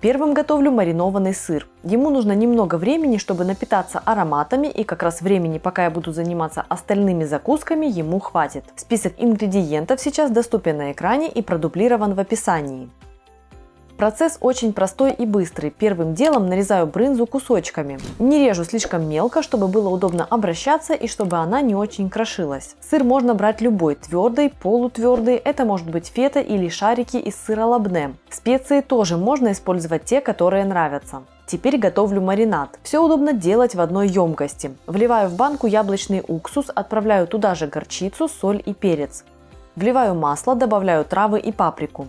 Первым готовлю маринованный сыр. Ему нужно немного времени, чтобы напитаться ароматами, и как раз времени, пока я буду заниматься остальными закусками, ему хватит. Список ингредиентов сейчас доступен на экране и продублирован в описании. Процесс очень простой и быстрый. Первым делом нарезаю брынзу кусочками. Не режу слишком мелко, чтобы было удобно обращаться и чтобы она не очень крошилась. Сыр можно брать любой, твердый, полутвердый, это может быть фета или шарики из сыра лабне. Специи тоже можно использовать те, которые нравятся. Теперь готовлю маринад. Все удобно делать в одной емкости. Вливаю в банку яблочный уксус, отправляю туда же горчицу, соль и перец. Вливаю масло, добавляю травы и паприку.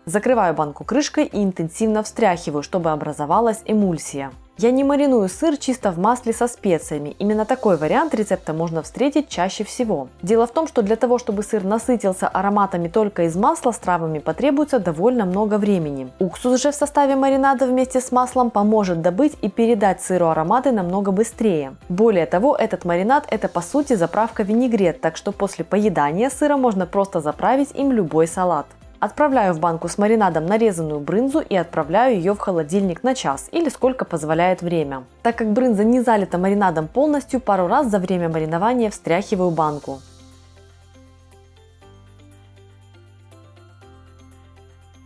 Закрываю банку крышкой и интенсивно встряхиваю, чтобы образовалась эмульсия. Я не мариную сыр чисто в масле со специями. Именно такой вариант рецепта можно встретить чаще всего. Дело в том, что для того, чтобы сыр насытился ароматами только из масла с травами, потребуется довольно много времени. Уксус же в составе маринада вместе с маслом поможет добыть и передать сыру ароматы намного быстрее. Более того, этот маринад – это по сути заправка винегрет, так что после поедания сыра можно просто заправить им любой салат. Отправляю в банку с маринадом нарезанную брынзу и отправляю ее в холодильник на час или сколько позволяет время. Так как брынза не залита маринадом полностью, пару раз за время маринования встряхиваю банку.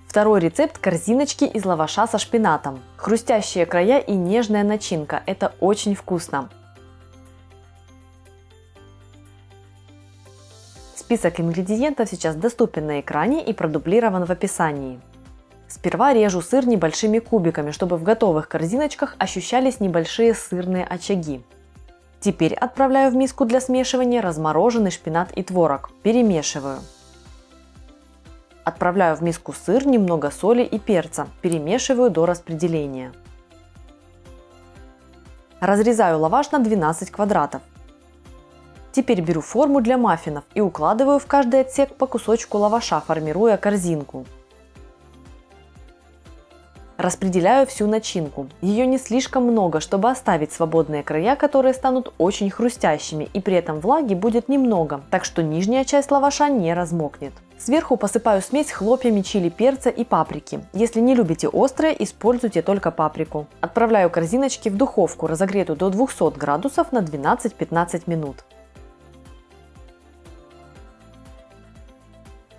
Второй рецепт – корзиночки из лаваша со шпинатом. Хрустящие края и нежная начинка – это очень вкусно. Список ингредиентов сейчас доступен на экране и продублирован в описании. Сперва режу сыр небольшими кубиками, чтобы в готовых корзиночках ощущались небольшие сырные очаги. Теперь отправляю в миску для смешивания размороженный шпинат и творог. Перемешиваю. Отправляю в миску сыр, немного соли и перца. Перемешиваю до распределения. Разрезаю лаваш на 12 квадратов. Теперь беру форму для маффинов и укладываю в каждый отсек по кусочку лаваша, формируя корзинку. Распределяю всю начинку. Ее не слишком много, чтобы оставить свободные края, которые станут очень хрустящими, и при этом влаги будет немного, так что нижняя часть лаваша не размокнет. Сверху посыпаю смесь хлопьями чили перца и паприки. Если не любите острое, используйте только паприку. Отправляю корзиночки в духовку, разогретую до 200 градусов на 12-15 минут.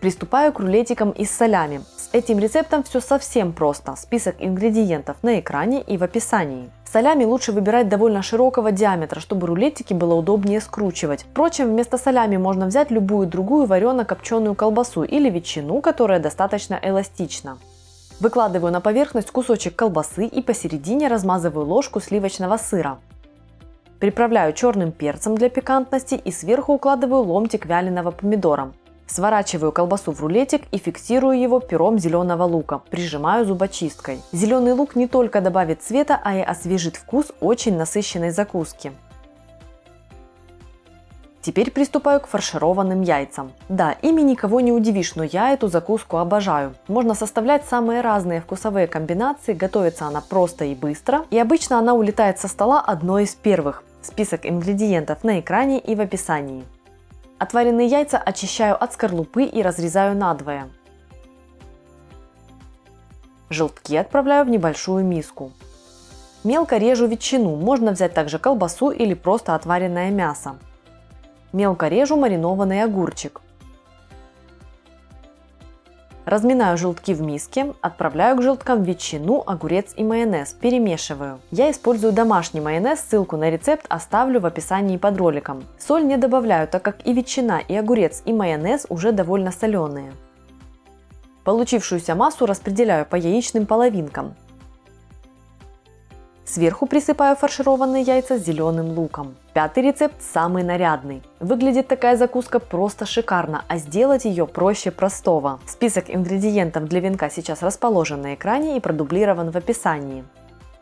Приступаю к рулетикам из солями. С этим рецептом все совсем просто. Список ингредиентов на экране и в описании. Солями лучше выбирать довольно широкого диаметра, чтобы рулетики было удобнее скручивать. Впрочем, вместо солями можно взять любую другую варено-копченую колбасу или ветчину, которая достаточно эластична. Выкладываю на поверхность кусочек колбасы и посередине размазываю ложку сливочного сыра. Приправляю черным перцем для пикантности и сверху укладываю ломтик вяленого помидора. Сворачиваю колбасу в рулетик и фиксирую его пером зеленого лука. Прижимаю зубочисткой. Зеленый лук не только добавит цвета, а и освежит вкус очень насыщенной закуски. Теперь приступаю к фаршированным яйцам. Да, ими никого не удивишь, но я эту закуску обожаю. Можно составлять самые разные вкусовые комбинации, готовится она просто и быстро, и обычно она улетает со стола одной из первых. Список ингредиентов на экране и в описании. Отваренные яйца очищаю от скорлупы и разрезаю надвое. Желтки отправляю в небольшую миску. Мелко режу ветчину, можно взять также колбасу или просто отваренное мясо. Мелко режу маринованный огурчик. Разминаю желтки в миске, отправляю к желткам ветчину, огурец и майонез, перемешиваю. Я использую домашний майонез, ссылку на рецепт оставлю в описании под роликом. Соль не добавляю, так как и ветчина, и огурец, и майонез уже довольно соленые. Получившуюся массу распределяю по яичным половинкам. Сверху присыпаю фаршированные яйца зеленым луком. Пятый рецепт самый нарядный. Выглядит такая закуска просто шикарно, а сделать ее проще простого. Список ингредиентов для венка сейчас расположен на экране и продублирован в описании.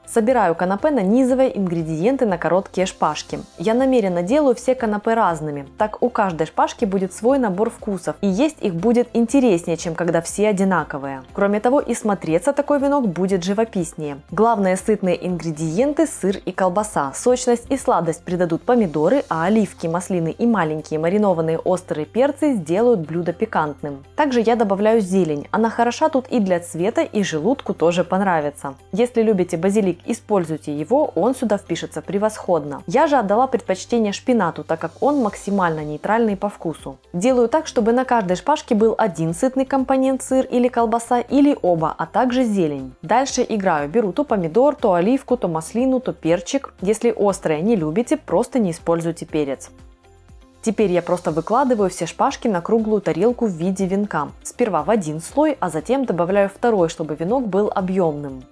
Собираю канапе, нанизывая ингредиенты на короткие шпажки. Я намеренно делаю все канапе разными, так у каждой шпажки будет свой набор вкусов, и есть их будет интереснее, чем когда все одинаковые. Кроме того, и смотреться такой венок будет живописнее. Главные сытные ингредиенты – сыр и колбаса. Сочность и сладость придадут помидоры, а оливки, маслины и маленькие маринованные острые перцы сделают блюдо пикантным. Также я добавляю зелень, она хороша тут и для цвета, и желудку тоже понравится. Если любите базилик, используйте его, он сюда впишется превосходно. Я же отдала предпочтение шпинату, так как он максимально нейтральный по вкусу. Делаю так, чтобы на каждой шпажке был один сытный компонент, сыр или колбаса, или оба, а также зелень. Дальше играю, беру то помидор, то оливку, то маслину, то перчик. Если острое не любите, просто не используйте перец. Теперь я просто выкладываю все шпажки на круглую тарелку в виде венка. Сперва в один слой, а затем добавляю второй, чтобы венок был объемным.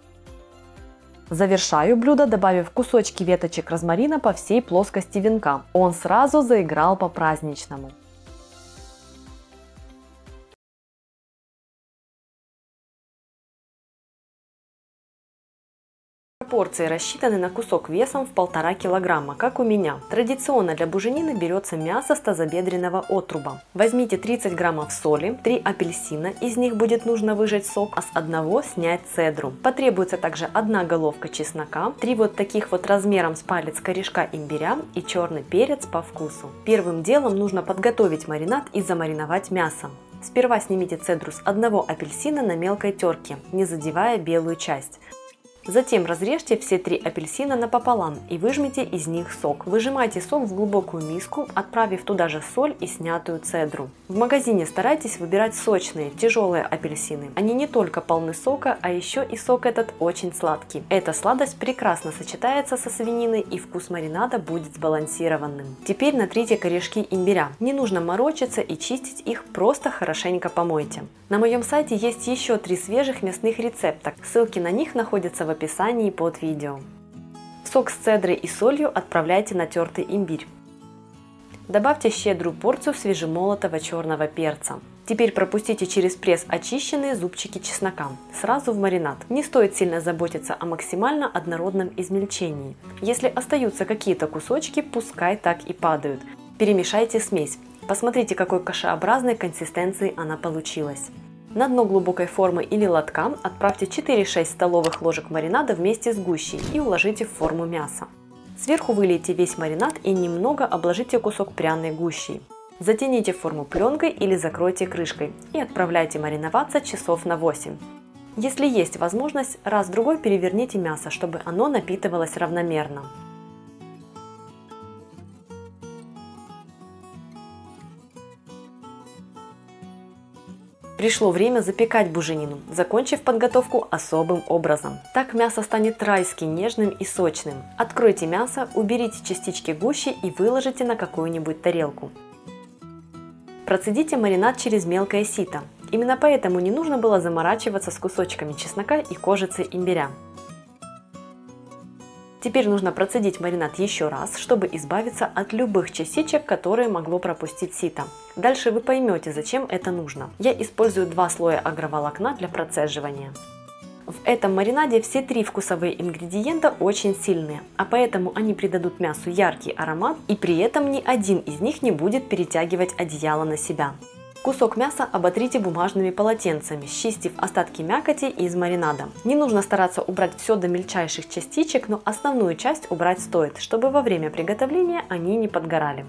Завершаю блюдо, добавив кусочки веточек розмарина по всей плоскости венка. Он сразу заиграл по-праздничному. Порции рассчитаны на кусок весом в 1,5 килограмма, как у меня. Традиционно для буженины берется мясо с тазобедренного отруба. Возьмите 30 граммов соли, 3 апельсина, из них будет нужно выжать сок, а с одного снять цедру. Потребуется также 1 головка чеснока, 3 вот таких вот размером с палец корешка имбиря и черный перец по вкусу. Первым делом нужно подготовить маринад и замариновать мясо. Сперва снимите цедру с 1 апельсина на мелкой терке, не задевая белую часть. Затем разрежьте все 3 апельсина напополам и выжмите из них сок. Выжимайте сок в глубокую миску, отправив туда же соль и снятую цедру. В магазине старайтесь выбирать сочные, тяжелые апельсины. Они не только полны сока, а еще и сок этот очень сладкий. Эта сладость прекрасно сочетается со свининой, и вкус маринада будет сбалансированным. Теперь натрите корешки имбиря. Не нужно морочиться и чистить их, просто хорошенько помойте. На моем сайте есть еще 3 свежих мясных рецепта. Ссылки на них находятся в описании под видео. Сок с цедрой и солью отправляйте на тертый имбирь. Добавьте щедрую порцию свежемолотого черного перца. Теперь пропустите через пресс очищенные зубчики чеснока. Сразу в маринад. Не стоит сильно заботиться о максимально однородном измельчении. Если остаются какие-то кусочки, пускай так и падают. Перемешайте смесь. Посмотрите, какой кашеобразной консистенции она получилась. На дно глубокой формы или лотка отправьте 4-6 столовых ложек маринада вместе с гущей и уложите в форму мяса. Сверху вылейте весь маринад и немного обложите кусок пряной гущей. Затяните форму пленкой или закройте крышкой и отправляйте мариноваться часов на 8. Если есть возможность, раз-другой переверните мясо, чтобы оно напитывалось равномерно. Пришло время запекать буженину, закончив подготовку особым образом. Так мясо станет райски нежным и сочным. Откройте мясо, уберите частички гущи и выложите на какую-нибудь тарелку. Процедите маринад через мелкое сито. Именно поэтому не нужно было заморачиваться с кусочками чеснока и кожицы имбиря. Теперь нужно процедить маринад еще раз, чтобы избавиться от любых частичек, которые могло пропустить сито. Дальше вы поймете, зачем это нужно. Я использую 2 слоя агроволокна для процеживания. В этом маринаде все 3 вкусовые ингредиента очень сильные, а поэтому они придадут мясу яркий аромат, и при этом ни один из них не будет перетягивать одеяло на себя. Кусок мяса оботрите бумажными полотенцами, счистив остатки мякоти из маринада. Не нужно стараться убрать все до мельчайших частичек, но основную часть убрать стоит, чтобы во время приготовления они не подгорали.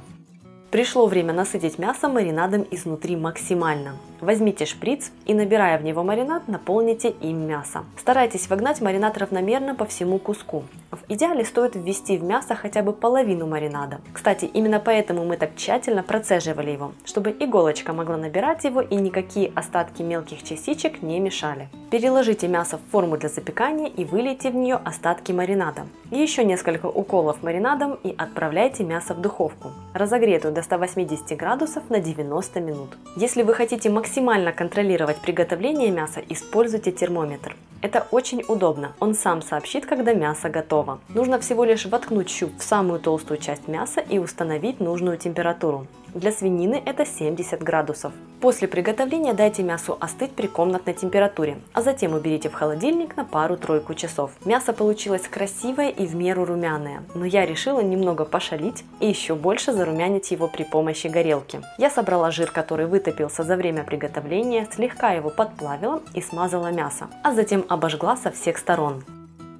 Пришло время насытить мясо маринадом изнутри максимально. Возьмите шприц и, набирая в него маринад, наполните им мясо. Старайтесь вогнать маринад равномерно по всему куску. В идеале стоит ввести в мясо хотя бы половину маринада. Кстати, именно поэтому мы так тщательно процеживали его, чтобы иголочка могла набирать его и никакие остатки мелких частичек не мешали. Переложите мясо в форму для запекания и вылейте в нее остатки маринада. Еще несколько уколов маринадом и отправляйте мясо в духовку, разогретую до 180 градусов на 90 минут. Если вы хотите максимально контролировать приготовление мяса, используйте термометр. Это очень удобно, он сам сообщит, когда мясо готово. Нужно всего лишь воткнуть щуп в самую толстую часть мяса и установить нужную температуру. Для свинины это 70 градусов. После приготовления дайте мясу остыть при комнатной температуре, а затем уберите в холодильник на пару-тройку часов. Мясо получилось красивое и в меру румяное, но я решила немного пошалить и еще больше зарумянить его при помощи горелки. Я собрала жир, который вытопился за время приготовления, слегка его подплавила и смазала мясо, а затем обожгла со всех сторон.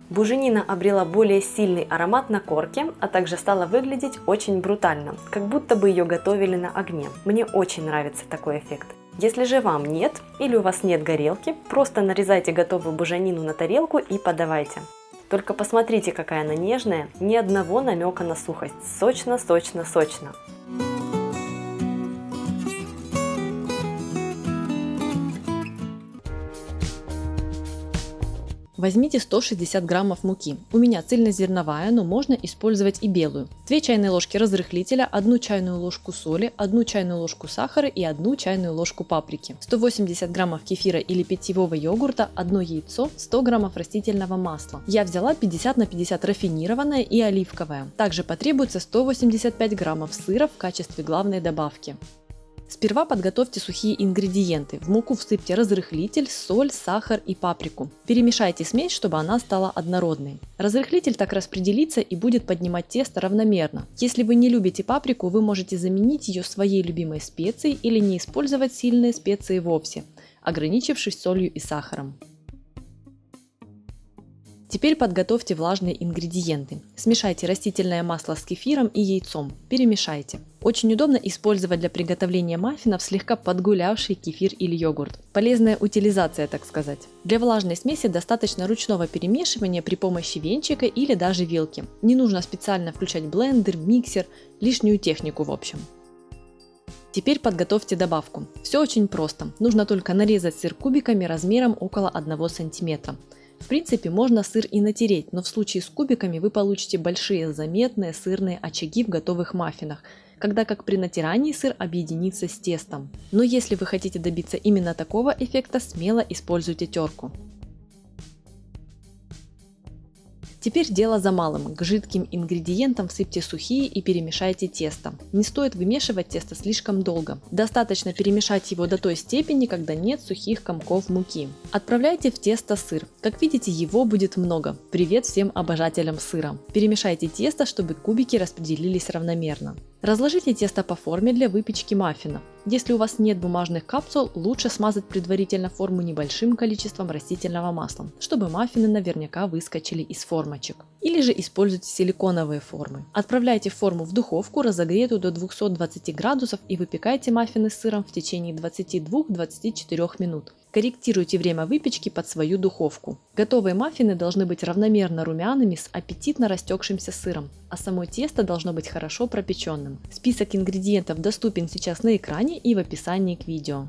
Буженина обрела более сильный аромат на корке, а также стала выглядеть очень брутально, как будто бы ее готовили на огне. Мне очень нравится такой эффект. Если же вам нет или у вас нет горелки, просто нарезайте готовую буженину на тарелку и подавайте. Только посмотрите, какая она нежная, ни одного намека на сухость. Сочно, сочно, сочно. Возьмите 160 граммов муки. У меня цельнозерновая, но можно использовать и белую. 2 чайные ложки разрыхлителя, 1 чайную ложку соли, 1 чайную ложку сахара и 1 чайную ложку паприки. 180 граммов кефира или питьевого йогурта, 1 яйцо, 100 граммов растительного масла. Я взяла 50 на 50 рафинированное и оливковое. Также потребуется 185 граммов сыра в качестве главной добавки. Сперва подготовьте сухие ингредиенты. В муку всыпьте разрыхлитель, соль, сахар и паприку. Перемешайте смесь, чтобы она стала однородной. Разрыхлитель так распределится и будет поднимать тесто равномерно. Если вы не любите паприку, вы можете заменить ее своей любимой специей или не использовать сильные специи вовсе, ограничившись солью и сахаром. Теперь подготовьте влажные ингредиенты. Смешайте растительное масло с кефиром и яйцом. Перемешайте. Очень удобно использовать для приготовления маффинов слегка подгулявший кефир или йогурт. Полезная утилизация, так сказать. Для влажной смеси достаточно ручного перемешивания при помощи венчика или даже вилки. Не нужно специально включать блендер, миксер, лишнюю технику в общем. Теперь подготовьте добавку. Все очень просто. Нужно только нарезать сыр кубиками размером около 1 см. В принципе, можно сыр и натереть, но в случае с кубиками вы получите большие заметные сырные очаги в готовых маффинах, когда как при натирании сыр объединится с тестом. Но если вы хотите добиться именно такого эффекта, смело используйте терку. Теперь дело за малым. К жидким ингредиентам всыпьте сухие и перемешайте тесто. Не стоит вымешивать тесто слишком долго. Достаточно перемешать его до той степени, когда нет сухих комков муки. Отправляйте в тесто сыр. Как видите, его будет много. Привет всем обожателям сыра. Перемешайте тесто, чтобы кубики распределились равномерно. Разложите тесто по форме для выпечки маффинов. Если у вас нет бумажных капсул, лучше смазать предварительно форму небольшим количеством растительного масла, чтобы маффины наверняка выскочили из формочек. Или же используйте силиконовые формы. Отправляйте форму в духовку, разогретую до 220 градусов, и выпекайте маффины с сыром в течение 22-24 минут. Корректируйте время выпечки под свою духовку. Готовые маффины должны быть равномерно румяными с аппетитно растекшимся сыром, а само тесто должно быть хорошо пропеченным. Список ингредиентов доступен сейчас на экране и в описании к видео.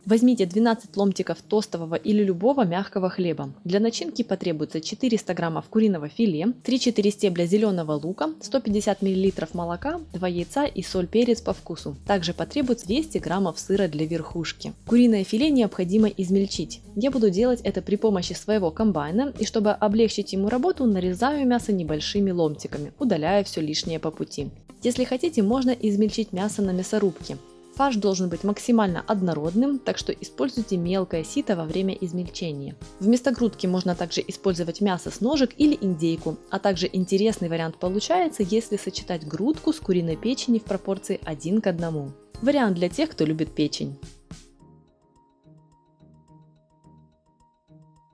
Возьмите 12 ломтиков тостового или любого мягкого хлеба. Для начинки потребуется 400 граммов куриного филе, 3-4 стебля зеленого лука, 150 мл молока, 2 яйца и соль, перец по вкусу. Также потребуется 200 граммов сыра для верхушки. Куриное филе необходимо измельчить. Я буду делать это при помощи своего комбайна, и чтобы облегчить ему работу, нарезаю мясо небольшими ломтиками, удаляя все лишнее по пути. Если хотите, можно измельчить мясо на мясорубке. Фарш должен быть максимально однородным, так что используйте мелкое сито во время измельчения. Вместо грудки можно также использовать мясо с ножек или индейку, а также интересный вариант получается, если сочетать грудку с куриной печенью в пропорции 1 к 1. Вариант для тех, кто любит печень.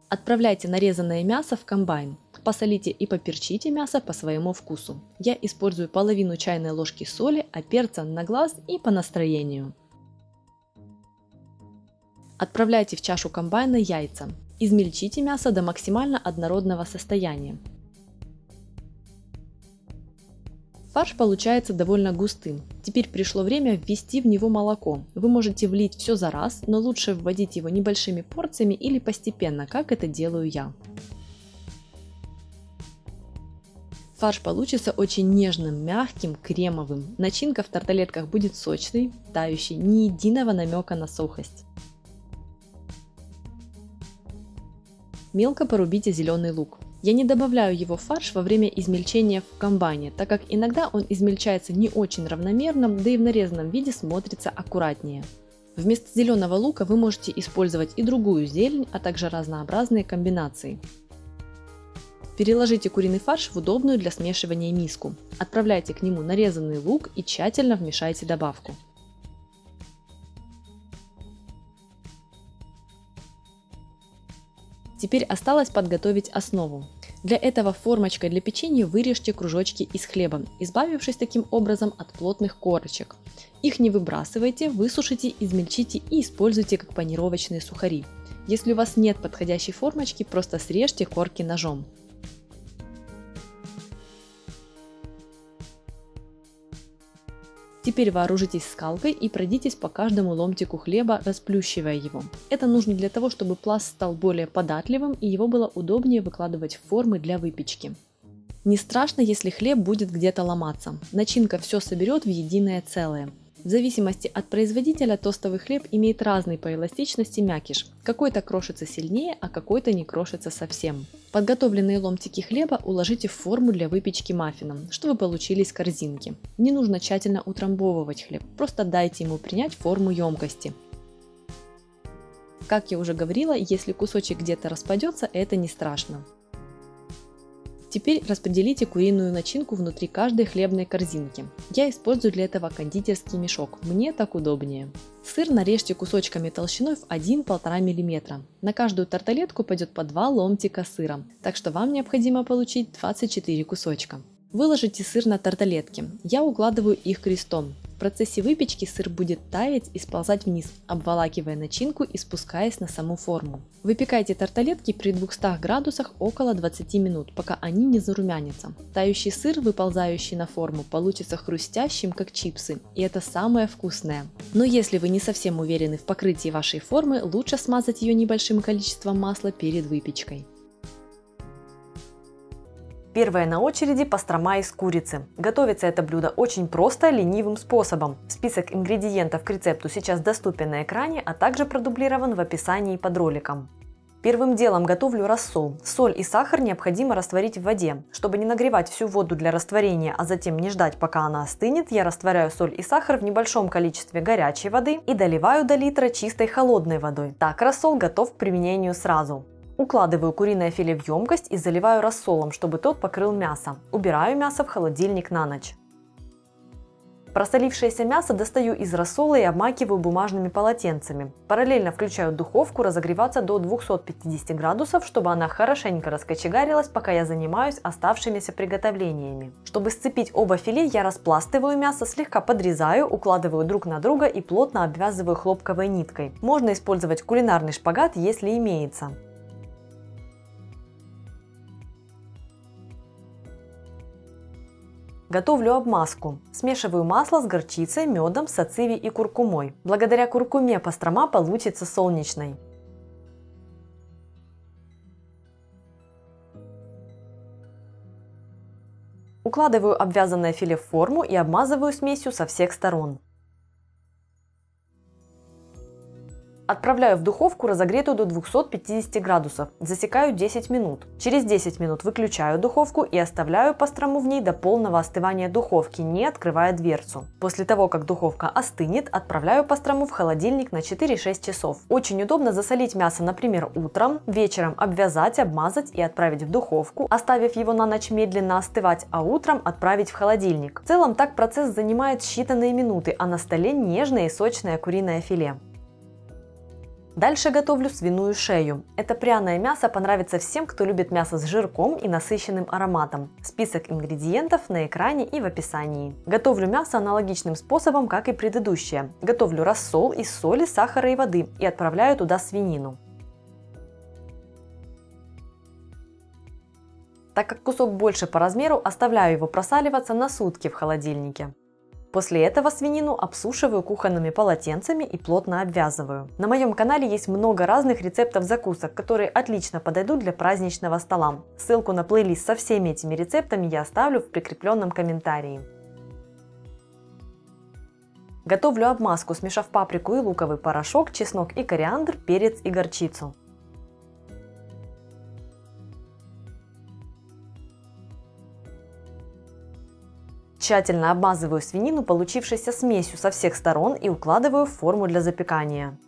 Отправляйте нарезанное мясо в комбайн. Посолите и поперчите мясо по своему вкусу. Я использую половину чайной ложки соли, а перца на глаз и по настроению. Отправляйте в чашу комбайна яйца. Измельчите мясо до максимально однородного состояния. Фарш получается довольно густым. Теперь пришло время ввести в него молоко. Вы можете влить все за раз, но лучше вводить его небольшими порциями или постепенно, как это делаю я. Фарш получится очень нежным, мягким, кремовым. Начинка в тарталетках будет сочной, тающей, ни единого намека на сухость. Мелко порубите зеленый лук. Я не добавляю его в фарш во время измельчения в комбайне, так как иногда он измельчается не очень равномерно, да и в нарезанном виде смотрится аккуратнее. Вместо зеленого лука вы можете использовать и другую зелень, а также разнообразные комбинации. Переложите куриный фарш в удобную для смешивания миску. Отправляйте к нему нарезанный лук и тщательно вмешайте добавку. Теперь осталось подготовить основу. Для этого формочкой для печенья вырежьте кружочки из хлеба, избавившись таким образом от плотных корочек. Их не выбрасывайте, высушите, измельчите и используйте как панировочные сухари. Если у вас нет подходящей формочки, просто срежьте корки ножом. Теперь вооружитесь скалкой и пройдитесь по каждому ломтику хлеба, расплющивая его. Это нужно для того, чтобы пласт стал более податливым и его было удобнее выкладывать в формы для выпечки. Не страшно, если хлеб будет где-то ломаться. Начинка все соберет в единое целое. В зависимости от производителя тостовый хлеб имеет разный по эластичности мякиш. Какой-то крошится сильнее, а какой-то не крошится совсем. Подготовленные ломтики хлеба уложите в форму для выпечки маффинов, чтобы получились корзинки. Не нужно тщательно утрамбовывать хлеб, просто дайте ему принять форму емкости. Как я уже говорила, если кусочек где-то распадется, это не страшно. Теперь распределите куриную начинку внутри каждой хлебной корзинки. Я использую для этого кондитерский мешок, мне так удобнее. Сыр нарежьте кусочками толщиной в 1-1,5 мм. На каждую тарталетку пойдет по 2 ломтика сыра, так что вам необходимо получить 24 кусочка. Выложите сыр на тарталетки, я укладываю их крестом. В процессе выпечки сыр будет таять и сползать вниз, обволакивая начинку и спускаясь на саму форму. Выпекайте тарталетки при 200 градусах около 20 минут, пока они не зарумянятся. Тающий сыр, выползающий на форму, получится хрустящим, как чипсы, и это самое вкусное. Но если вы не совсем уверены в покрытии вашей формы, лучше смазать ее небольшим количеством масла перед выпечкой. Первое на очереди – пастрома из курицы. Готовится это блюдо очень просто, ленивым способом. Список ингредиентов к рецепту сейчас доступен на экране, а также продублирован в описании под роликом. Первым делом готовлю рассол. Соль и сахар необходимо растворить в воде. Чтобы не нагревать всю воду для растворения, а затем не ждать, пока она остынет, я растворяю соль и сахар в небольшом количестве горячей воды и доливаю до литра чистой холодной водой. Так рассол готов к применению сразу. Укладываю куриное филе в емкость и заливаю рассолом, чтобы тот покрыл мясо. Убираю мясо в холодильник на ночь. Просолившееся мясо достаю из рассола и обмакиваю бумажными полотенцами. Параллельно включаю духовку разогреваться до 250 градусов, чтобы она хорошенько раскочегарилась, пока я занимаюсь оставшимися приготовлениями. Чтобы сцепить оба филе, я распластываю мясо, слегка подрезаю, укладываю друг на друга и плотно обвязываю хлопковой ниткой. Можно использовать кулинарный шпагат, если имеется. Готовлю обмазку. Смешиваю масло с горчицей, медом, сациви и куркумой. Благодаря куркуме пастрома получится солнечной. Укладываю обвязанное филе в форму и обмазываю смесью со всех сторон. Отправляю в духовку, разогретую до 250 градусов. Засекаю 10 минут. Через 10 минут выключаю духовку и оставляю пастрому в ней до полного остывания духовки, не открывая дверцу. После того, как духовка остынет, отправляю пастрому в холодильник на 4-6 часов. Очень удобно засолить мясо, например, утром, вечером обвязать, обмазать и отправить в духовку, оставив его на ночь медленно остывать, а утром отправить в холодильник. В целом так процесс занимает считанные минуты, а на столе нежное и сочное куриное филе. Дальше готовлю свиную шею. Это пряное мясо понравится всем, кто любит мясо с жирком и насыщенным ароматом. Список ингредиентов на экране и в описании. Готовлю мясо аналогичным способом, как и предыдущее. Готовлю рассол из соли, сахара и воды и отправляю туда свинину. Так как кусок больше по размеру, оставляю его просаливаться на сутки в холодильнике. После этого свинину обсушиваю кухонными полотенцами и плотно обвязываю. На моем канале есть много разных рецептов закусок, которые отлично подойдут для праздничного стола. Ссылку на плейлист со всеми этими рецептами я оставлю в прикрепленном комментарии. Готовлю обмазку, смешав паприку и луковый порошок, чеснок и кориандр, перец и горчицу. Тщательно обмазываю свинину получившейся смесью со всех сторон и укладываю в форму для запекания.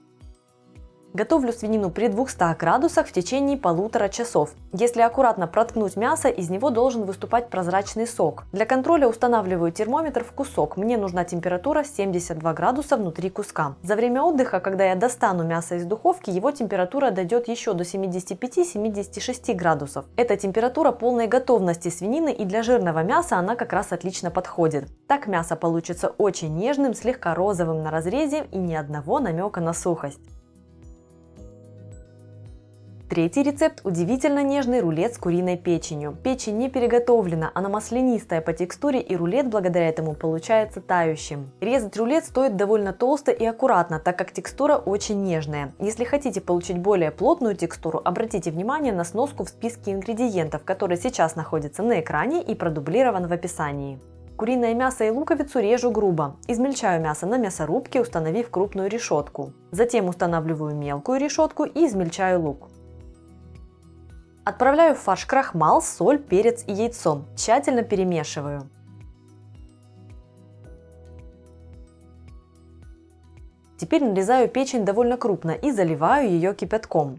Готовлю свинину при 200 градусах в течение 1,5 часов. Если аккуратно проткнуть мясо, из него должен выступать прозрачный сок. Для контроля устанавливаю термометр в кусок. Мне нужна температура 72 градуса внутри куска. За время отдыха, когда я достану мясо из духовки, его температура дойдет еще до 75-76 градусов. Это температура полной готовности свинины, и для жирного мяса она как раз отлично подходит. Так мясо получится очень нежным, слегка розовым на разрезе и ни одного намека на сухость. Третий рецепт – удивительно нежный рулет с куриной печенью. Печень не переготовлена, она маслянистая по текстуре, и рулет благодаря этому получается тающим. Резать рулет стоит довольно толсто и аккуратно, так как текстура очень нежная. Если хотите получить более плотную текстуру, обратите внимание на сноску в списке ингредиентов, который сейчас находится на экране и продублирован в описании. Куриное мясо и луковицу режу грубо. Измельчаю мясо на мясорубке, установив крупную решетку. Затем устанавливаю мелкую решетку и измельчаю лук. Отправляю в фарш крахмал, соль, перец и яйцо. Тщательно перемешиваю. Теперь нарезаю печень довольно крупно и заливаю ее кипятком.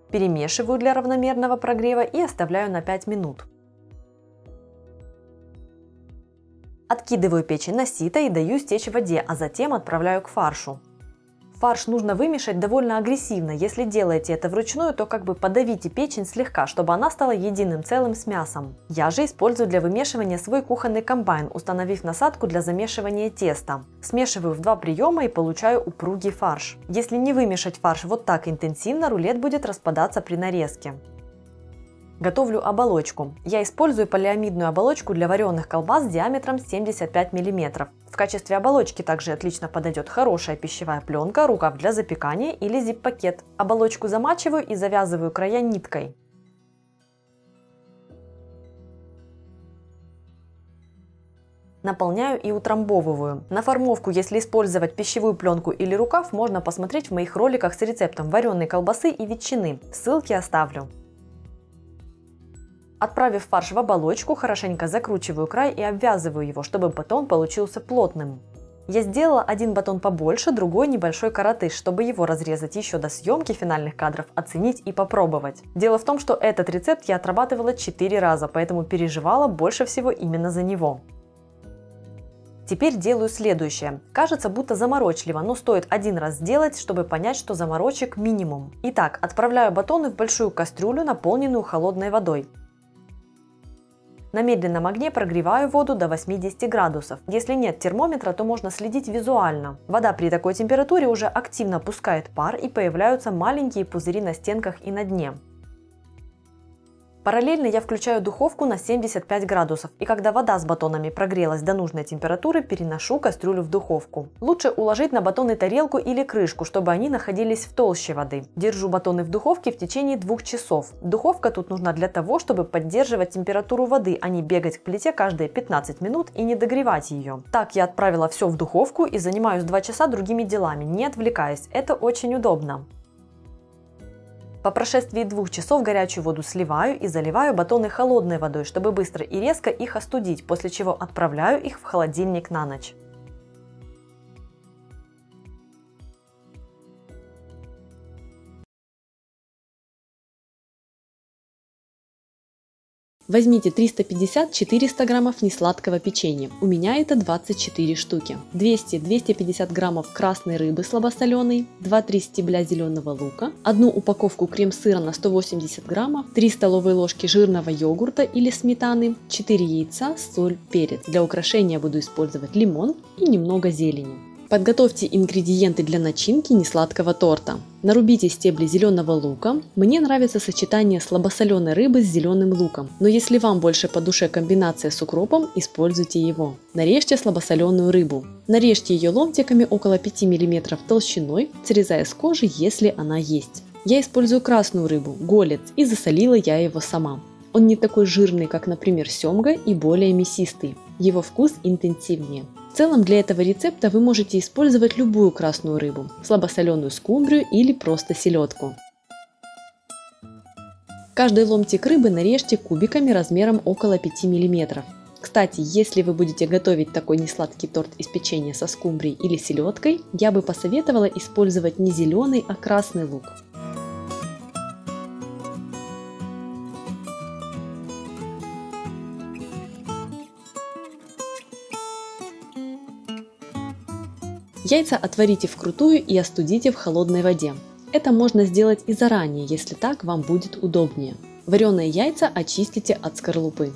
Перемешиваю для равномерного прогрева и оставляю на 5 минут. Откидываю печень на сито и даю стечь в воде, а затем отправляю к фаршу. Фарш нужно вымешать довольно агрессивно. Если делаете это вручную, то как бы подавите печень слегка, чтобы она стала единым целым с мясом. Я же использую для вымешивания свой кухонный комбайн, установив насадку для замешивания теста. Смешиваю в 2 приема и получаю упругий фарш. Если не вымешать фарш вот так интенсивно, рулет будет распадаться при нарезке. Готовлю оболочку. Я использую полиамидную оболочку для вареных колбас диаметром 75 мм. В качестве оболочки также отлично подойдет хорошая пищевая пленка, рукав для запекания или зип-пакет. Оболочку замачиваю и завязываю края ниткой. Наполняю и утрамбовываю. На формовку, если использовать пищевую пленку или рукав, можно посмотреть в моих роликах с рецептом вареной колбасы и ветчины. Ссылки оставлю. Отправив фарш в оболочку, хорошенько закручиваю край и обвязываю его, чтобы батон получился плотным. Я сделала один батон побольше, другой небольшой коротыш, чтобы его разрезать еще до съемки финальных кадров, оценить и попробовать. Дело в том, что этот рецепт я отрабатывала 4 раза, поэтому переживала больше всего именно за него. Теперь делаю следующее. Кажется, будто заморочливо, но стоит один раз сделать, чтобы понять, что заморочек минимум. Итак, отправляю батоны в большую кастрюлю, наполненную холодной водой. На медленном огне прогреваю воду до 80 градусов. Если нет термометра, то можно следить визуально. Вода при такой температуре уже активно пускает пар и появляются маленькие пузыри на стенках и на дне. Параллельно я включаю духовку на 75 градусов, и когда вода с батонами прогрелась до нужной температуры, переношу кастрюлю в духовку. Лучше уложить на батоны тарелку или крышку, чтобы они находились в толще воды. Держу батоны в духовке в течение 2 часов. Духовка тут нужна для того, чтобы поддерживать температуру воды, а не бегать к плите каждые 15 минут и не догревать ее. Так я отправила все в духовку и занимаюсь 2 часа другими делами, не отвлекаясь. Это очень удобно. По прошествии 2 часов горячую воду сливаю и заливаю батоны холодной водой, чтобы быстро и резко их остудить, после чего отправляю их в холодильник на ночь. Возьмите 350-400 граммов несладкого печенья, у меня это 24 штуки, 200-250 граммов красной рыбы слабосоленой, 2-3 стебля зеленого лука, 1 упаковку крем-сыра на 180 граммов, 3 столовые ложки жирного йогурта или сметаны, 4 яйца, соль, перец. Для украшения буду использовать лимон и немного зелени. Подготовьте ингредиенты для начинки несладкого торта. Нарубите стебли зеленого лука. Мне нравится сочетание слабосоленой рыбы с зеленым луком, но если вам больше по душе комбинация с укропом, используйте его. Нарежьте слабосоленую рыбу. Нарежьте ее ломтиками около 5 мм толщиной, срезая с кожи, если она есть. Я использую красную рыбу, голец, и засолила я его сама. Он не такой жирный, как, например, семга, и более мясистый. Его вкус интенсивнее. В целом для этого рецепта вы можете использовать любую красную рыбу, слабосоленую скумбрию или просто селедку. Каждый ломтик рыбы нарежьте кубиками размером около 5 мм. Кстати, если вы будете готовить такой несладкий торт из печенья со скумбрией или селедкой, я бы посоветовала использовать не зеленый, а красный лук. Яйца отварите вкрутую и остудите в холодной воде. Это можно сделать и заранее, если так вам будет удобнее. Вареные яйца очистите от скорлупы.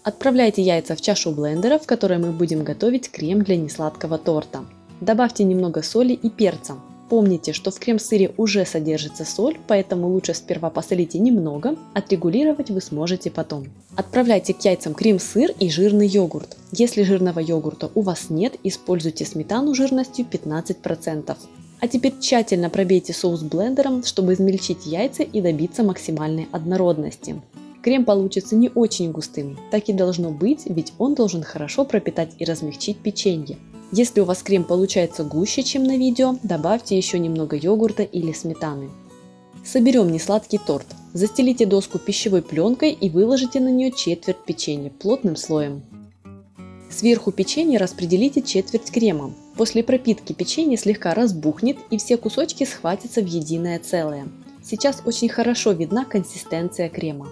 Отправляйте яйца в чашу блендера, в которой мы будем готовить крем для несладкого торта. Добавьте немного соли и перца. Помните, что в крем-сыре уже содержится соль, поэтому лучше сперва посолите немного, отрегулировать вы сможете потом. Отправляйте к яйцам крем-сыр и жирный йогурт. Если жирного йогурта у вас нет, используйте сметану жирностью 15%. А теперь тщательно пробейте соус блендером, чтобы измельчить яйца и добиться максимальной однородности. Крем получится не очень густым, так и должно быть, ведь он должен хорошо пропитать и размягчить печенье. Если у вас крем получается гуще, чем на видео, добавьте еще немного йогурта или сметаны. Соберем несладкий торт. Застелите доску пищевой пленкой и выложите на нее четверть печенья плотным слоем. Сверху печенья распределите четверть крема. После пропитки печенье слегка разбухнет и все кусочки схватятся в единое целое. Сейчас очень хорошо видна консистенция крема.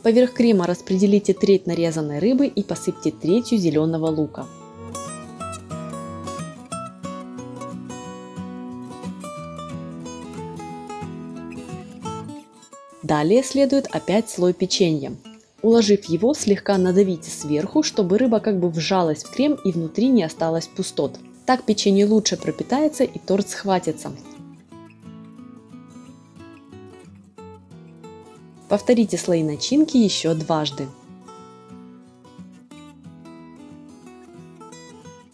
Поверх крема распределите треть нарезанной рыбы и посыпьте третью зеленого лука. Далее следует опять слой печенья. Уложив его, слегка надавите сверху, чтобы рыба как бы вжалась в крем и внутри не осталось пустот. Так печенье лучше пропитается и торт схватится. Повторите слои начинки еще дважды.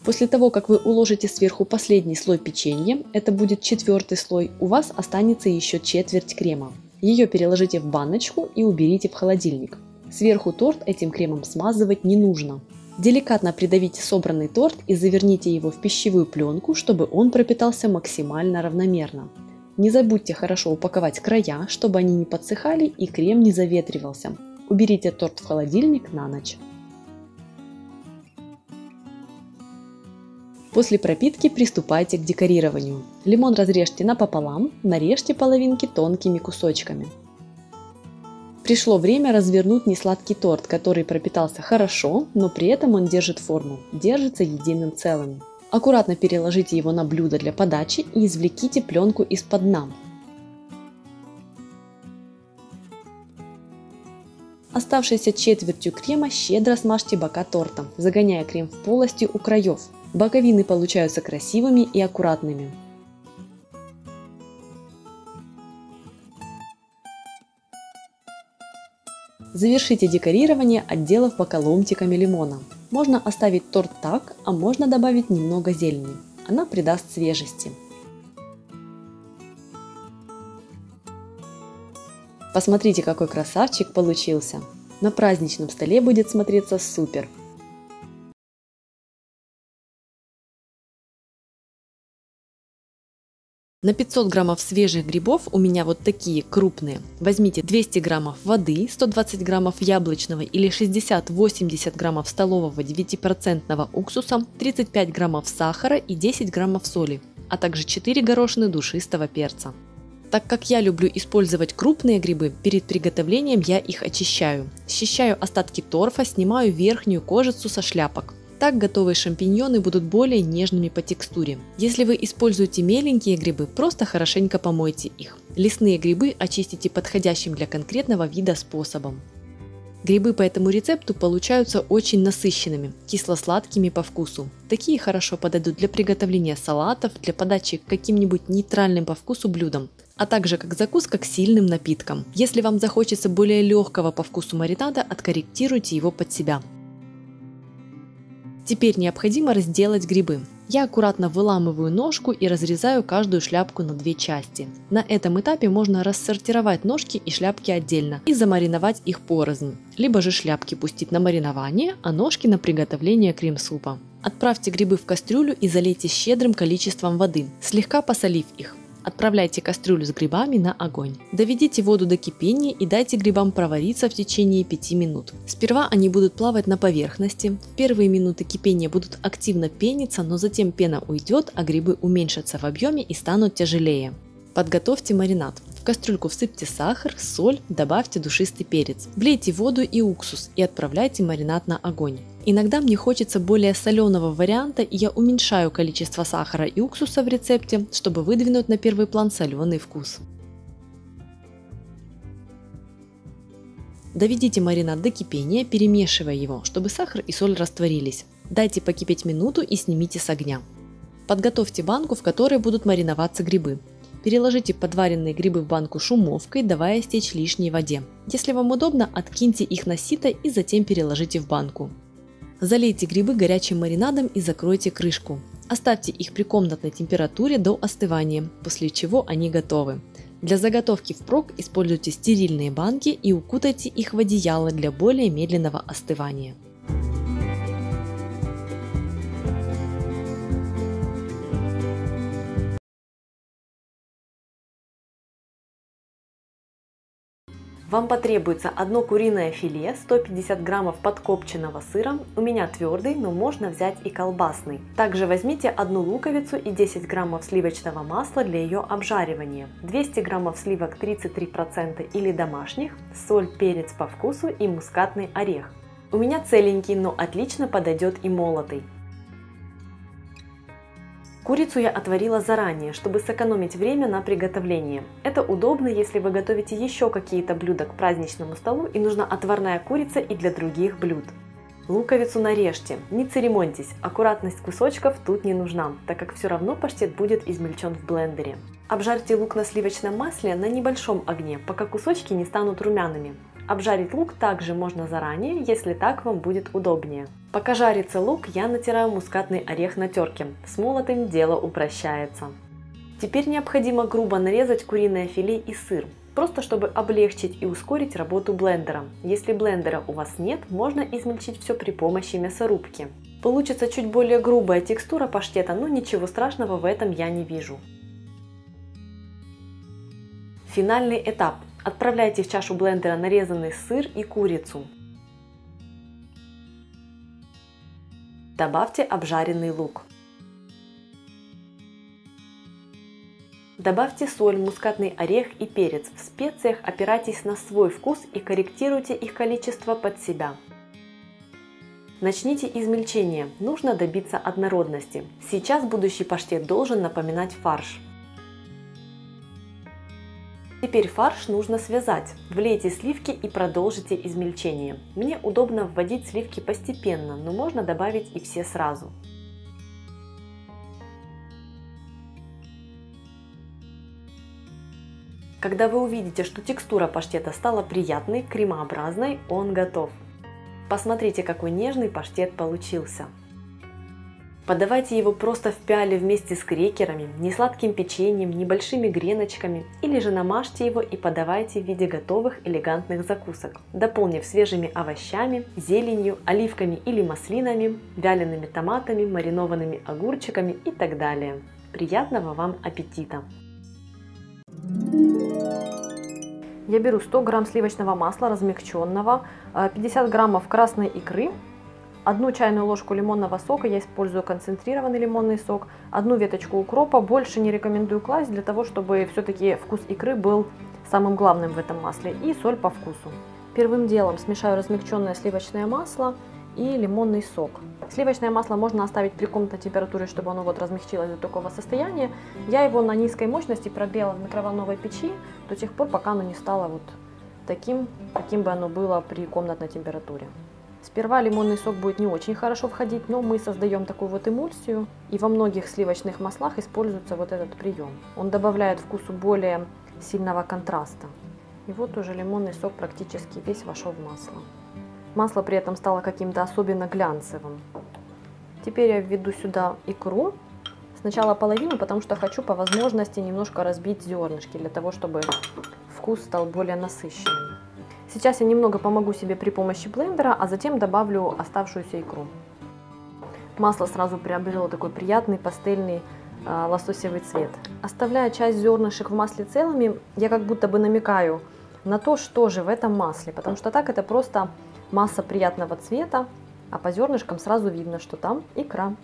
После того, как вы уложите сверху последний слой печенья, это будет четвертый слой, у вас останется еще четверть крема. Ее переложите в баночку и уберите в холодильник. Сверху торт этим кремом смазывать не нужно. Деликатно придавите собранный торт и заверните его в пищевую пленку, чтобы он пропитался максимально равномерно. Не забудьте хорошо упаковать края, чтобы они не подсыхали и крем не заветривался. Уберите торт в холодильник на ночь. После пропитки приступайте к декорированию. Лимон разрежьте напополам, нарежьте половинки тонкими кусочками. Пришло время развернуть несладкий торт, который пропитался хорошо, но при этом он держит форму, держится единым целым. Аккуратно переложите его на блюдо для подачи и извлеките пленку из-под дна. Оставшейся четвертью крема щедро смажьте бока торта, загоняя крем в полости у краев. Боковины получаются красивыми и аккуратными. Завершите декорирование, отделав бока ломтиками лимона. Можно оставить торт так, а можно добавить немного зелени. Она придаст свежести. Посмотрите, какой красавчик получился. На праздничном столе будет смотреться супер. На 500 граммов свежих грибов у меня вот такие крупные. Возьмите 200 граммов воды, 120 граммов яблочного или 60-80 граммов столового 9% уксуса, 35 граммов сахара и 10 граммов соли, а также 4 горошины душистого перца. Так как я люблю использовать крупные грибы, перед приготовлением я их очищаю. Счищаю остатки торфа, снимаю верхнюю кожицу со шляпок. Так готовые шампиньоны будут более нежными по текстуре. Если вы используете меленькие грибы, просто хорошенько помойте их. Лесные грибы очистите подходящим для конкретного вида способом. Грибы по этому рецепту получаются очень насыщенными, кисло-сладкими по вкусу. Такие хорошо подойдут для приготовления салатов, для подачи к каким-нибудь нейтральным по вкусу блюдам. а также как закуска к сильным напиткам. Если вам захочется более легкого по вкусу маринада, откорректируйте его под себя. Теперь необходимо разделать грибы. Я аккуратно выламываю ножку и разрезаю каждую шляпку на две части. На этом этапе можно рассортировать ножки и шляпки отдельно и замариновать их порознь. Либо же шляпки пустить на маринование, а ножки на приготовление крем-супа. Отправьте грибы в кастрюлю и залейте щедрым количеством воды, слегка посолив их. Отправляйте кастрюлю с грибами на огонь. Доведите воду до кипения и дайте грибам провариться в течение 5 минут. Сперва они будут плавать на поверхности. В первые минуты кипения будут активно пениться, но затем пена уйдет, а грибы уменьшатся в объеме и станут тяжелее. Подготовьте маринад. В кастрюльку всыпьте сахар, соль, добавьте душистый перец. Влейте воду и уксус и отправляйте маринад на огонь. Иногда мне хочется более соленого варианта, и я уменьшаю количество сахара и уксуса в рецепте, чтобы выдвинуть на первый план соленый вкус. Доведите маринад до кипения, перемешивая его, чтобы сахар и соль растворились. Дайте покипеть минуту и снимите с огня. Подготовьте банку, в которой будут мариноваться грибы. Переложите подваренные грибы в банку шумовкой, давая стечь лишней воде. Если вам удобно, откиньте их на сито и затем переложите в банку. Залейте грибы горячим маринадом и закройте крышку. Оставьте их при комнатной температуре до остывания, после чего они готовы. Для заготовки впрок используйте стерильные банки и укутайте их в одеяло для более медленного остывания. Вам потребуется одно куриное филе, 150 граммов подкопченного сыра, у меня твердый, но можно взять и колбасный. Также возьмите одну луковицу и 10 граммов сливочного масла для ее обжаривания, 200 граммов сливок 33% или домашних, соль, перец по вкусу и мускатный орех. У меня целенький, но отлично подойдет и молотый. Курицу я отварила заранее, чтобы сэкономить время на приготовление. Это удобно, если вы готовите еще какие-то блюда к праздничному столу и нужна отварная курица и для других блюд. Луковицу нарежьте, не церемоньтесь, аккуратность кусочков тут не нужна, так как все равно паштет будет измельчен в блендере. Обжарьте лук на сливочном масле на небольшом огне, пока кусочки не станут румяными. Обжарить лук также можно заранее, если так вам будет удобнее. Пока жарится лук, я натираю мускатный орех на терке. С молотым дело упрощается. Теперь необходимо грубо нарезать куриное филе и сыр, просто чтобы облегчить и ускорить работу блендера. Если блендера у вас нет, можно измельчить все при помощи мясорубки. Получится чуть более грубая текстура паштета, но ничего страшного в этом я не вижу. Финальный этап. Отправляйте в чашу блендера нарезанный сыр и курицу. Добавьте обжаренный лук. Добавьте соль, мускатный орех и перец. В специях опирайтесь на свой вкус и корректируйте их количество под себя. Начните измельчение. Нужно добиться однородности. Сейчас будущий паштет должен напоминать фарш. Теперь фарш нужно связать. Влейте сливки и продолжите измельчение. Мне удобно вводить сливки постепенно, но можно добавить и все сразу. Когда вы увидите, что текстура паштета стала приятной, кремообразной, он готов. Посмотрите, какой нежный паштет получился. Подавайте его просто в пиале вместе с крекерами, несладким печеньем, небольшими греночками, или же намажьте его и подавайте в виде готовых элегантных закусок, дополнив свежими овощами, зеленью, оливками или маслинами, вялеными томатами, маринованными огурчиками и так далее. Приятного вам аппетита! Я беру 100 грамм сливочного масла размягченного, 50 граммов красной икры, 1 чайную ложку лимонного сока, я использую концентрированный лимонный сок, 1 веточку укропа, больше не рекомендую класть, для того, чтобы все-таки вкус икры был самым главным в этом масле, и соль по вкусу. Первым делом смешаю размягченное сливочное масло и лимонный сок. Сливочное масло можно оставить при комнатной температуре, чтобы оно размягчилось до такого состояния. Я его на низкой мощности прогрела в микроволновой печи до тех пор, пока оно не стало таким, каким бы оно было при комнатной температуре. Сперва лимонный сок будет не очень хорошо входить, но мы создаем такую эмульсию, и во многих сливочных маслах используется этот прием. Он добавляет вкусу более сильного контраста. И вот уже лимонный сок практически весь вошел в масло. Масло при этом стало каким-то особенно глянцевым. Теперь я введу сюда икру. Сначала половину, потому что хочу по возможности немножко разбить зернышки, для того, чтобы вкус стал более насыщенным. Сейчас я немного помогу себе при помощи блендера, а затем добавлю оставшуюся икру. Масло сразу приобрело такой приятный пастельный лососевый цвет. Оставляя часть зернышек в масле целыми, я как будто бы намекаю на то, что же в этом масле, потому что так это просто масса приятного цвета, а по зернышкам сразу видно, что там икра.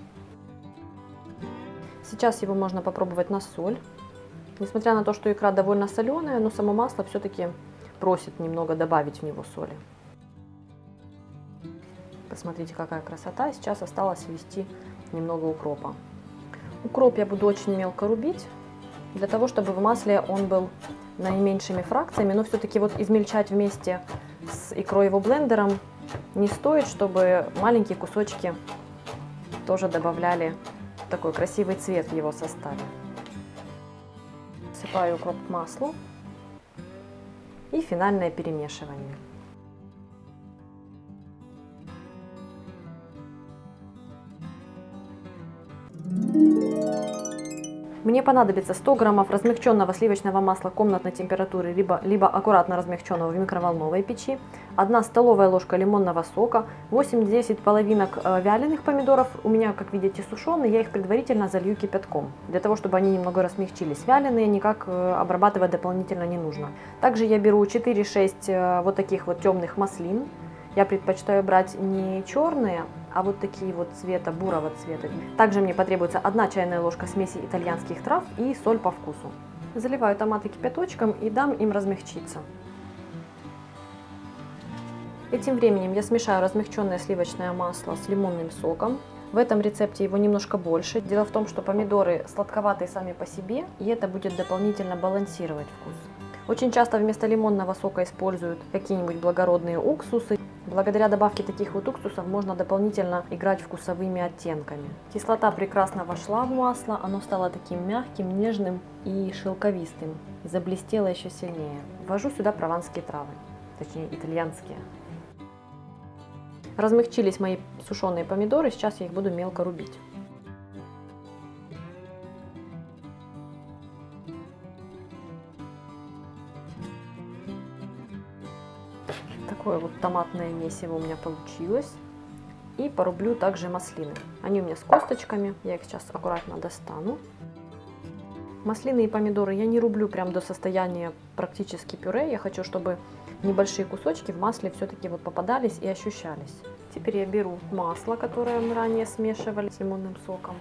Сейчас его можно попробовать на соль. Несмотря на то, что икра довольно соленая, но само масло все-таки просит немного добавить в него соли. Посмотрите, какая красота. Сейчас осталось ввести немного укропа. Укроп я буду очень мелко рубить, для того, чтобы в масле он был наименьшими фракциями, но все-таки вот измельчать вместе с икрой его блендером не стоит, чтобы маленькие кусочки тоже добавляли такой красивый цвет в его составе. Всыпаю укроп к маслу и финальное перемешивание. Мне понадобится 100 граммов размягченного сливочного масла комнатной температуры, либо аккуратно размягченного в микроволновой печи, 1 столовая ложка лимонного сока, 8-10 половинок вяленых помидоров, у меня, как видите, сушеные, я их предварительно залью кипятком, для того, чтобы они немного размягчились. Вяленые никак обрабатывать дополнительно не нужно. Также я беру 4-6 вот таких вот темных маслин. Я предпочитаю брать не черные, а вот такие вот цвета, бурого цвета. Также мне потребуется 1 чайная ложка смеси итальянских трав и соль по вкусу. Заливаю томаты кипяточком и дам им размягчиться. Этим временем я смешаю размягченное сливочное масло с лимонным соком. В этом рецепте его немножко больше. Дело в том, что помидоры сладковатые сами по себе, и это будет дополнительно балансировать вкус. Очень часто вместо лимонного сока используют какие-нибудь благородные уксусы. Благодаря добавке таких вот уксусов можно дополнительно играть вкусовыми оттенками. Кислота прекрасно вошла в масло, оно стало таким мягким, нежным и шелковистым. Заблестело еще сильнее. Ввожу сюда прованские травы, точнее итальянские. Размягчились мои сушеные помидоры, сейчас я их буду мелко рубить. Такое вот томатное месиво у меня получилось. И порублю также маслины. Они у меня с косточками, я их сейчас аккуратно достану. Маслины и помидоры я не рублю прям до состояния практически пюре. Я хочу, чтобы небольшие кусочки в масле все-таки вот попадались и ощущались. Теперь я беру масло, которое мы ранее смешивали с лимонным соком,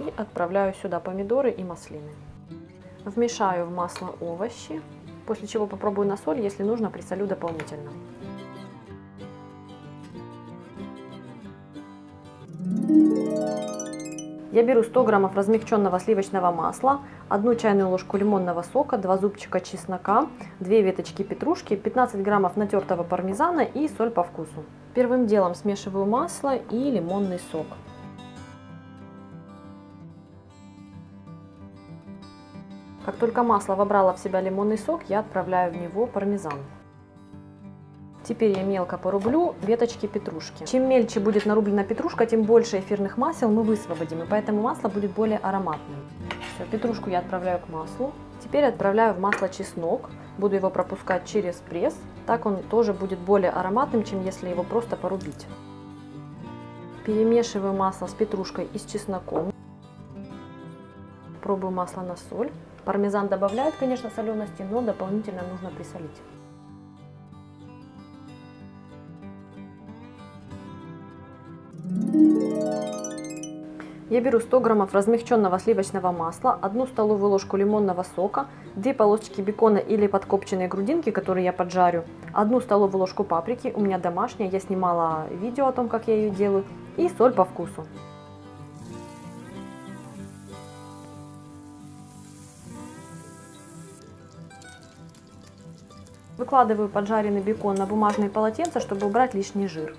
и отправляю сюда помидоры и маслины. Вмешаю в масло овощи, после чего попробую на соль, если нужно, присолю дополнительно. Я беру 100 граммов размягченного сливочного масла, 1 чайную ложку лимонного сока, 2 зубчика чеснока, 2 веточки петрушки, 15 граммов натертого пармезана и соль по вкусу. Первым делом смешиваю масло и лимонный сок. Как только масло вобрало в себя лимонный сок, я отправляю в него пармезан. Теперь я мелко порублю веточки петрушки. Чем мельче будет нарублена петрушка, тем больше эфирных масел мы высвободим, и поэтому масло будет более ароматным. Все, петрушку я отправляю к маслу. Теперь отправляю в масло чеснок. Буду его пропускать через пресс. Так он тоже будет более ароматным, чем если его просто порубить. Перемешиваю масло с петрушкой и с чесноком. Пробую масло на соль. Пармезан добавляет, конечно, солености, но дополнительно нужно присолить. Я беру 100 граммов размягченного сливочного масла, 1 столовую ложку лимонного сока, 2 полосочки бекона или подкопченной грудинки, которые я поджарю, 1 столовую ложку паприки, у меня домашняя, я снимала видео о том, как я ее делаю, и соль по вкусу. Выкладываю поджаренный бекон на бумажные полотенца, чтобы убрать лишний жир.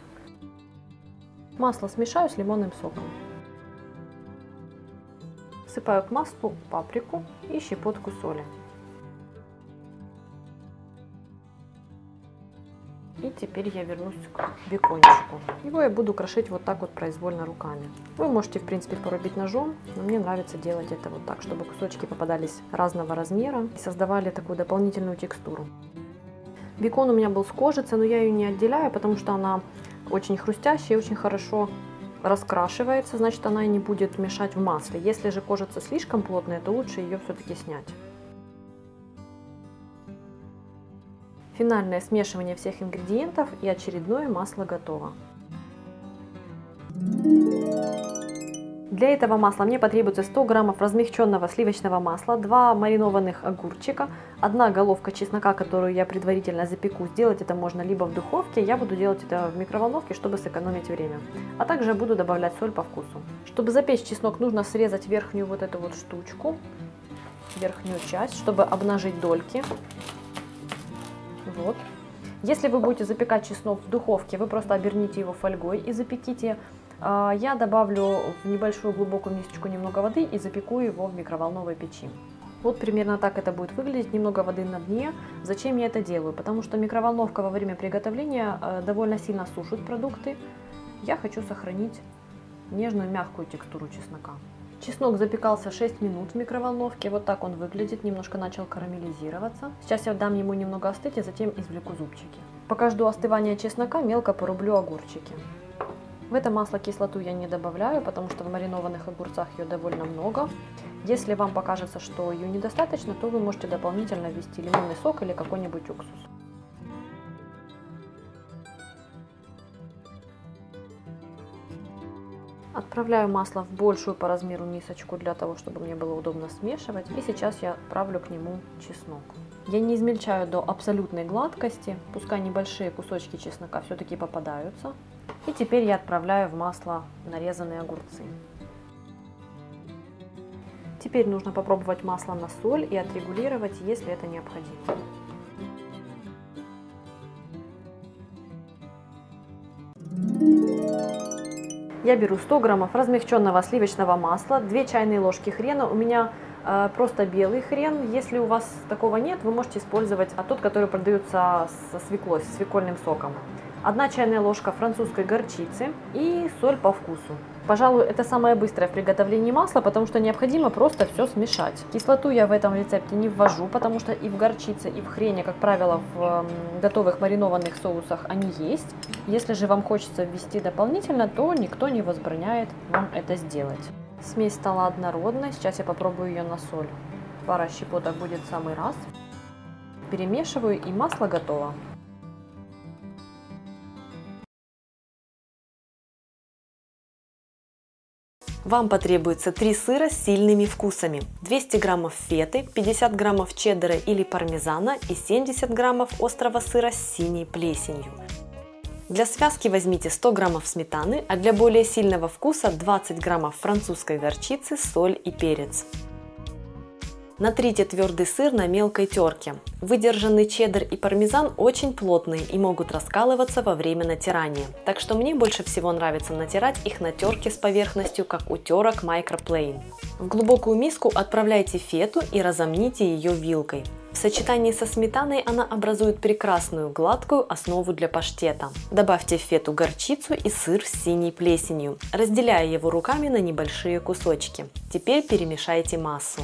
Масло смешаю с лимонным соком. Всыпаю к маслу паприку и щепотку соли. И теперь я вернусь к бекончику. Его я буду крошить вот так вот произвольно руками. Вы можете, в принципе, порубить ножом, но мне нравится делать это вот так, чтобы кусочки попадались разного размера и создавали такую дополнительную текстуру. Бекон у меня был с кожицей, но я ее не отделяю, потому что она очень хрустящая и очень хорошо раскрашивается, значит, она и не будет мешать в масле. Если же кожица слишком плотная, то лучше ее все-таки снять. Финальное смешивание всех ингредиентов и очередное масло готово. Для этого масла мне потребуется 100 граммов размягченного сливочного масла, 2 маринованных огурчика, 1 головка чеснока, которую я предварительно запеку. Сделать это можно либо в духовке, я буду делать это в микроволновке, чтобы сэкономить время. А также буду добавлять соль по вкусу. Чтобы запечь чеснок, нужно срезать верхнюю вот эту вот штучку, верхнюю часть, чтобы обнажить дольки. Вот. Если вы будете запекать чеснок в духовке, вы просто оберните его фольгой и запеките. Я добавлю в небольшую глубокую мисочку немного воды и запеку его в микроволновой печи. Вот примерно так это будет выглядеть, немного воды на дне. Зачем я это делаю? Потому что микроволновка во время приготовления довольно сильно сушит продукты. Я хочу сохранить нежную мягкую текстуру чеснока. Чеснок запекался 6 минут в микроволновке, вот так он выглядит, немножко начал карамелизироваться. Сейчас я дам ему немного остыть и затем извлеку зубчики. Пока жду остывания чеснока, мелко порублю огурчики. В это масло кислоту я не добавляю, потому что в маринованных огурцах ее довольно много. Если вам покажется, что ее недостаточно, то вы можете дополнительно ввести лимонный сок или какой-нибудь уксус. Отправляю масло в большую по размеру мисочку для того, чтобы мне было удобно смешивать. И сейчас я отправлю к нему чеснок. Я не измельчаю до абсолютной гладкости, пускай небольшие кусочки чеснока все-таки попадаются. И теперь я отправляю в масло нарезанные огурцы. Теперь нужно попробовать масло на соль и отрегулировать, если это необходимо. Я беру 100 граммов размягченного сливочного масла, 2 чайные ложки хрена. У меня просто белый хрен. Если у вас такого нет, вы можете использовать тот, который продается со свеклой, с свекольным соком. 1 чайная ложка французской горчицы и соль по вкусу. Пожалуй, это самое быстрое в приготовлении масла, потому что необходимо просто все смешать. Кислоту я в этом рецепте не ввожу, потому что и в горчице, и в хрене, как правило, в готовых маринованных соусах они есть. Если же вам хочется ввести дополнительно, то никто не возбраняет вам это сделать. Смесь стала однородной, сейчас я попробую ее на соль. Пара щепоток будет в самый раз. Перемешиваю, и масло готово. Вам потребуется 3 сыра с сильными вкусами, 200 граммов феты, 50 граммов чеддера или пармезана и 70 граммов острого сыра с синей плесенью. Для связки возьмите 100 граммов сметаны, а для более сильного вкуса 20 граммов французской горчицы, соль и перец. Натрите твердый сыр на мелкой терке. Выдержанный чеддер и пармезан очень плотные и могут раскалываться во время натирания. Так что мне больше всего нравится натирать их на терке с поверхностью, как у терок Microplane. В глубокую миску отправляйте фету и разомните ее вилкой. В сочетании со сметаной она образует прекрасную гладкую основу для паштета. Добавьте в фету горчицу и сыр с синей плесенью, разделяя его руками на небольшие кусочки. Теперь перемешайте массу.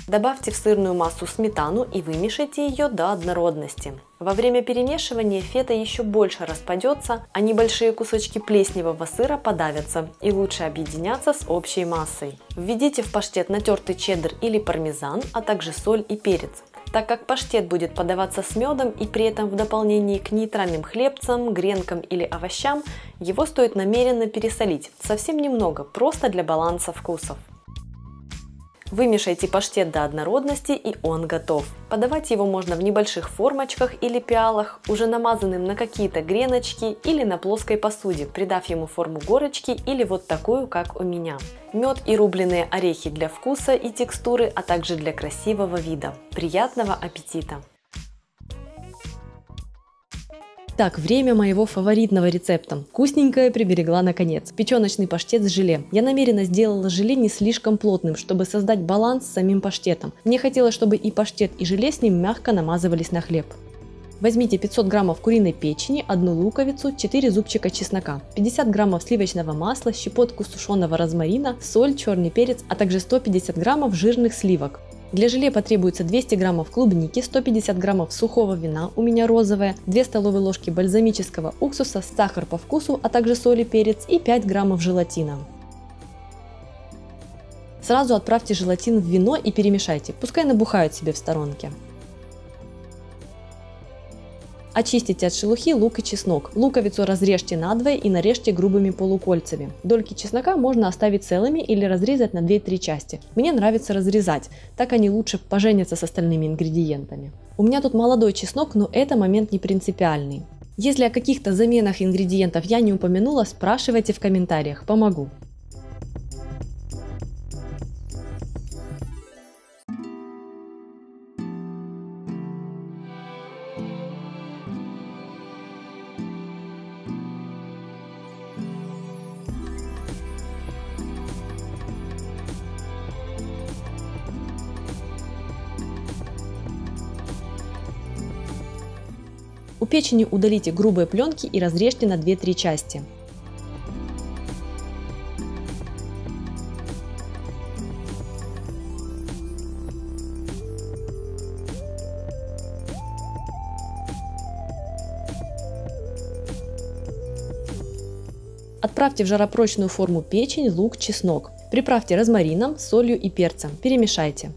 Добавьте в сырную массу сметану и вымешайте ее до однородности. Во время перемешивания фета еще больше распадется, а небольшие кусочки плесневого сыра подавятся и лучше объединятся с общей массой. Введите в паштет натертый чеддер или пармезан, а также соль и перец. Так как паштет будет подаваться с медом и при этом в дополнении к нейтральным хлебцам, гренкам или овощам, его стоит намеренно пересолить, совсем немного, просто для баланса вкусов. Вымешайте паштет до однородности, и он готов. Подавать его можно в небольших формочках или пиалах, уже намазанным на какие-то греночки или на плоской посуде, придав ему форму горочки или вот такую, как у меня. Мед и рубленые орехи для вкуса и текстуры, а также для красивого вида. Приятного аппетита! Итак, время моего фаворитного рецепта. Вкусненькое приберегла наконец. Печеночный паштет с желе. Я намеренно сделала желе не слишком плотным, чтобы создать баланс с самим паштетом. Мне хотелось, чтобы и паштет, и желе с ним мягко намазывались на хлеб. Возьмите 500 граммов куриной печени, 1 луковицу, 4 зубчика чеснока, 50 граммов сливочного масла, щепотку сушеного розмарина, соль, черный перец, а также 150 граммов жирных сливок. Для желе потребуется 200 граммов клубники, 150 граммов сухого вина, у меня розовое, 2 столовые ложки бальзамического уксуса, сахар по вкусу, а также соль и перец и 5 граммов желатина. Сразу отправьте желатин в вино и перемешайте, пускай набухают себе в сторонке. Очистите от шелухи лук и чеснок. Луковицу разрежьте надвое и нарежьте грубыми полукольцами. Дольки чеснока можно оставить целыми или разрезать на 2-3 части. Мне нравится разрезать, так они лучше поженятся с остальными ингредиентами. У меня тут молодой чеснок, но это момент не принципиальный. Если о каких-то заменах ингредиентов я не упомянула, спрашивайте в комментариях, помогу. У печени удалите грубые пленки и разрежьте на 2-3 части. Отправьте в жаропрочную форму печень, лук, чеснок. Приправьте розмарином, солью и перцем. Перемешайте.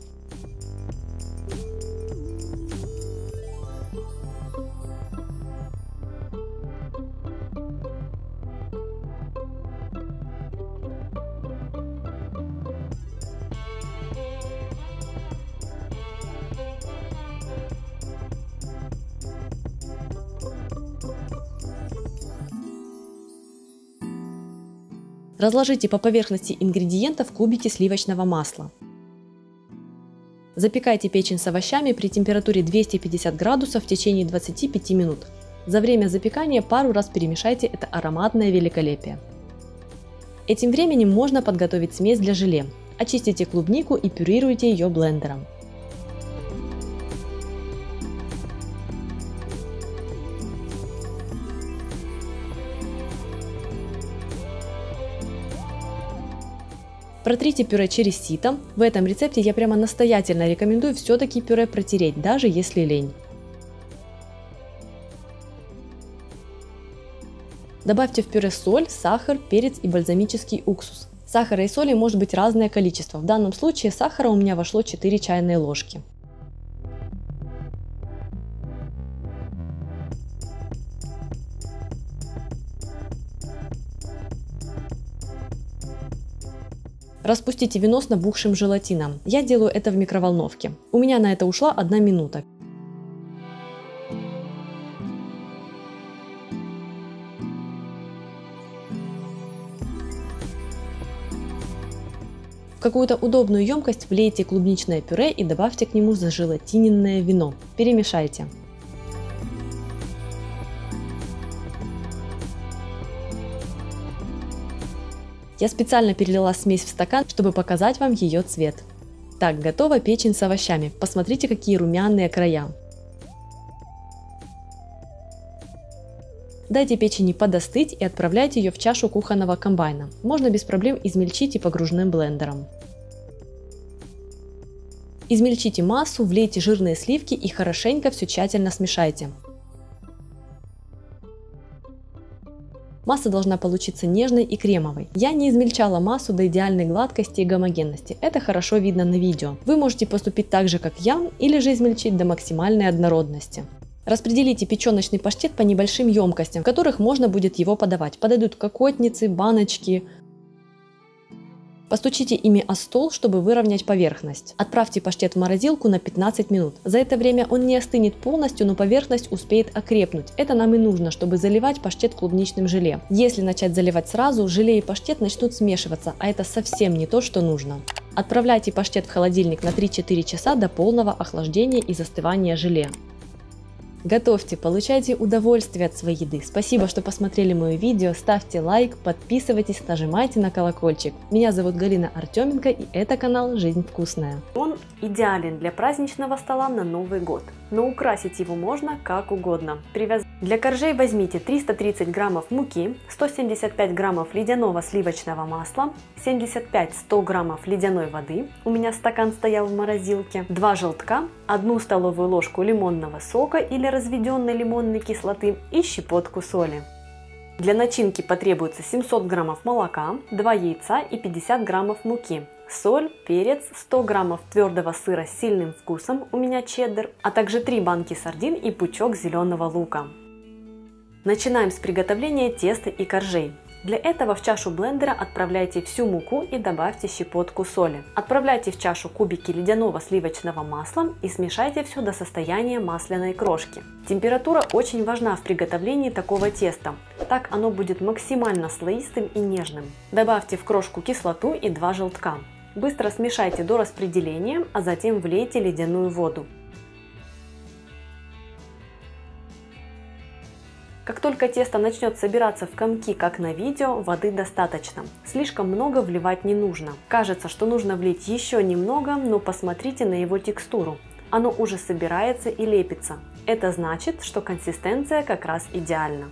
Разложите по поверхности ингредиентов кубики сливочного масла. Запекайте печень с овощами при температуре 250 градусов в течение 25 минут. За время запекания пару раз перемешайте это ароматное великолепие. Этим временем можно подготовить смесь для желе. Очистите клубнику и пюрируйте ее блендером. Протрите пюре через сито. В этом рецепте я прямо настоятельно рекомендую все-таки пюре протереть, даже если лень. Добавьте в пюре соль, сахар, перец и бальзамический уксус. Сахара и соли может быть разное количество. В данном случае сахара у меня вошло 4 чайные ложки. Распустите вино с набухшим желатином. Я делаю это в микроволновке. У меня на это ушла 1 минута. В какую-то удобную емкость влейте клубничное пюре и добавьте к нему зажелатиненное вино. Перемешайте. Я специально перелила смесь в стакан, чтобы показать вам ее цвет. Так, готова печень с овощами. Посмотрите, какие румяные края. Дайте печени подостыть и отправляйте ее в чашу кухонного комбайна. Можно без проблем измельчить и погружным блендером. Измельчите массу, влейте жирные сливки и хорошенько все тщательно смешайте. Масса должна получиться нежной и кремовой. Я не измельчала массу до идеальной гладкости и гомогенности. Это хорошо видно на видео. Вы можете поступить так же, как я, или же измельчить до максимальной однородности. Распределите печеночный паштет по небольшим емкостям, в которых можно будет его подавать. Подойдут кокотницы, баночки. Постучите ими о стол, чтобы выровнять поверхность. Отправьте паштет в морозилку на 15 минут. За это время он не остынет полностью, но поверхность успеет окрепнуть. Это нам и нужно, чтобы заливать паштет клубничным желе. Если начать заливать сразу, желе и паштет начнут смешиваться, а это совсем не то, что нужно. Отправляйте паштет в холодильник на 3-4 часа до полного охлаждения и застывания желе. Готовьте, получайте удовольствие от своей еды. Спасибо, что посмотрели мое видео. Ставьте лайк, подписывайтесь, нажимайте на колокольчик. Меня зовут Галина Артеменко, и это канал «Жизнь вкусная». Он идеален для праздничного стола на Новый год, но украсить его можно как угодно. Для коржей возьмите 330 граммов муки, 175 граммов ледяного сливочного масла, 75-100 граммов ледяной воды, у меня стакан стоял в морозилке, 2 желтка, 1 столовую ложку лимонного сока или разведенной лимонной кислоты и щепотку соли. Для начинки потребуется 700 граммов молока, 2 яйца и 50 граммов муки, соль, перец, 100 граммов твердого сыра с сильным вкусом, у меня чеддер, а также 3 банки сардин и пучок зеленого лука. Начинаем с приготовления теста и коржей. Для этого в чашу блендера отправляйте всю муку и добавьте щепотку соли. Отправляйте в чашу кубики ледяного сливочного масла и смешайте все до состояния масляной крошки. Температура очень важна в приготовлении такого теста, так оно будет максимально слоистым и нежным. Добавьте в крошку кислоту и 2 желтка. Быстро смешайте до распределения, а затем влейте ледяную воду. Как только тесто начнет собираться в комки, как на видео, воды достаточно. Слишком много вливать не нужно. Кажется, что нужно влить еще немного, но посмотрите на его текстуру. Оно уже собирается и лепится. Это значит, что консистенция как раз идеальна.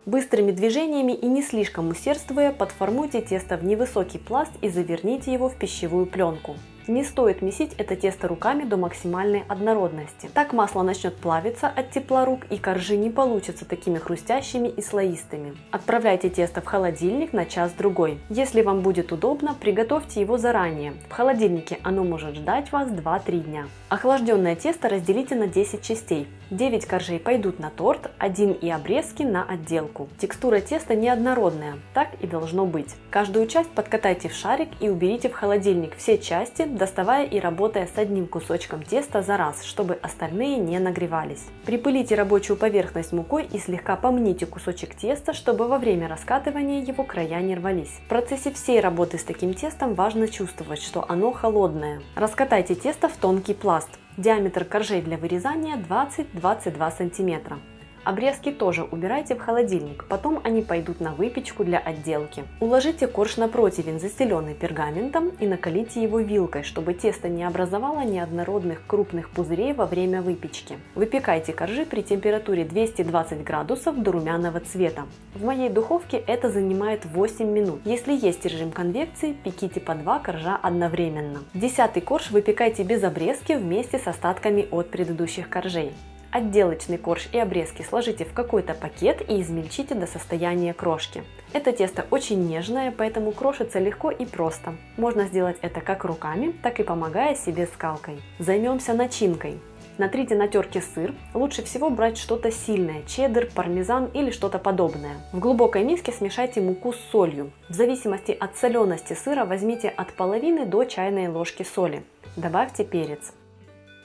Быстрыми движениями и не слишком усердствуя, подформуйте тесто в невысокий пласт и заверните его в пищевую пленку. Не стоит месить это тесто руками до максимальной однородности. Так масло начнет плавиться от тепла рук и коржи не получатся такими хрустящими и слоистыми. Отправляйте тесто в холодильник на час-другой. Если вам будет удобно, приготовьте его заранее. В холодильнике оно может ждать вас 2-3 дня. Охлажденное тесто разделите на 10 частей. 9 коржей пойдут на торт, 1 и обрезки на отделку. Текстура теста неоднородная, так и должно быть. Каждую часть подкатайте в шарик и уберите в холодильник все части, доставая и работая с одним кусочком теста за раз, чтобы остальные не нагревались. Припылите рабочую поверхность мукой и слегка помните кусочек теста, чтобы во время раскатывания его края не рвались. В процессе всей работы с таким тестом важно чувствовать, что оно холодное. Раскатайте тесто в тонкий пласт. Диаметр коржей для вырезания 20-22 см. Обрезки тоже убирайте в холодильник, потом они пойдут на выпечку для отделки. Уложите корж на противень, застеленный пергаментом, и накалите его вилкой, чтобы тесто не образовало неоднородных крупных пузырей во время выпечки. Выпекайте коржи при температуре 220 градусов до румяного цвета. В моей духовке это занимает 8 минут. Если есть режим конвекции, пеките по 2 коржа одновременно. 10-й корж выпекайте без обрезки вместе с остатками от предыдущих коржей. Отделочный корж и обрезки сложите в какой-то пакет и измельчите до состояния крошки. Это тесто очень нежное, поэтому крошится легко и просто. Можно сделать это как руками, так и помогая себе скалкой. Займемся начинкой. Натрите на терке сыр. Лучше всего брать что-то сильное – чеддер, пармезан или что-то подобное. В глубокой миске смешайте муку с солью. В зависимости от солености сыра возьмите от половины до чайной ложки соли. Добавьте перец.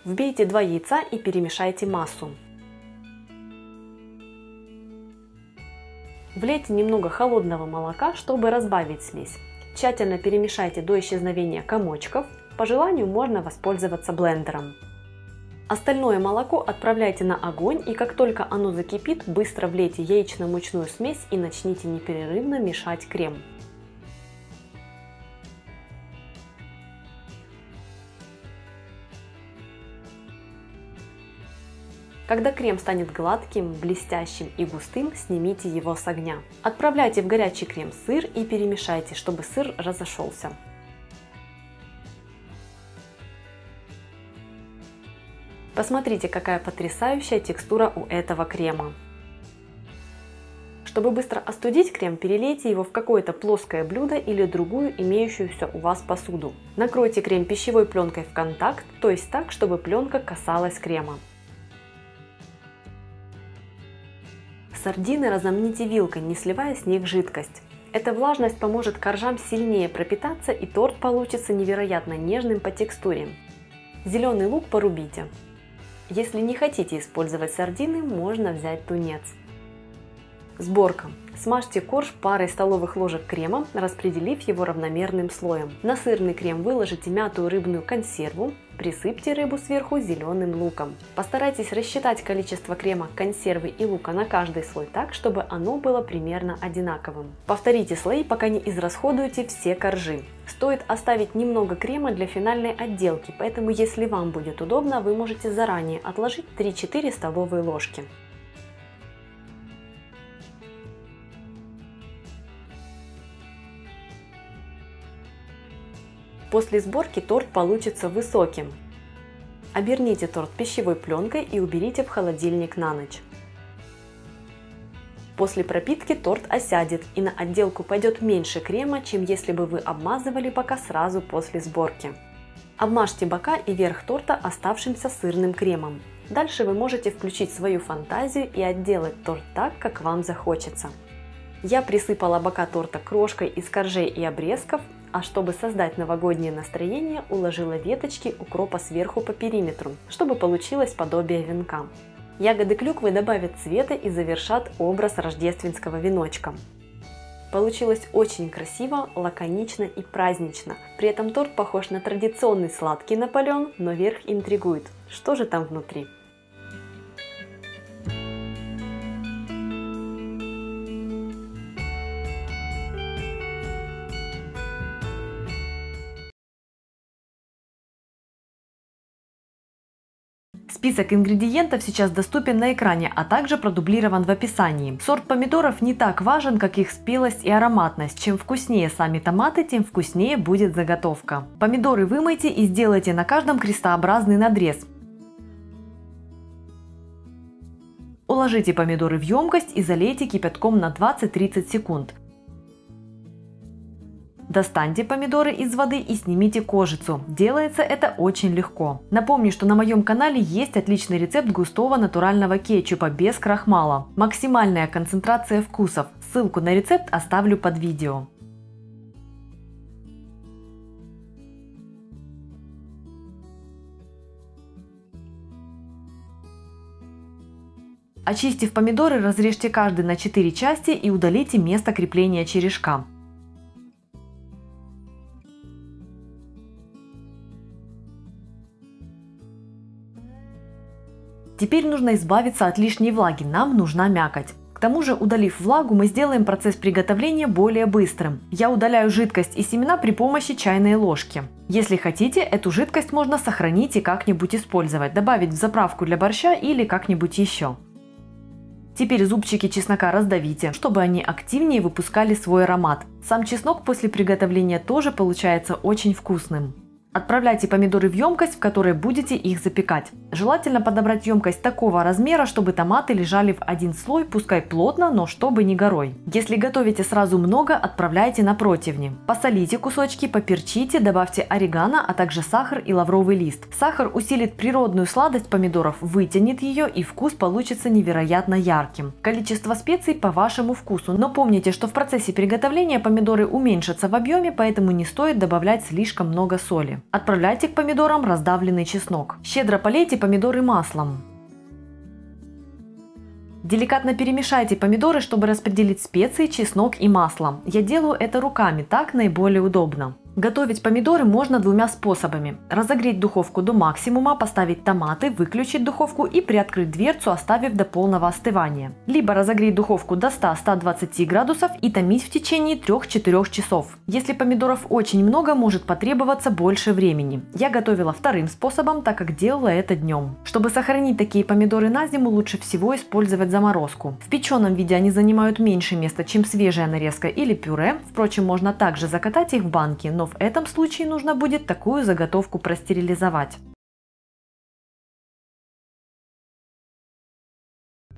Вбейте 2 яйца и перемешайте массу. Влейте немного холодного молока, чтобы разбавить смесь. Тщательно перемешайте до исчезновения комочков. По желанию можно воспользоваться блендером. Остальное молоко отправляйте на огонь, и как только оно закипит, быстро влейте яично-мучную смесь и начните непрерывно мешать крем. Когда крем станет гладким, блестящим и густым, снимите его с огня. Отправляйте в горячий крем сыр и перемешайте, чтобы сыр разошелся. Посмотрите, какая потрясающая текстура у этого крема. Чтобы быстро остудить крем, перелейте его в какое-то плоское блюдо или другую имеющуюся у вас посуду. Накройте крем пищевой пленкой в контакт, то есть так, чтобы пленка касалась крема. Сардины разомните вилкой, не сливая с них жидкость. Эта влажность поможет коржам сильнее пропитаться, и торт получится невероятно нежным по текстуре. Зеленый лук порубите. Если не хотите использовать сардины, можно взять тунец. Сборка. Смажьте корж парой столовых ложек крема, распределив его равномерным слоем. На сырный крем выложите мятую рыбную консерву, присыпьте рыбу сверху зеленым луком. Постарайтесь рассчитать количество крема, консервы и лука на каждый слой так, чтобы оно было примерно одинаковым. Повторите слои, пока не израсходуете все коржи. Стоит оставить немного крема для финальной отделки, поэтому если вам будет удобно, вы можете заранее отложить 3-4 столовые ложки. После сборки торт получится высоким. Оберните торт пищевой пленкой и уберите в холодильник на ночь. После пропитки торт осядет и на отделку пойдет меньше крема, чем если бы вы обмазывали бока сразу после сборки. Обмажьте бока и верх торта оставшимся сырным кремом. Дальше вы можете включить свою фантазию и отделать торт так, как вам захочется. Я присыпала бока торта крошкой из коржей и обрезков, а чтобы создать новогоднее настроение, уложила веточки укропа сверху по периметру, чтобы получилось подобие венка. Ягоды клюквы добавят цвета и завершат образ рождественского веночка. Получилось очень красиво, лаконично и празднично. При этом торт похож на традиционный сладкий Наполеон, но верх интригует. Что же там внутри? Список ингредиентов сейчас доступен на экране, а также продублирован в описании. Сорт помидоров не так важен, как их спелость и ароматность. Чем вкуснее сами томаты, тем вкуснее будет заготовка. Помидоры вымойте и сделайте на каждом крестообразный надрез. Уложите помидоры в емкость и залейте кипятком на 20-30 секунд. Достаньте помидоры из воды и снимите кожицу. Делается это очень легко. Напомню, что на моем канале есть отличный рецепт густого натурального кетчупа без крахмала. Максимальная концентрация вкусов. Ссылку на рецепт оставлю под видео. Очистив помидоры, разрежьте каждый на 4 части и удалите место крепления черешка. Теперь нужно избавиться от лишней влаги, нам нужна мякоть. К тому же, удалив влагу, мы сделаем процесс приготовления более быстрым. Я удаляю жидкость и семена при помощи чайной ложки. Если хотите, эту жидкость можно сохранить и как-нибудь использовать, добавить в заправку для борща или как-нибудь еще. Теперь зубчики чеснока раздавите, чтобы они активнее выпускали свой аромат. Сам чеснок после приготовления тоже получается очень вкусным. Отправляйте помидоры в емкость, в которой будете их запекать. Желательно подобрать емкость такого размера, чтобы томаты лежали в один слой, пускай плотно, но чтобы не горой. Если готовите сразу много, отправляйте на противни. Посолите кусочки, поперчите, добавьте орегано, а также сахар и лавровый лист. Сахар усилит природную сладость помидоров, вытянет ее, и вкус получится невероятно ярким. Количество специй по вашему вкусу, но помните, что в процессе приготовления помидоры уменьшатся в объеме, поэтому не стоит добавлять слишком много соли. Отправляйте к помидорам раздавленный чеснок. Щедро полейте помидоры маслом. Деликатно перемешайте помидоры, чтобы распределить специи, чеснок и масло. Я делаю это руками, так наиболее удобно. Готовить помидоры можно двумя способами. Разогреть духовку до максимума, поставить томаты, выключить духовку и приоткрыть дверцу, оставив до полного остывания. Либо разогреть духовку до 100-120 градусов и томить в течение 3-4 часов. Если помидоров очень много, может потребоваться больше времени. Я готовила вторым способом, так как делала это днем. Чтобы сохранить такие помидоры на зиму, лучше всего использовать заморозку. В печеном виде они занимают меньше места, чем свежая нарезка или пюре. Впрочем, можно также закатать их в банки, но в этом случае нужно будет такую заготовку простерилизовать.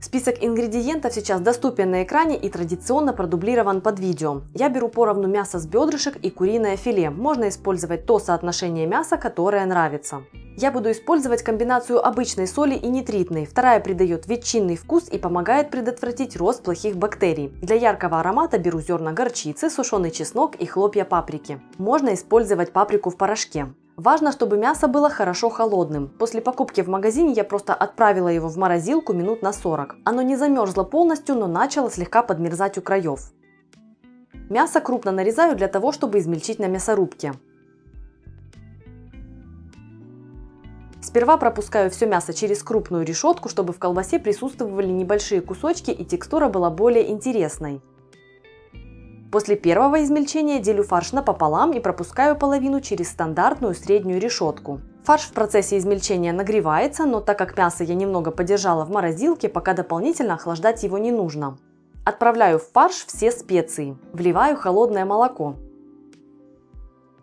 Список ингредиентов сейчас доступен на экране и традиционно продублирован под видео. Я беру поровну мясо с бедрышек и куриное филе. Можно использовать то соотношение мяса, которое нравится. Я буду использовать комбинацию обычной соли и нитритной. Вторая придает ветчинный вкус и помогает предотвратить рост плохих бактерий. Для яркого аромата беру зерна горчицы, сушеный чеснок и хлопья паприки. Можно использовать паприку в порошке. Важно, чтобы мясо было хорошо холодным. После покупки в магазине я просто отправила его в морозилку минут на 40. Оно не замерзло полностью, но начало слегка подмерзать у краев. Мясо крупно нарезаю для того, чтобы измельчить на мясорубке. Сперва пропускаю все мясо через крупную решетку, чтобы в колбасе присутствовали небольшие кусочки и текстура была более интересной. После первого измельчения делю фарш напополам и пропускаю половину через стандартную среднюю решетку. Фарш в процессе измельчения нагревается, но так как мясо я немного подержала в морозилке, пока дополнительно охлаждать его не нужно. Отправляю в фарш все специи. Вливаю холодное молоко.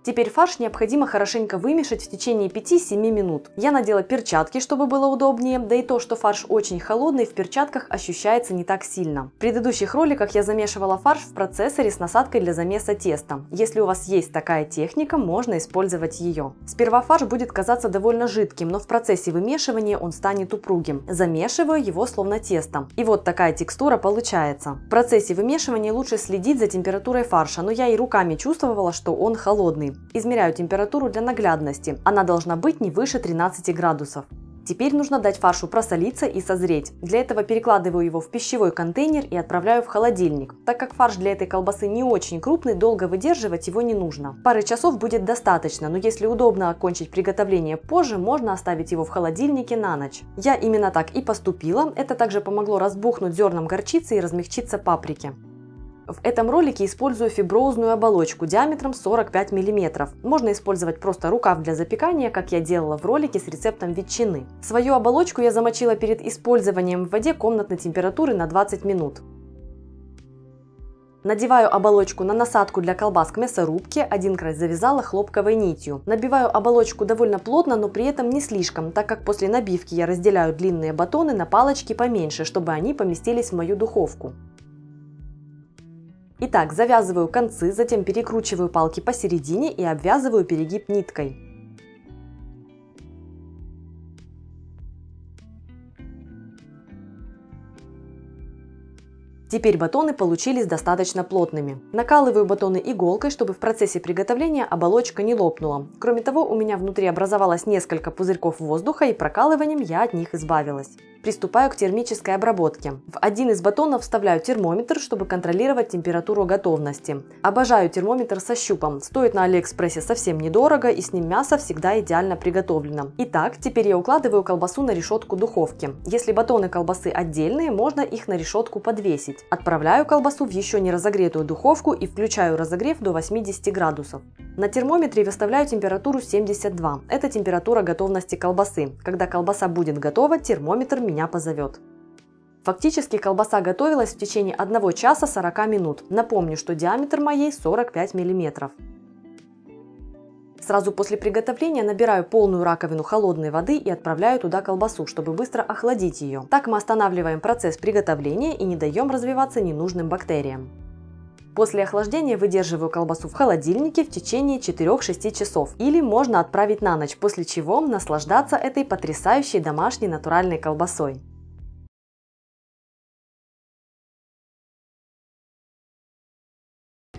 Теперь фарш необходимо хорошенько вымешать в течение 5-7 минут. Я надела перчатки, чтобы было удобнее, да и то, что фарш очень холодный, в перчатках ощущается не так сильно. В предыдущих роликах я замешивала фарш в процессоре с насадкой для замеса теста. Если у вас есть такая техника, можно использовать ее. Сперва фарш будет казаться довольно жидким, но в процессе вымешивания он станет упругим. Замешиваю его словно тесто. И вот такая текстура получается. В процессе вымешивания лучше следить за температурой фарша, но я и руками чувствовала, что он холодный. Измеряю температуру для наглядности. Она должна быть не выше 13 градусов. Теперь нужно дать фаршу просолиться и созреть. Для этого перекладываю его в пищевой контейнер и отправляю в холодильник. Так как фарш для этой колбасы не очень крупный, долго выдерживать его не нужно. Пары часов будет достаточно, но если удобно окончить приготовление позже, можно оставить его в холодильнике на ночь. Я именно так и поступила. Это также помогло разбухнуть зернам горчицы и размягчиться паприке. В этом ролике использую фиброзную оболочку диаметром 45 мм. Можно использовать просто рукав для запекания, как я делала в ролике с рецептом ветчины. Свою оболочку я замочила перед использованием в воде комнатной температуры на 20 минут. Надеваю оболочку на насадку для колбас к мясорубке, один край завязала хлопковой нитью. Набиваю оболочку довольно плотно, но при этом не слишком, так как после набивки я разделяю длинные батоны на палочки поменьше, чтобы они поместились в мою духовку. Итак, завязываю концы, затем перекручиваю палки посередине и обвязываю перегиб ниткой. Теперь батоны получились достаточно плотными. Накалываю батоны иголкой, чтобы в процессе приготовления оболочка не лопнула. Кроме того, у меня внутри образовалось несколько пузырьков воздуха, и прокалыванием я от них избавилась. Приступаю к термической обработке. В один из батонов вставляю термометр, чтобы контролировать температуру готовности. Обожаю термометр со щупом. Стоит на Алиэкспрессе совсем недорого, и с ним мясо всегда идеально приготовлено. Итак, теперь я укладываю колбасу на решетку духовки. Если батоны колбасы отдельные, можно их на решетку подвесить. Отправляю колбасу в еще не разогретую духовку и включаю разогрев до 80 градусов. На термометре выставляю температуру 72. Это температура готовности колбасы. Когда колбаса будет готова, термометр меня позовет. Фактически колбаса готовилась в течение 1 часа 40 минут. Напомню, что диаметр моей 45 мм. Сразу после приготовления набираю полную раковину холодной воды и отправляю туда колбасу, чтобы быстро охладить ее. Так мы останавливаем процесс приготовления и не даем развиваться ненужным бактериям. После охлаждения выдерживаю колбасу в холодильнике в течение 4-6 часов. Или можно отправить на ночь, после чего наслаждаться этой потрясающей домашней натуральной колбасой.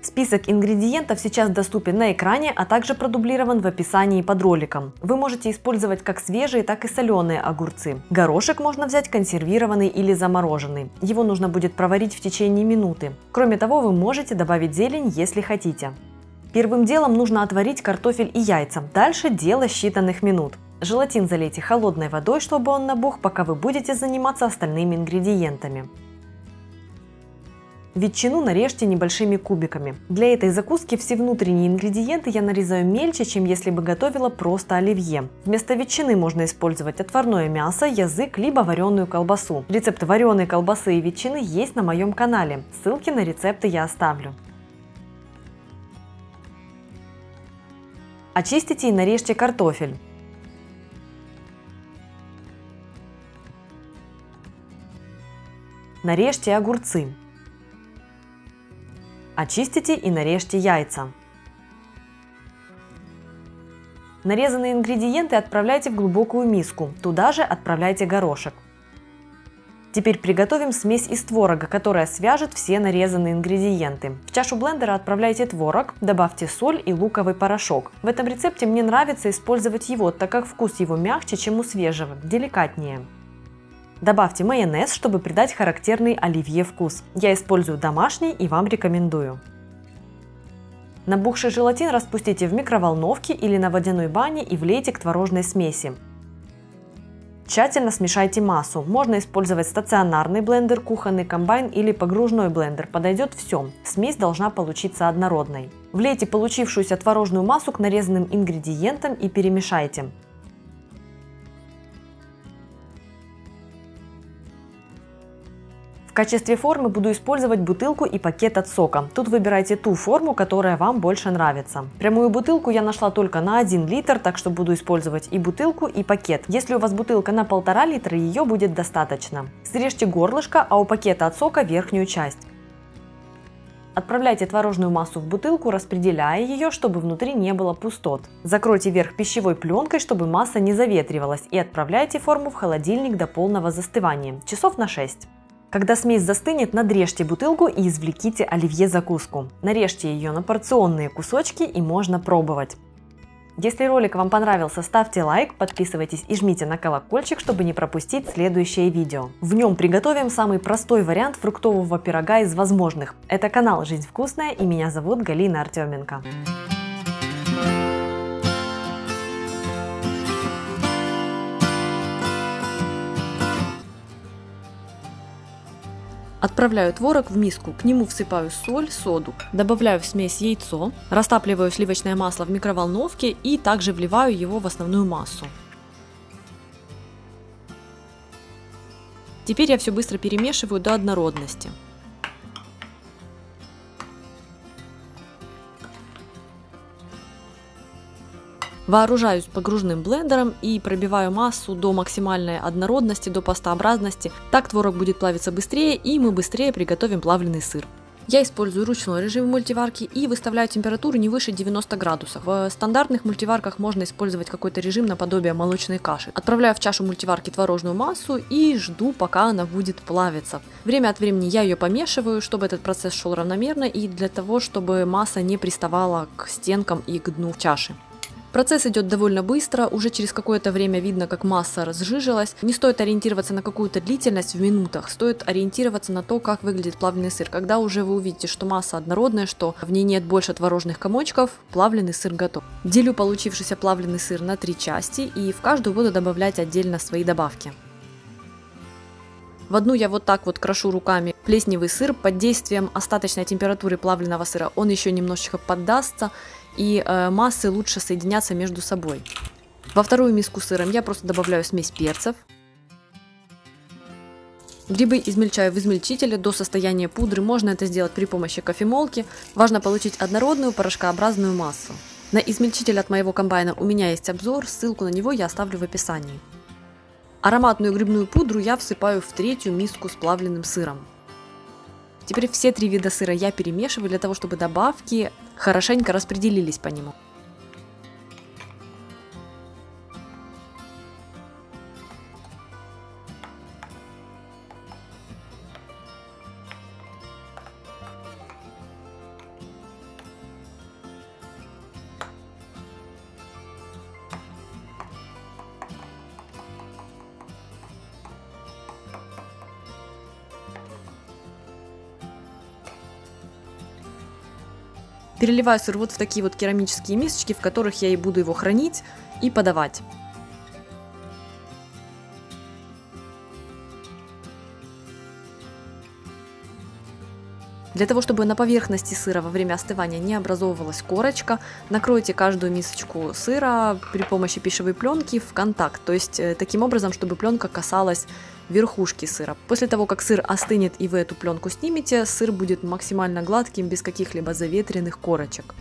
Список ингредиентов сейчас доступен на экране, а также продублирован в описании под роликом. Вы можете использовать как свежие, так и соленые огурцы. Горошек можно взять консервированный или замороженный. Его нужно будет проварить в течение минуты. Кроме того, вы можете добавить зелень, если хотите. Первым делом нужно отварить картофель и яйца. Дальше дело считанных минут. Желатин залейте холодной водой, чтобы он набух, пока вы будете заниматься остальными ингредиентами. Ветчину нарежьте небольшими кубиками. Для этой закуски все внутренние ингредиенты я нарезаю мельче, чем если бы готовила просто оливье. Вместо ветчины можно использовать отварное мясо, язык, либо вареную колбасу. Рецепт вареной колбасы и ветчины есть на моем канале. Ссылки на рецепты я оставлю. Очистите и нарежьте картофель. Нарежьте огурцы. Очистите и нарежьте яйца. Нарезанные ингредиенты отправляйте в глубокую миску. Туда же отправляйте горошек. Теперь приготовим смесь из творога, которая свяжет все нарезанные ингредиенты. В чашу блендера отправляйте творог, добавьте соль и луковый порошок. В этом рецепте мне нравится использовать его, так как вкус его мягче, чем у свежего, деликатнее. Добавьте майонез, чтобы придать характерный оливье вкус. Я использую домашний и вам рекомендую. Набухший желатин распустите в микроволновке или на водяной бане и влейте к творожной смеси. Тщательно смешайте массу. Можно использовать стационарный блендер, кухонный комбайн или погружной блендер. Подойдет все. Смесь должна получиться однородной. Влейте получившуюся творожную массу к нарезанным ингредиентам и перемешайте. В качестве формы буду использовать бутылку и пакет от сока. Тут выбирайте ту форму, которая вам больше нравится. Прямую бутылку я нашла только на 1 литр, так что буду использовать и бутылку, и пакет. Если у вас бутылка на 1,5 литра, ее будет достаточно. Срежьте горлышко, а у пакета от сока верхнюю часть. Отправляйте творожную массу в бутылку, распределяя ее, чтобы внутри не было пустот. Закройте верх пищевой пленкой, чтобы масса не заветривалась, и отправляйте форму в холодильник до полного застывания, часов на 6. Когда смесь застынет, надрежьте бутылку и извлеките оливье закуску. Нарежьте ее на порционные кусочки и можно пробовать. Если ролик вам понравился, ставьте лайк, подписывайтесь и жмите на колокольчик, чтобы не пропустить следующее видео. В нем приготовим самый простой вариант фруктового пирога из возможных. Это канал «Жизнь вкусная» и меня зовут Галина Артеменко. Отправляю творог в миску, к нему всыпаю соль, соду, добавляю в смесь яйцо, растапливаю сливочное масло в микроволновке и также вливаю его в основную массу. Теперь я все быстро перемешиваю до однородности. Вооружаюсь погружным блендером и пробиваю массу до максимальной однородности, до пастообразности. Так творог будет плавиться быстрее и мы быстрее приготовим плавленый сыр. Я использую ручной режим в мультиварке и выставляю температуру не выше 90 градусов. В стандартных мультиварках можно использовать какой-то режим наподобие молочной каши. Отправляю в чашу мультиварки творожную массу и жду, пока она будет плавиться. Время от времени я ее помешиваю, чтобы этот процесс шел равномерно и для того, чтобы масса не приставала к стенкам и к дну чаши. Процесс идет довольно быстро, уже через какое-то время видно, как масса разжижилась. Не стоит ориентироваться на какую-то длительность в минутах, стоит ориентироваться на то, как выглядит плавленый сыр. Когда уже вы увидите, что масса однородная, что в ней нет больше творожных комочков, плавленый сыр готов. Делю получившийся плавленый сыр на 3 части и в каждую буду добавлять отдельно свои добавки. В одну я вот так вот крошу руками плесневый сыр. Под действием остаточной температуры плавленного сыра он еще немножечко поддастся, и массы лучше соединятся между собой. Во вторую миску с сыром я просто добавляю смесь перцев. Грибы измельчаю в измельчителе до состояния пудры. Можно это сделать при помощи кофемолки. Важно получить однородную порошкообразную массу. На измельчитель от моего комбайна у меня есть обзор, ссылку на него я оставлю в описании. Ароматную грибную пудру я всыпаю в 3-ю миску с плавленным сыром. Теперь все 3 вида сыра я перемешиваю для того, чтобы добавки хорошенько распределились по нему. Переливаю сыр вот в такие вот керамические мисочки, в которых я и буду его хранить и подавать. Для того, чтобы на поверхности сыра во время остывания не образовывалась корочка, накройте каждую мисочку сыра при помощи пищевой пленки в контакт, то есть таким образом, чтобы пленка касалась верхушки сыра. После того, как сыр остынет и вы эту пленку снимете, сыр будет максимально гладким, без каких-либо заветренных корочек.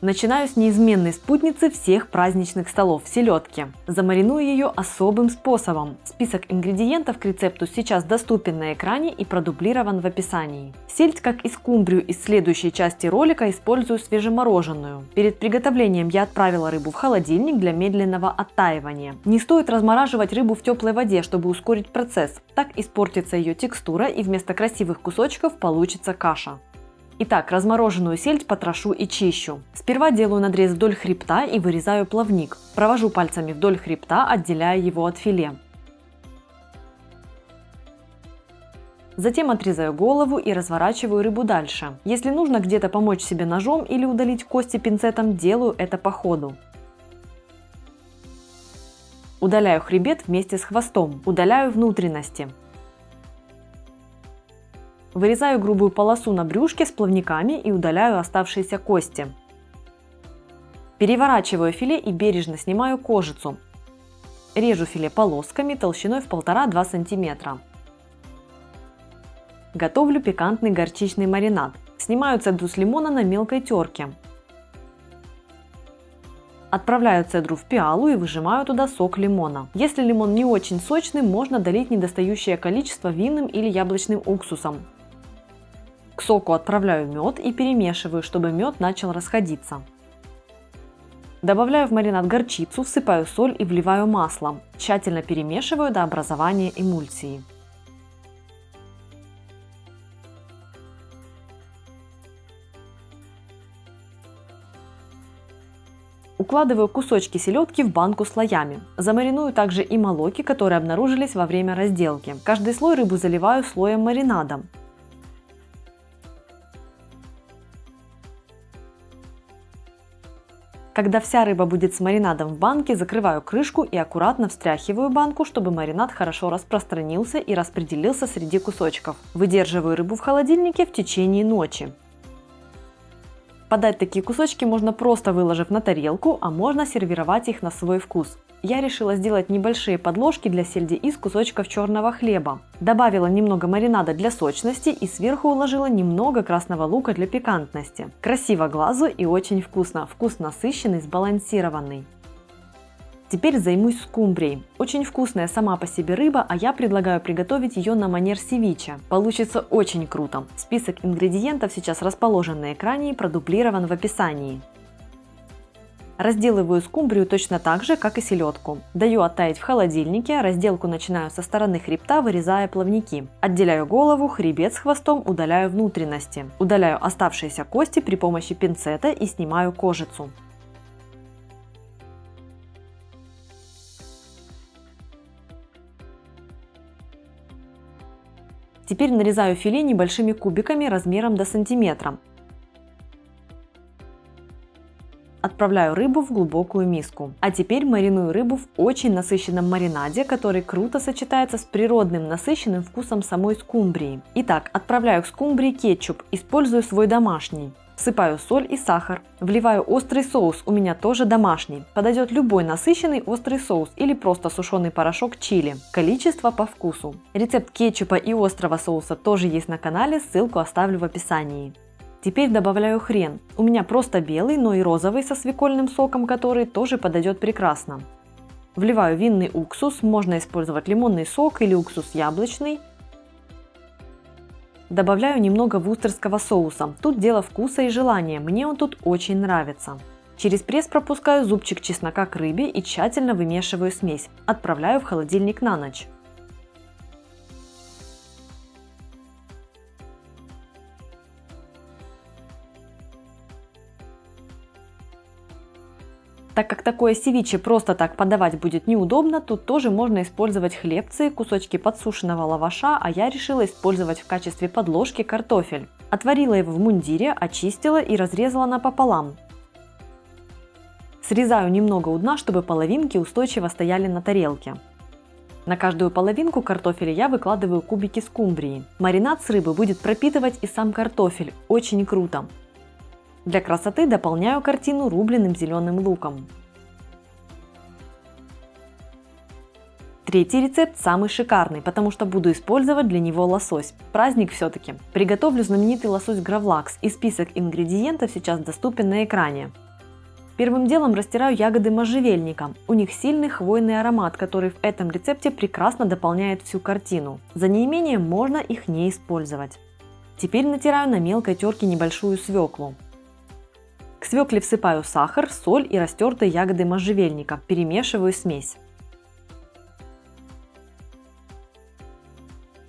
Начинаю с неизменной спутницы всех праздничных столов – селедки. Замариную ее особым способом. Список ингредиентов к рецепту сейчас доступен на экране и продублирован в описании. Сельдь, как и скумбрию из следующей части ролика, использую свежемороженую. Перед приготовлением я отправила рыбу в холодильник для медленного оттаивания. Не стоит размораживать рыбу в теплой воде, чтобы ускорить процесс. Так испортится ее текстура и вместо красивых кусочков получится каша. Итак, размороженную сельдь потрошу и чищу. Сперва делаю надрез вдоль хребта и вырезаю плавник. Провожу пальцами вдоль хребта, отделяя его от филе. Затем отрезаю голову и разворачиваю рыбу дальше. Если нужно где-то помочь себе ножом или удалить кости пинцетом, делаю это по ходу. Удаляю хребет вместе с хвостом. Удаляю внутренности. Вырезаю грубую полосу на брюшке с плавниками и удаляю оставшиеся кости. Переворачиваю филе и бережно снимаю кожицу. Режу филе полосками толщиной в 1,5–2 см. Готовлю пикантный горчичный маринад. Снимаю цедру с лимона на мелкой терке. Отправляю цедру в пиалу и выжимаю туда сок лимона. Если лимон не очень сочный, можно долить недостающее количество винным или яблочным уксусом. К соку отправляю мед и перемешиваю, чтобы мед начал расходиться. Добавляю в маринад горчицу, всыпаю соль и вливаю масло. Тщательно перемешиваю до образования эмульсии. Укладываю кусочки селедки в банку слоями. Замариную также и молоки, которые обнаружились во время разделки. Каждый слой рыбу заливаю слоем маринада. Когда вся рыба будет с маринадом в банке, закрываю крышку и аккуратно встряхиваю банку, чтобы маринад хорошо распространился и распределился среди кусочков. Выдерживаю рыбу в холодильнике в течение ночи. Подать такие кусочки можно просто выложив на тарелку, а можно сервировать их на свой вкус. Я решила сделать небольшие подложки для сельди из кусочков черного хлеба. Добавила немного маринада для сочности и сверху уложила немного красного лука для пикантности. Красиво глазу и очень вкусно. Вкус насыщенный, сбалансированный. Теперь займусь скумбрией. Очень вкусная сама по себе рыба, а я предлагаю приготовить ее на манер севиче. Получится очень круто. Список ингредиентов сейчас расположен на экране и продублирован в описании. Разделываю скумбрию точно так же, как и селедку. Даю оттаять в холодильнике, разделку начинаю со стороны хребта, вырезая плавники. Отделяю голову, хребет с хвостом, удаляю внутренности. Удаляю оставшиеся кости при помощи пинцета и снимаю кожицу. Теперь нарезаю филе небольшими кубиками размером до сантиметра. Отправляю рыбу в глубокую миску. А теперь мариную рыбу в очень насыщенном маринаде, который круто сочетается с природным насыщенным вкусом самой скумбрии. Итак, отправляю к скумбрии кетчуп, использую свой домашний. Всыпаю соль и сахар. Вливаю острый соус, у меня тоже домашний. Подойдет любой насыщенный острый соус или просто сушеный порошок чили. Количество по вкусу. Рецепт кетчупа и острого соуса тоже есть на канале, ссылку оставлю в описании. Теперь добавляю хрен. У меня просто белый, но и розовый со свекольным соком, который тоже подойдет прекрасно. Вливаю винный уксус, можно использовать лимонный сок или уксус яблочный. Добавляю немного вустерского соуса. Тут дело вкуса и желания, мне он тут очень нравится. Через пресс пропускаю зубчик чеснока к рыбе и тщательно вымешиваю смесь. Отправляю в холодильник на ночь. Так как такое севиче просто так подавать будет неудобно, тут тоже можно использовать хлебцы, кусочки подсушенного лаваша, а я решила использовать в качестве подложки картофель. Отварила его в мундире, очистила и разрезала напополам. Срезаю немного у дна, чтобы половинки устойчиво стояли на тарелке. На каждую половинку картофеля я выкладываю кубики скумбрии. Маринад с рыбы будет пропитывать и сам картофель. Очень круто! Для красоты дополняю картину рубленым зеленым луком. Третий рецепт самый шикарный, потому что буду использовать для него лосось. Праздник все-таки. Приготовлю знаменитый лосось гравлакс, и список ингредиентов сейчас доступен на экране. Первым делом растираю ягоды можжевельника. У них сильный хвойный аромат, который в этом рецепте прекрасно дополняет всю картину. За неимением можно их не использовать. Теперь натираю на мелкой терке небольшую свеклу. К свекле всыпаю сахар, соль и растертые ягоды можжевельника. Перемешиваю смесь.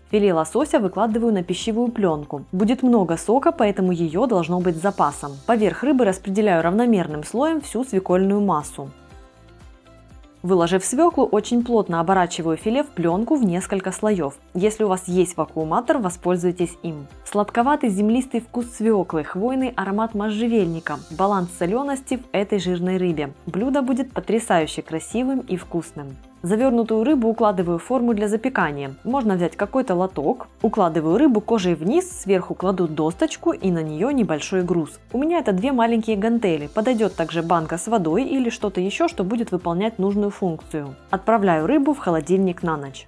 Филе лосося выкладываю на пищевую пленку. Будет много сока, поэтому ее должно быть с запасом. Поверх рыбы распределяю равномерным слоем всю свекольную массу. Выложив свеклу, очень плотно оборачиваю филе в пленку в несколько слоев. Если у вас есть вакууматор, воспользуйтесь им. Сладковатый землистый вкус свеклы, хвойный аромат можжевельника, баланс солености в этой жирной рыбе. Блюдо будет потрясающе красивым и вкусным. Завернутую рыбу укладываю в форму для запекания. Можно взять какой-то лоток. Укладываю рыбу кожей вниз, сверху кладу досточку и на нее небольшой груз. У меня это 2 маленькие гантели. Подойдет также банка с водой или что-то еще, что будет выполнять нужную функцию. Отправляю рыбу в холодильник на ночь.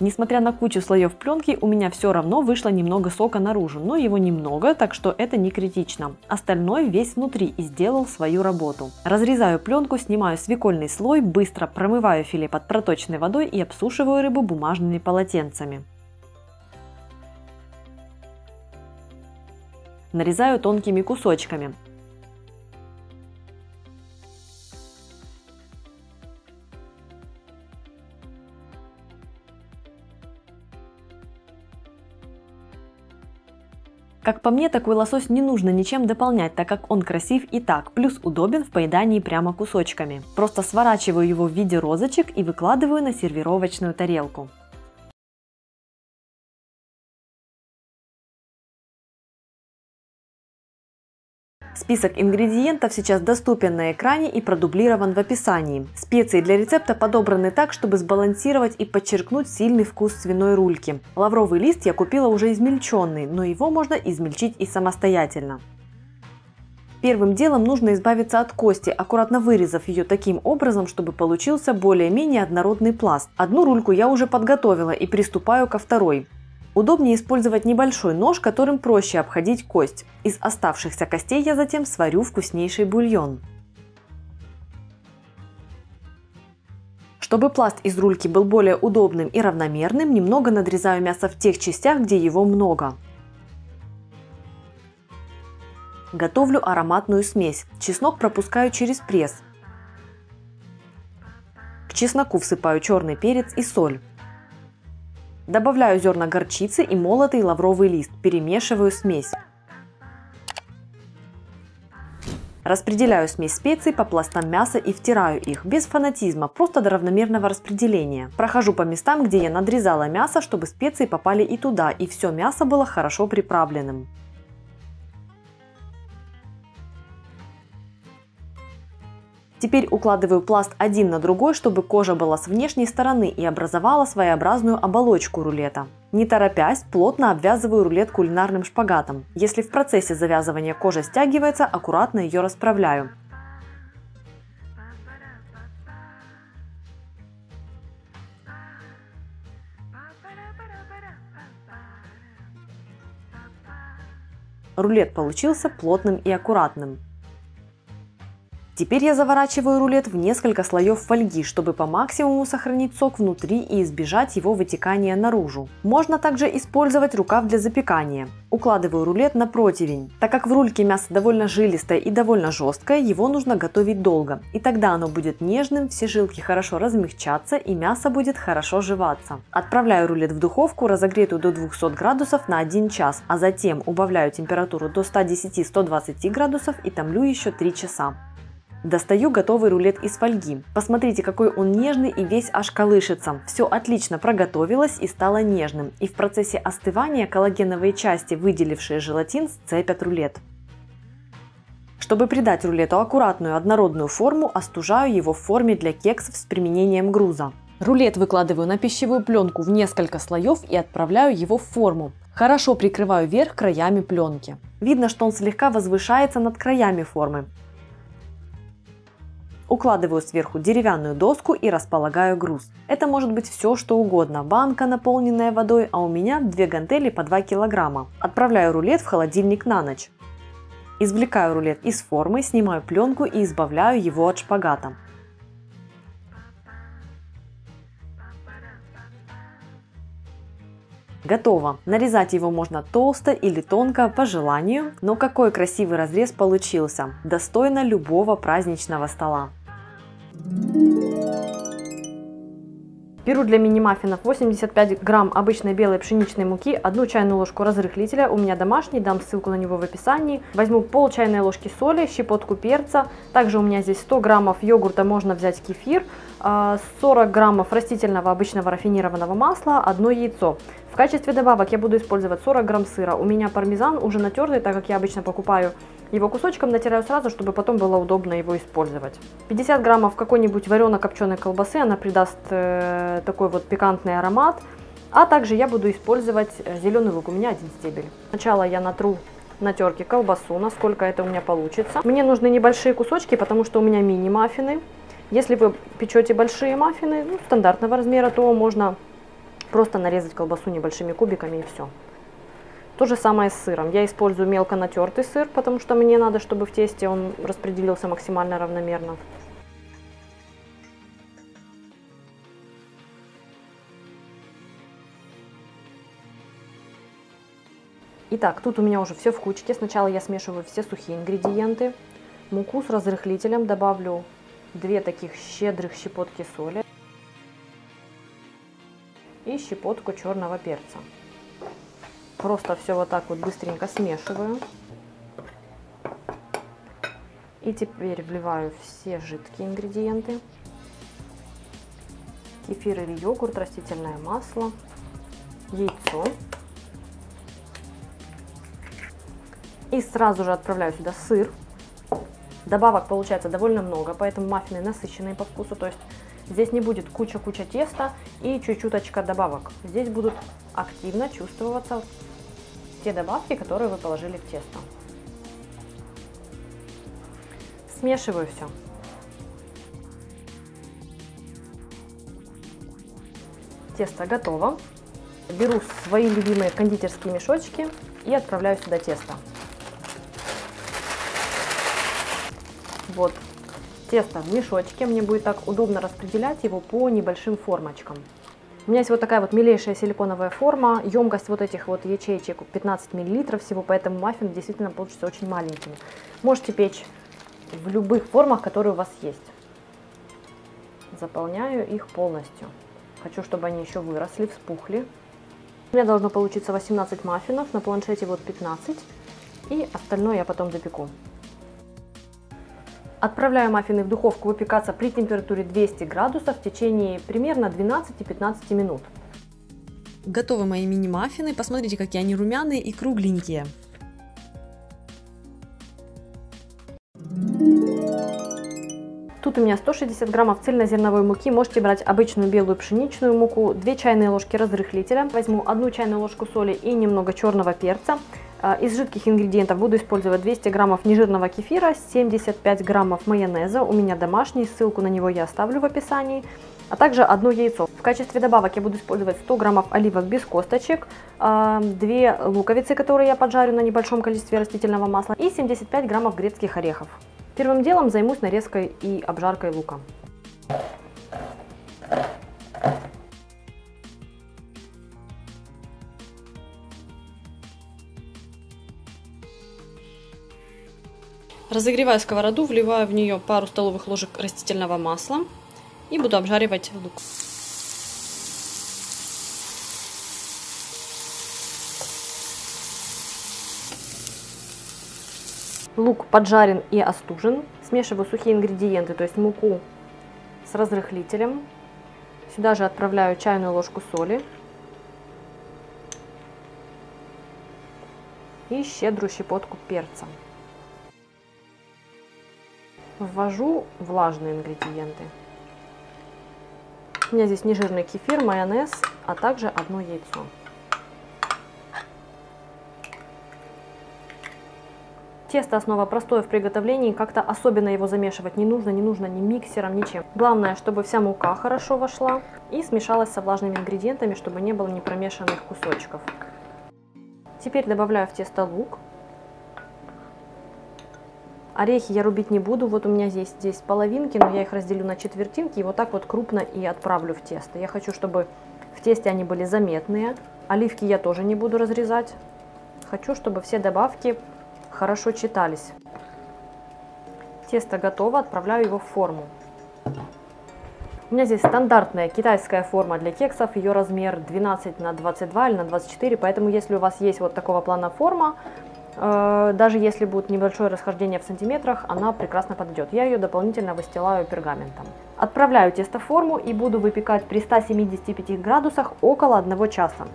Несмотря на кучу слоев пленки, у меня все равно вышло немного сока наружу, но его немного, так что это не критично. Остальной весь внутри и сделал свою работу. Разрезаю пленку, снимаю свекольный слой, быстро промываю филе под проточной водой и обсушиваю рыбу бумажными полотенцами. Нарезаю тонкими кусочками. Как по мне, такой лосось не нужно ничем дополнять, так как он красив и так, плюс удобен в поедании прямо кусочками. Просто сворачиваю его в виде розочек и выкладываю на сервировочную тарелку. Список ингредиентов сейчас доступен на экране и продублирован в описании. Специи для рецепта подобраны так, чтобы сбалансировать и подчеркнуть сильный вкус свиной рульки. Лавровый лист я купила уже измельченный, но его можно измельчить и самостоятельно. Первым делом нужно избавиться от кости, аккуратно вырезав ее таким образом, чтобы получился более-менее однородный пласт. Одну рульку я уже подготовила и приступаю ко второй. Удобнее использовать небольшой нож, которым проще обходить кость. Из оставшихся костей я затем сварю вкуснейший бульон. Чтобы пласт из рульки был более удобным и равномерным, немного надрезаю мясо в тех частях, где его много. Готовлю ароматную смесь. Чеснок пропускаю через пресс. К чесноку всыпаю черный перец и соль. Добавляю зерна горчицы и молотый лавровый лист, перемешиваю смесь. Распределяю смесь специй по пластам мяса и втираю их, без фанатизма, просто до равномерного распределения. Прохожу по местам, где я надрезала мясо, чтобы специи попали и туда, и все мясо было хорошо приправленным. Теперь укладываю пласт один на другой, чтобы кожа была с внешней стороны и образовала своеобразную оболочку рулета. Не торопясь, плотно обвязываю рулет кулинарным шпагатом. Если в процессе завязывания кожа стягивается, аккуратно ее расправляю. Рулет получился плотным и аккуратным. Теперь я заворачиваю рулет в несколько слоев фольги, чтобы по максимуму сохранить сок внутри и избежать его вытекания наружу. Можно также использовать рукав для запекания. Укладываю рулет на противень. Так как в рульке мясо довольно жилистое и довольно жесткое, его нужно готовить долго. И тогда оно будет нежным, все жилки хорошо размягчатся и мясо будет хорошо жеваться. Отправляю рулет в духовку, разогретую до 200 градусов на 1 час, а затем убавляю температуру до 110-120 градусов и томлю еще 3 часа. Достаю готовый рулет из фольги. Посмотрите, какой он нежный и весь аж колышется. Все отлично проготовилось и стало нежным. И в процессе остывания коллагеновые части, выделившие желатин, сцепят рулет. Чтобы придать рулету аккуратную однородную форму, остужаю его в форме для кексов с применением груза. Рулет выкладываю на пищевую пленку в несколько слоев и отправляю его в форму. Хорошо прикрываю верх краями пленки. Видно, что он слегка возвышается над краями формы. Укладываю сверху деревянную доску и располагаю груз. Это может быть все, что угодно. Банка, наполненная водой, а у меня 2 гантели по 2 килограмма. Отправляю рулет в холодильник на ночь. Извлекаю рулет из формы, снимаю пленку и избавляю его от шпагата. Готово! Нарезать его можно толсто или тонко, по желанию, но какой красивый разрез получился! Достойно любого праздничного стола. Беру для мини-маффинов 85 грамм обычной белой пшеничной муки, 1 чайную ложку разрыхлителя, у меня домашний, дам ссылку на него в описании. Возьму пол чайной ложки соли, щепотку перца, также у меня здесь 100 граммов йогурта, можно взять кефир, 40 граммов растительного обычного рафинированного масла, 1 яйцо. В качестве добавок я буду использовать 40 грамм сыра, у меня пармезан уже натертый, так как я обычно покупаю его кусочком, натираю сразу, чтобы потом было удобно его использовать. 50 граммов какой-нибудь варено-копченой колбасы, она придаст такой вот пикантный аромат. А также я буду использовать зеленый лук, у меня 1 стебель. Сначала я натру на терке колбасу, насколько это у меня получится. Мне нужны небольшие кусочки, потому что у меня мини-маффины. Если вы печете большие маффины, стандартного размера, то можно просто нарезать колбасу небольшими кубиками и все. То же самое с сыром. Я использую мелко натертый сыр, потому что мне надо, чтобы в тесте он распределился максимально равномерно. Итак, тут у меня уже все в кучке. Сначала я смешиваю все сухие ингредиенты. Муку с разрыхлителем добавлю 2 таких щедрых щепотки соли и щепотку черного перца. Просто все вот так вот быстренько смешиваю. И теперь вливаю все жидкие ингредиенты. Кефир или йогурт, растительное масло, яйцо. И сразу же отправляю сюда сыр. Добавок получается довольно много, поэтому маффины насыщенные по вкусу. То есть здесь не будет куча-куча теста и чуть-чуточка добавок. Здесь будут активно чувствоваться те добавки, которые вы положили в тесто. Смешиваю все. Тесто готово. Беру свои любимые кондитерские мешочки и отправляю сюда тесто. Вот тесто в мешочке. Мне будет так удобно распределять его по небольшим формочкам. У меня есть вот такая вот милейшая силиконовая форма, емкость вот этих вот ячеечек 15 мл всего, поэтому маффин действительно получится очень маленькими. Можете печь в любых формах, которые у вас есть. Заполняю их полностью. Хочу, чтобы они еще выросли, вспухли. У меня должно получиться 18 маффинов, на планшете вот 15, и остальное я потом допеку. Отправляю маффины в духовку выпекаться при температуре 200 градусов в течение примерно 12-15 минут. Готовы мои мини-маффины. Посмотрите, какие они румяные и кругленькие. Тут у меня 160 граммов цельнозерновой муки. Можете брать обычную белую пшеничную муку, 2 чайные ложки разрыхлителя. Возьму 1 чайную ложку соли и немного черного перца. Из жидких ингредиентов буду использовать 200 граммов нежирного кефира, 75 граммов майонеза, у меня домашний, ссылку на него я оставлю в описании, а также 1 яйцо. В качестве добавок я буду использовать 100 граммов оливок без косточек, 2 луковицы, которые я поджарю на небольшом количестве растительного масла, и 75 граммов грецких орехов. Первым делом займусь нарезкой и обжаркой лука. Разогреваю сковороду, вливаю в нее пару столовых ложек растительного масла и буду обжаривать лук. Лук поджарен и остужен. Смешиваю сухие ингредиенты, то есть муку с разрыхлителем. Сюда же отправляю чайную ложку соли и щедрую щепотку перца. Ввожу влажные ингредиенты. У меня здесь нежирный кефир, майонез, а также 1 яйцо. Тесто основа простое в приготовлении, как-то особенно его замешивать не нужно ни миксером, ничем. Главное, чтобы вся мука хорошо вошла и смешалась со влажными ингредиентами, чтобы не было непромешанных кусочков. Теперь добавляю в тесто лук. Орехи я рубить не буду, вот у меня здесь половинки, но я их разделю на четвертинки и вот так вот крупно и отправлю в тесто. Я хочу, чтобы в тесте они были заметные. Оливки я тоже не буду разрезать. Хочу, чтобы все добавки хорошо читались. Тесто готово, отправляю его в форму. У меня здесь стандартная китайская форма для кексов, ее размер 12 на 22 или на 24, поэтому если у вас есть вот такого плана форма, даже если будет небольшое расхождение в сантиметрах, она прекрасно подойдет. Я ее дополнительно выстилаю пергаментом. Отправляю тесто в форму и буду выпекать при 175 градусах около 1 часа.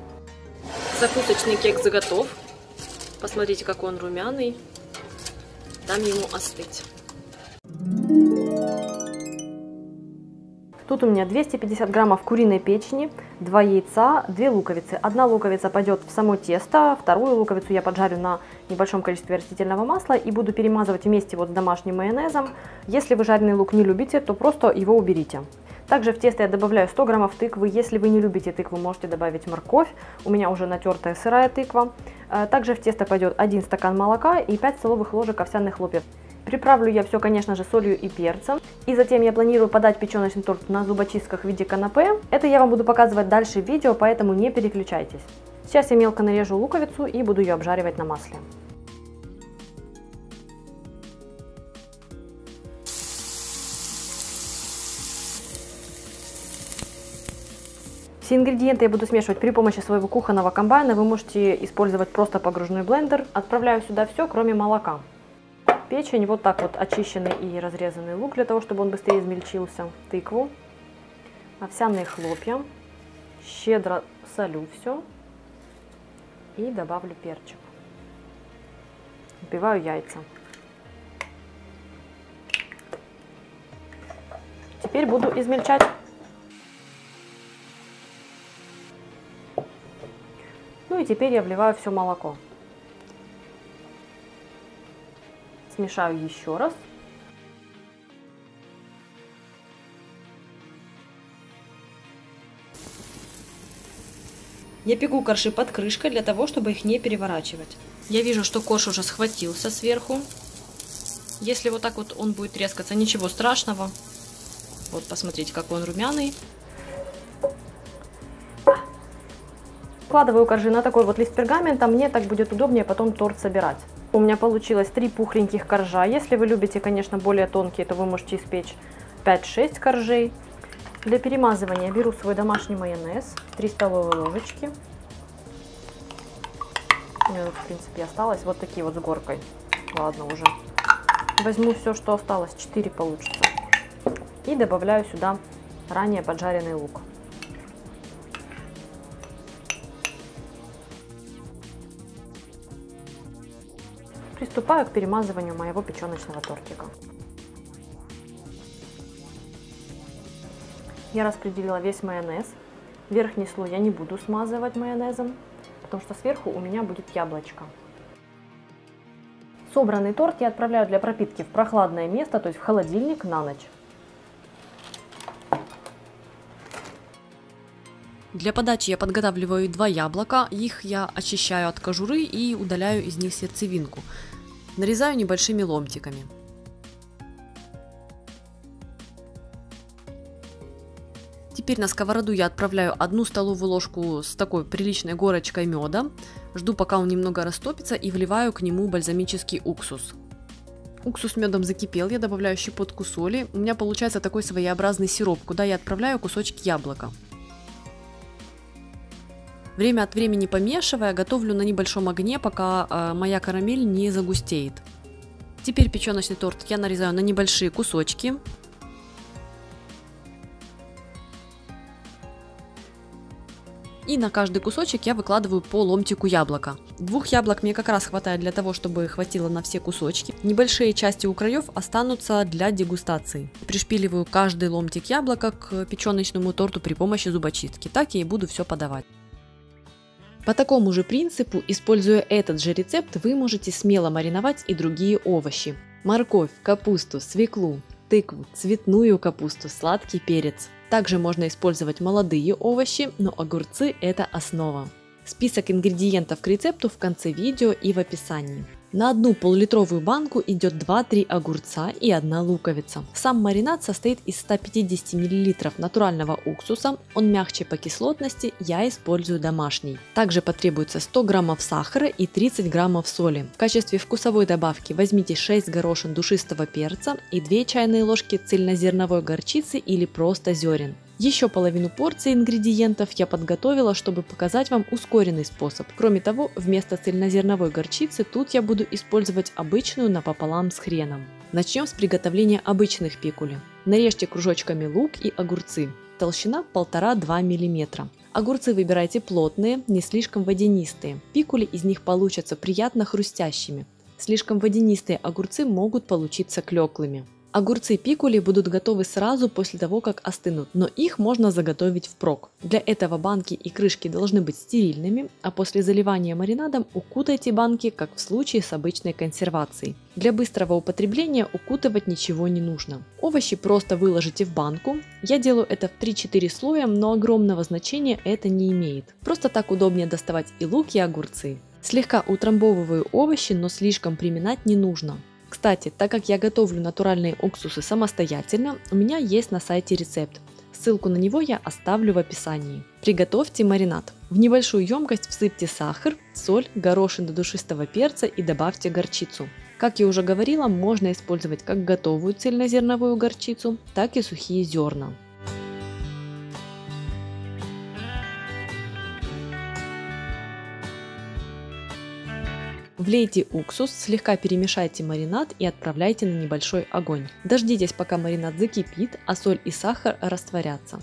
Закусочный кекс готов. Посмотрите, какой он румяный. Дам ему остыть. Тут у меня 250 граммов куриной печени, 2 яйца, 2 луковицы. Одна луковица пойдет в само тесто, вторую луковицу я поджарю на небольшом количестве растительного масла и буду перемазывать вместе вот с домашним майонезом. Если вы жареный лук не любите, то просто его уберите. Также в тесто я добавляю 100 граммов тыквы. Если вы не любите тыкву, можете добавить морковь. У меня уже натертая сырая тыква. Также в тесто пойдет 1 стакан молока и 5 столовых ложек овсяных хлопьев. Приправлю я все, конечно же, солью и перцем. И затем я планирую подать печеночный торт на зубочистках в виде канапе. Это я вам буду показывать дальше в видео, поэтому не переключайтесь. Сейчас я мелко нарежу луковицу и буду ее обжаривать на масле. Все ингредиенты я буду смешивать при помощи своего кухонного комбайна. Вы можете использовать просто погружной блендер. Отправляю сюда все, кроме молока. Печень, вот так вот очищенный и разрезанный лук, для того, чтобы он быстрее измельчился, тыкву, овсяные хлопья, щедро солю все и добавлю перчик. Взбиваю яйца. Теперь буду измельчать. Ну и теперь я вливаю все молоко. Смешаю еще раз. Я пеку коржи под крышкой для того, чтобы их не переворачивать. Я вижу, что корж уже схватился сверху. Если вот так вот он будет трескаться, ничего страшного. Вот, посмотрите, какой он румяный. Вкладываю коржи на такой вот лист пергамента, мне так будет удобнее потом торт собирать. У меня получилось 3 пухленьких коржа. Если вы любите, конечно, более тонкие, то вы можете испечь 5-6 коржей. Для перемазывания беру свой домашний майонез, 3 столовые ложечки. У меня, в принципе, осталось вот такие вот с горкой. Ладно, уже возьму все, что осталось, 4 получится. И добавляю сюда ранее поджаренный лук. Приступаю к перемазыванию моего печеночного тортика. Я распределила весь майонез. Верхний слой я не буду смазывать майонезом, потому что сверху у меня будет яблочко. Собранный торт я отправляю для пропитки в прохладное место, то есть в холодильник на ночь. Для подачи я подготавливаю 2 яблока, их я очищаю от кожуры и удаляю из них сердцевинку. Нарезаю небольшими ломтиками. Теперь на сковороду я отправляю 1 столовую ложку с такой приличной горочкой меда. Жду, пока он немного растопится, и вливаю к нему бальзамический уксус. Уксус с медом закипел, я добавляю щепотку соли. У меня получается такой своеобразный сироп, куда я отправляю кусочки яблока. Время от времени помешивая, готовлю на небольшом огне, пока моя карамель не загустеет. Теперь печеночный торт я нарезаю на небольшие кусочки. И на каждый кусочек я выкладываю по ломтику яблока. 2 яблок мне как раз хватает для того, чтобы хватило на все кусочки. Небольшие части у краев останутся для дегустации. Пришпиливаю каждый ломтик яблока к печеночному торту при помощи зубочистки. Так я и буду все подавать. По такому же принципу, используя этот же рецепт, вы можете смело мариновать и другие овощи. Морковь, капусту, свеклу, тыкву, цветную капусту, сладкий перец. Также можно использовать молодые овощи, но огурцы – это основа. Список ингредиентов к рецепту в конце видео и в описании. На одну пол-литровую банку идет 2-3 огурца и 1 луковица. Сам маринад состоит из 150 мл натурального уксуса, он мягче по кислотности, я использую домашний. Также потребуется 100 граммов сахара и 30 граммов соли. В качестве вкусовой добавки возьмите 6 горошин душистого перца и 2 чайные ложки цельнозерновой горчицы или просто зерен. Еще половину порции ингредиентов я подготовила, чтобы показать вам ускоренный способ. Кроме того, вместо цельнозерновой горчицы тут я буду использовать обычную напополам с хреном. Начнем с приготовления обычных пикули. Нарежьте кружочками лук и огурцы. Толщина 1,5-2 мм. Огурцы выбирайте плотные, не слишком водянистые. Пикули из них получатся приятно хрустящими. Слишком водянистые огурцы могут получиться клеклыми. Огурцы пикули будут готовы сразу после того, как остынут, но их можно заготовить впрок. Для этого банки и крышки должны быть стерильными, а после заливания маринадом укутайте банки, как в случае с обычной консервацией. Для быстрого употребления укутывать ничего не нужно. Овощи просто выложите в банку. Я делаю это в 3-4 слоя, но огромного значения это не имеет. Просто так удобнее доставать и лук, и огурцы. Слегка утрамбовываю овощи, но слишком приминать не нужно. Кстати, так как я готовлю натуральные уксусы самостоятельно, у меня есть на сайте рецепт. Ссылку на него я оставлю в описании. Приготовьте маринад. В небольшую емкость всыпьте сахар, соль, горошину душистого перца и добавьте горчицу. Как я уже говорила, можно использовать как готовую цельнозерновую горчицу, так и сухие зерна. Влейте уксус, слегка перемешайте маринад и отправляйте на небольшой огонь. Дождитесь, пока маринад закипит, а соль и сахар растворятся.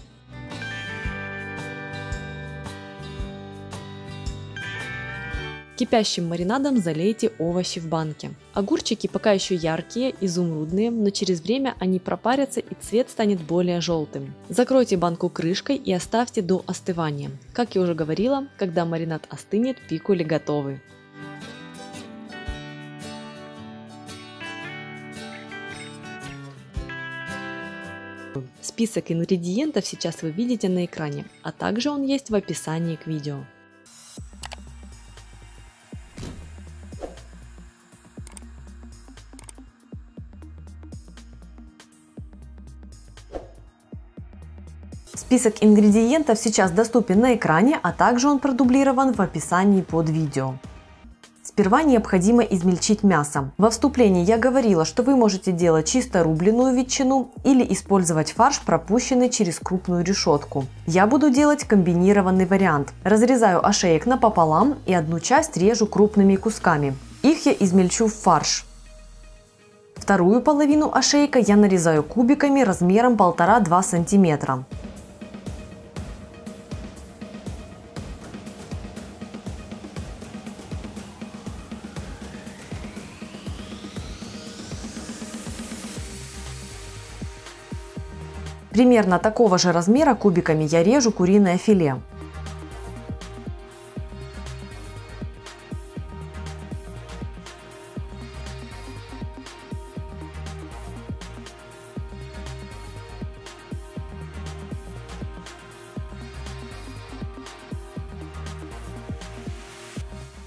Кипящим маринадом залейте овощи в банке. Огурчики пока еще яркие, изумрудные, но через время они пропарятся и цвет станет более желтым. Закройте банку крышкой и оставьте до остывания. Как я уже говорила, когда маринад остынет, пикули готовы. Список ингредиентов сейчас вы видите на экране, а также он есть в описании к видео. Список ингредиентов сейчас доступен на экране, а также он продублирован в описании под видео. Сперва необходимо измельчить мясо. Во вступлении я говорила, что вы можете делать чисто рубленую ветчину или использовать фарш, пропущенный через крупную решетку. Я буду делать комбинированный вариант. Разрезаю ошеек напополам и одну часть режу крупными кусками. Их я измельчу в фарш. Вторую половину ошейка я нарезаю кубиками размером 1,5-2 см. Примерно такого же размера кубиками я режу куриное филе.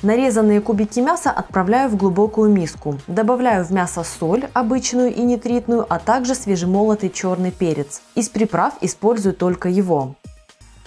Нарезанные кубики мяса отправляю в глубокую миску. Добавляю в мясо соль, обычную и нитритную, а также свежемолотый черный перец. Из приправ использую только его.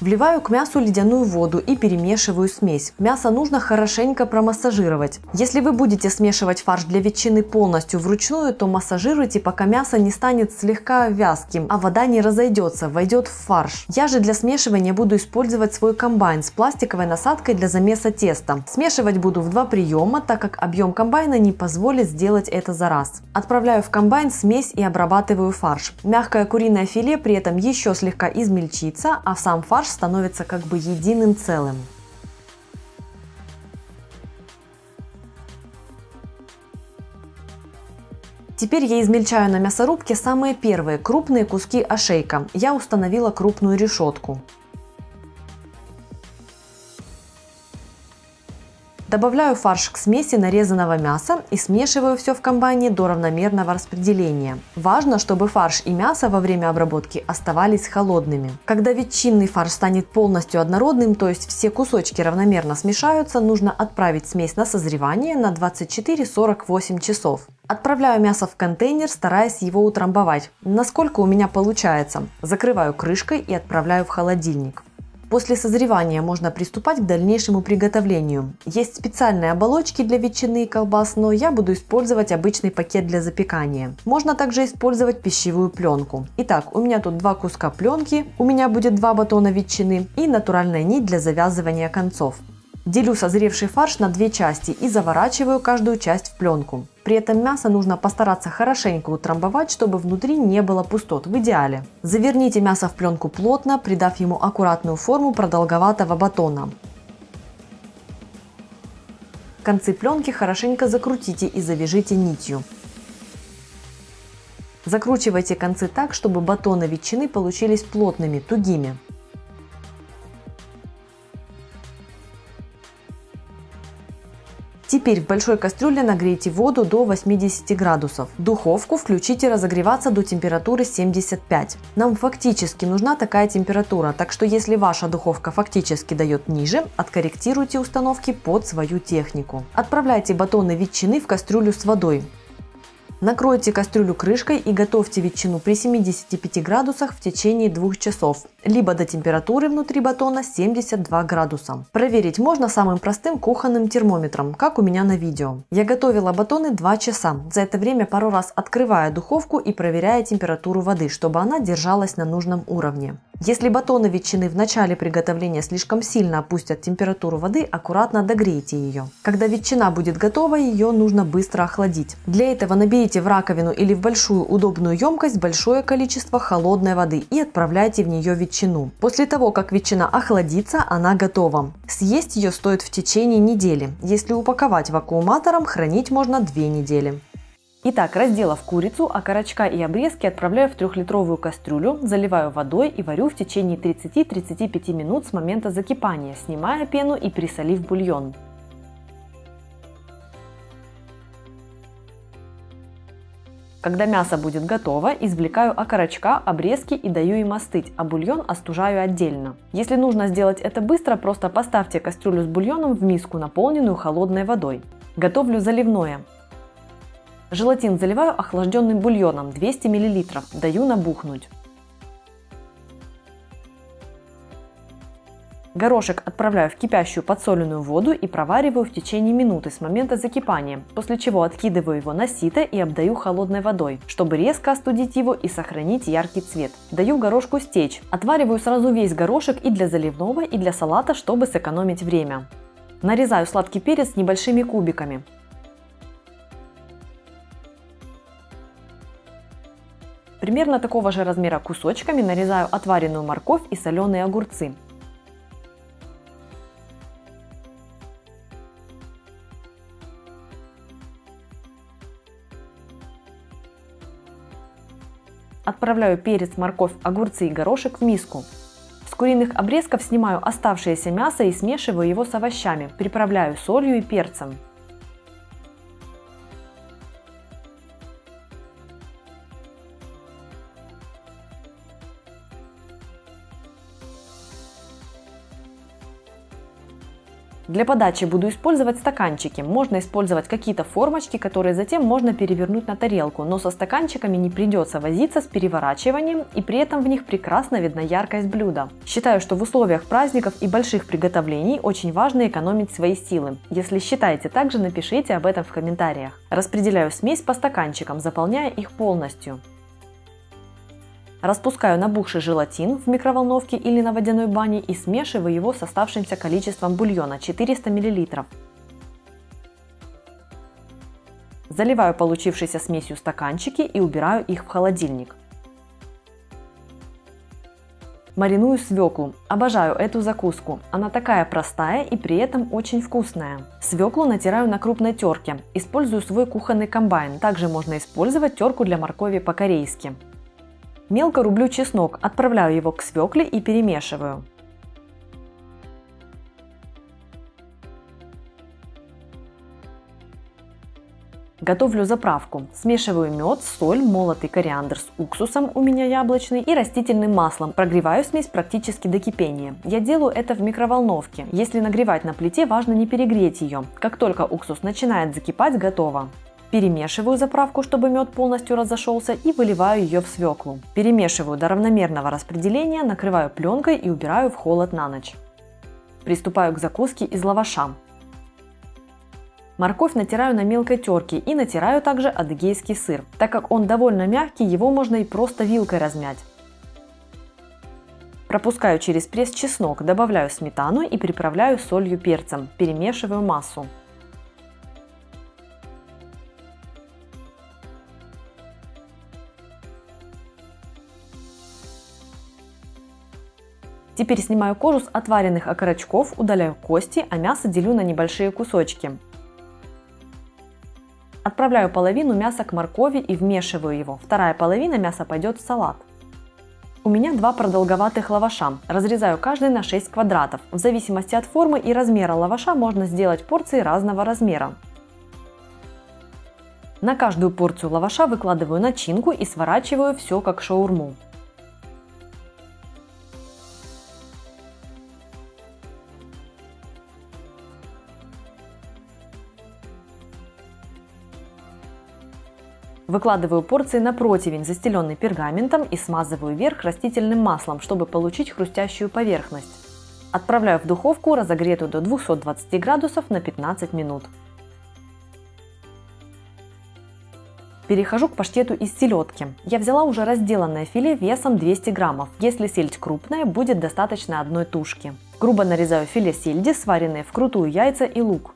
Вливаю к мясу ледяную воду и перемешиваю смесь. Мясо нужно хорошенько промассажировать. Если вы будете смешивать фарш для ветчины полностью вручную, то массажируйте, пока мясо не станет слегка вязким, а вода не разойдется, войдет в фарш. Я же для смешивания буду использовать свой комбайн с пластиковой насадкой для замеса теста. Смешивать буду в 2 приема, так как объем комбайна не позволит сделать это за раз. Отправляю в комбайн смесь и обрабатываю фарш. Мягкое куриное филе при этом еще слегка измельчится, а сам фарш становится как бы единым целым. Теперь я измельчаю на мясорубке самые первые крупные куски ошейка. Я установила крупную решетку. Добавляю фарш к смеси нарезанного мяса и смешиваю все в комбайне до равномерного распределения. Важно, чтобы фарш и мясо во время обработки оставались холодными. Когда ветчинный фарш станет полностью однородным, то есть все кусочки равномерно смешаются, нужно отправить смесь на созревание на 24-48 часов. Отправляю мясо в контейнер, стараясь его утрамбовать. Насколько у меня получается. Закрываю крышкой и отправляю в холодильник. После созревания можно приступать к дальнейшему приготовлению. Есть специальные оболочки для ветчины и колбас, но я буду использовать обычный пакет для запекания. Можно также использовать пищевую пленку. Итак, у меня тут 2 куска пленки, у меня будет 2 батона ветчины и натуральная нить для завязывания концов. Делю созревший фарш на 2 части и заворачиваю каждую часть в пленку. При этом мясо нужно постараться хорошенько утрамбовать, чтобы внутри не было пустот, в идеале. Заверните мясо в пленку плотно, придав ему аккуратную форму продолговатого батона. Концы пленки хорошенько закрутите и завяжите нитью. Закручивайте концы так, чтобы батоны ветчины получились плотными, тугими. Теперь в большой кастрюле нагрейте воду до 80 градусов. Духовку включите разогреваться до температуры 75. Нам фактически нужна такая температура, так что если ваша духовка фактически дает ниже, откорректируйте установки под свою технику. Отправляйте батоны ветчины в кастрюлю с водой. Накройте кастрюлю крышкой и готовьте ветчину при 75 градусах в течение 2 часов, либо до температуры внутри батона 72 градуса. Проверить можно самым простым кухонным термометром, как у меня на видео. Я готовила батоны 2 часа. За это время пару раз открывая духовку и проверяя температуру воды, чтобы она держалась на нужном уровне. Если батоны ветчины в начале приготовления слишком сильно опустят температуру воды, аккуратно догрейте ее. Когда ветчина будет готова, ее нужно быстро охладить. Для этого наберите в раковину или в большую удобную емкость большое количество холодной воды и отправляйте в нее ветчину. После того, как ветчина охладится, она готова. Съесть ее стоит в течение недели. Если упаковать вакууматором, хранить можно 2 недели. Итак, разделав курицу, окорочка и обрезки отправляю в 3-литровую кастрюлю, заливаю водой и варю в течение 30-35 минут с момента закипания, снимая пену и присолив бульон. Когда мясо будет готово, извлекаю окорочка, обрезки и даю им остыть, а бульон остужаю отдельно. Если нужно сделать это быстро, просто поставьте кастрюлю с бульоном в миску, наполненную холодной водой. Готовлю заливное. Желатин заливаю охлажденным бульоном 200 мл, даю набухнуть. Горошек отправляю в кипящую подсоленную воду и провариваю в течение минуты с момента закипания, после чего откидываю его на сито и обдаю холодной водой, чтобы резко остудить его и сохранить яркий цвет. Даю горошку стечь. Отвариваю сразу весь горошек и для заливного, и для салата, чтобы сэкономить время. Нарезаю сладкий перец небольшими кубиками. Примерно такого же размера кусочками нарезаю отваренную морковь и соленые огурцы. Отправляю перец, морковь, огурцы и горошек в миску. С куриных обрезков снимаю оставшееся мясо и смешиваю его с овощами, приправляю солью и перцем. Для подачи буду использовать стаканчики. Можно использовать какие-то формочки, которые затем можно перевернуть на тарелку, но со стаканчиками не придется возиться с переворачиванием, и при этом в них прекрасно видна яркость блюда. Считаю, что в условиях праздников и больших приготовлений очень важно экономить свои силы. Если считаете так же, напишите об этом в комментариях. Распределяю смесь по стаканчикам, заполняя их полностью. Распускаю набухший желатин в микроволновке или на водяной бане и смешиваю его с оставшимся количеством бульона 400 мл. Заливаю получившейся смесью стаканчики и убираю их в холодильник. Мариную свеклу. Обожаю эту закуску. Она такая простая и при этом очень вкусная. Свеклу натираю на крупной терке. Использую свой кухонный комбайн. Также можно использовать терку для моркови по-корейски. Мелко рублю чеснок, отправляю его к свекле и перемешиваю. Готовлю заправку. Смешиваю мед, соль, молотый кориандр с уксусом, у меня яблочный, и растительным маслом. Прогреваю смесь практически до кипения. Я делаю это в микроволновке. Если нагревать на плите, важно не перегреть ее. Как только уксус начинает закипать, готово. Перемешиваю заправку, чтобы мед полностью разошелся, и выливаю ее в свеклу. Перемешиваю до равномерного распределения, накрываю пленкой и убираю в холод на ночь. Приступаю к закуске из лаваша. Морковь натираю на мелкой терке и натираю также адыгейский сыр. Так как он довольно мягкий, его можно и просто вилкой размять. Пропускаю через пресс чеснок, добавляю сметану и приправляю солью, перцем. Перемешиваю массу. Теперь снимаю кожу с отваренных окорочков, удаляю кости, а мясо делю на небольшие кусочки. Отправляю половину мяса к моркови и вмешиваю его. Вторая половина мяса пойдет в салат. У меня два продолговатых лаваша. Разрезаю каждый на 6 квадратов. В зависимости от формы и размера лаваша можно сделать порции разного размера. На каждую порцию лаваша выкладываю начинку и сворачиваю все как шаурму. Выкладываю порции на противень, застеленный пергаментом, и смазываю верх растительным маслом, чтобы получить хрустящую поверхность. Отправляю в духовку, разогретую до 220 градусов, на 15 минут. Перехожу к паштету из селедки. Я взяла уже разделанное филе весом 200 граммов. Если сельдь крупная, будет достаточно одной тушки. Грубо нарезаю филе сельди, сваренные вкрутую яйца и лук.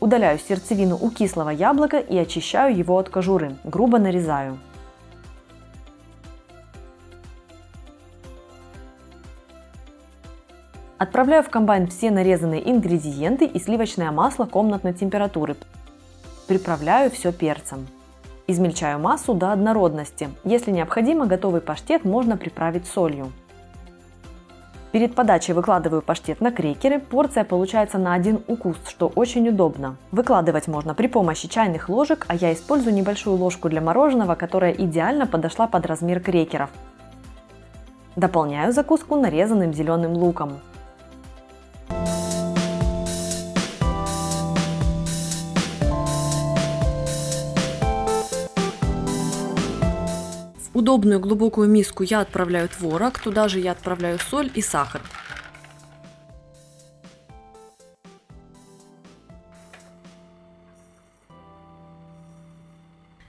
Удаляю сердцевину у кислого яблока и очищаю его от кожуры. Грубо нарезаю. Отправляю в комбайн все нарезанные ингредиенты и сливочное масло комнатной температуры. Приправляю все перцем. Измельчаю массу до однородности. Если необходимо, готовый паштет можно приправить солью. Перед подачей выкладываю паштет на крекеры. Порция получается на один укус, что очень удобно. Выкладывать можно при помощи чайных ложек, а я использую небольшую ложку для мороженого, которая идеально подошла под размер крекеров. Дополняю закуску нарезанным зеленым луком. В удобную глубокую миску я отправляю творог, туда же я отправляю соль и сахар.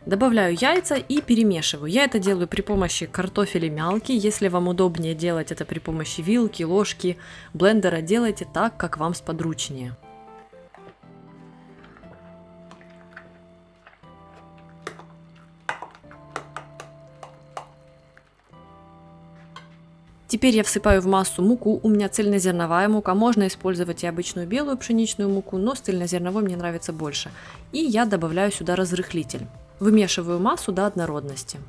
Добавляю яйца и перемешиваю. Я это делаю при помощи картофеля мялки. Если вам удобнее делать это при помощи вилки, ложки, блендера, делайте так, как вам сподручнее. Теперь я всыпаю в массу муку, у меня цельнозерновая мука, можно использовать и обычную белую пшеничную муку, но с цельнозерновой мне нравится больше. И я добавляю сюда разрыхлитель. Вымешиваю массу до однородности.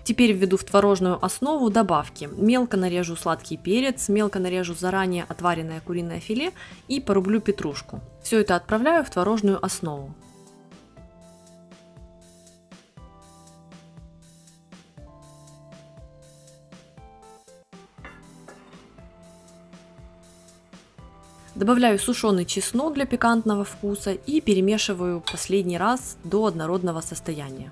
Теперь введу в творожную основу добавки. Мелко нарежу сладкий перец, мелко нарежу заранее отваренное куриное филе и порублю петрушку. Все это отправляю в творожную основу. Добавляю сушеный чеснок для пикантного вкуса и перемешиваю последний раз до однородного состояния.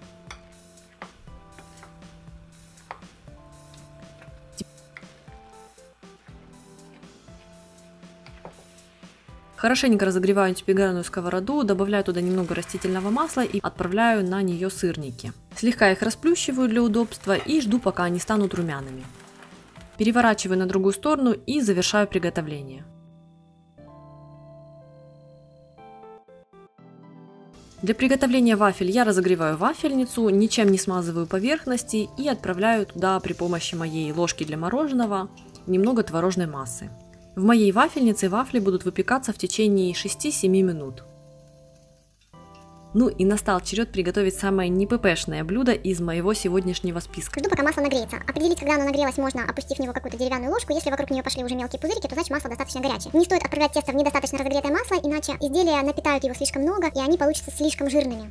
Хорошенько разогреваю антипригарную сковороду, добавляю туда немного растительного масла и отправляю на нее сырники. Слегка их расплющиваю для удобства и жду, пока они станут румяными. Переворачиваю на другую сторону и завершаю приготовление. Для приготовления вафель я разогреваю вафельницу, ничем не смазываю поверхности и отправляю туда при помощи моей ложки для мороженого немного творожной массы. В моей вафельнице вафли будут выпекаться в течение 6-7 минут. Ну и настал черед приготовить самое не ППшное блюдо из моего сегодняшнего списка. Жду, пока масло нагреется. Определить, когда оно нагрелось, можно, опустив в него какую-то деревянную ложку. Если вокруг нее пошли уже мелкие пузырики, то значит масло достаточно горячее. Не стоит отправлять тесто в недостаточно разогретое масло, иначе изделия напитают его слишком много, и они получатся слишком жирными.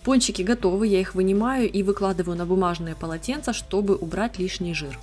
Пончики готовы, я их вынимаю и выкладываю на бумажные полотенца, чтобы убрать лишний жир.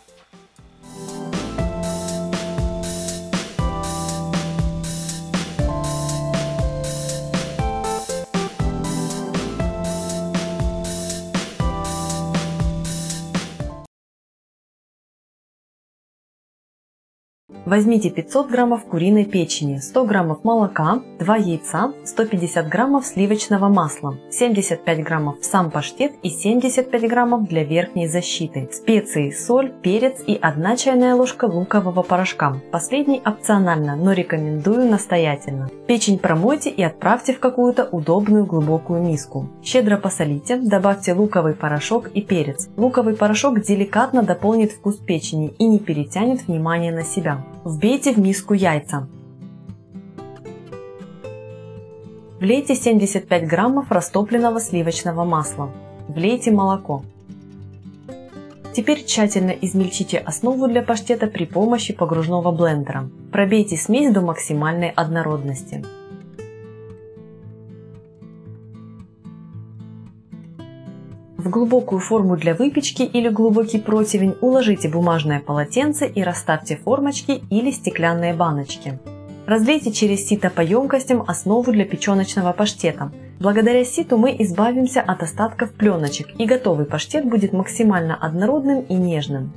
Возьмите 500 граммов куриной печени, 100 граммов молока, 2 яйца, 150 граммов сливочного масла, 75 граммов сам паштет и 75 граммов для верхней защиты, специи, соль, перец и 1 чайная ложка лукового порошка. Последний опционально, но рекомендую настоятельно. Печень промойте и отправьте в какую-то удобную глубокую миску. Щедро посолите, добавьте луковый порошок и перец. Луковый порошок деликатно дополнит вкус печени и не перетянет внимание на себя. Вбейте в миску яйца. Влейте 75 граммов растопленного сливочного масла. Влейте молоко. Теперь тщательно измельчите основу для паштета при помощи погружного блендера. Пробейте смесь до максимальной однородности. В глубокую форму для выпечки или глубокий противень уложите бумажное полотенце и расставьте формочки или стеклянные баночки. Разлейте через сито по емкостям основу для печеночного паштета. Благодаря ситу мы избавимся от остатков пленочек, и готовый паштет будет максимально однородным и нежным.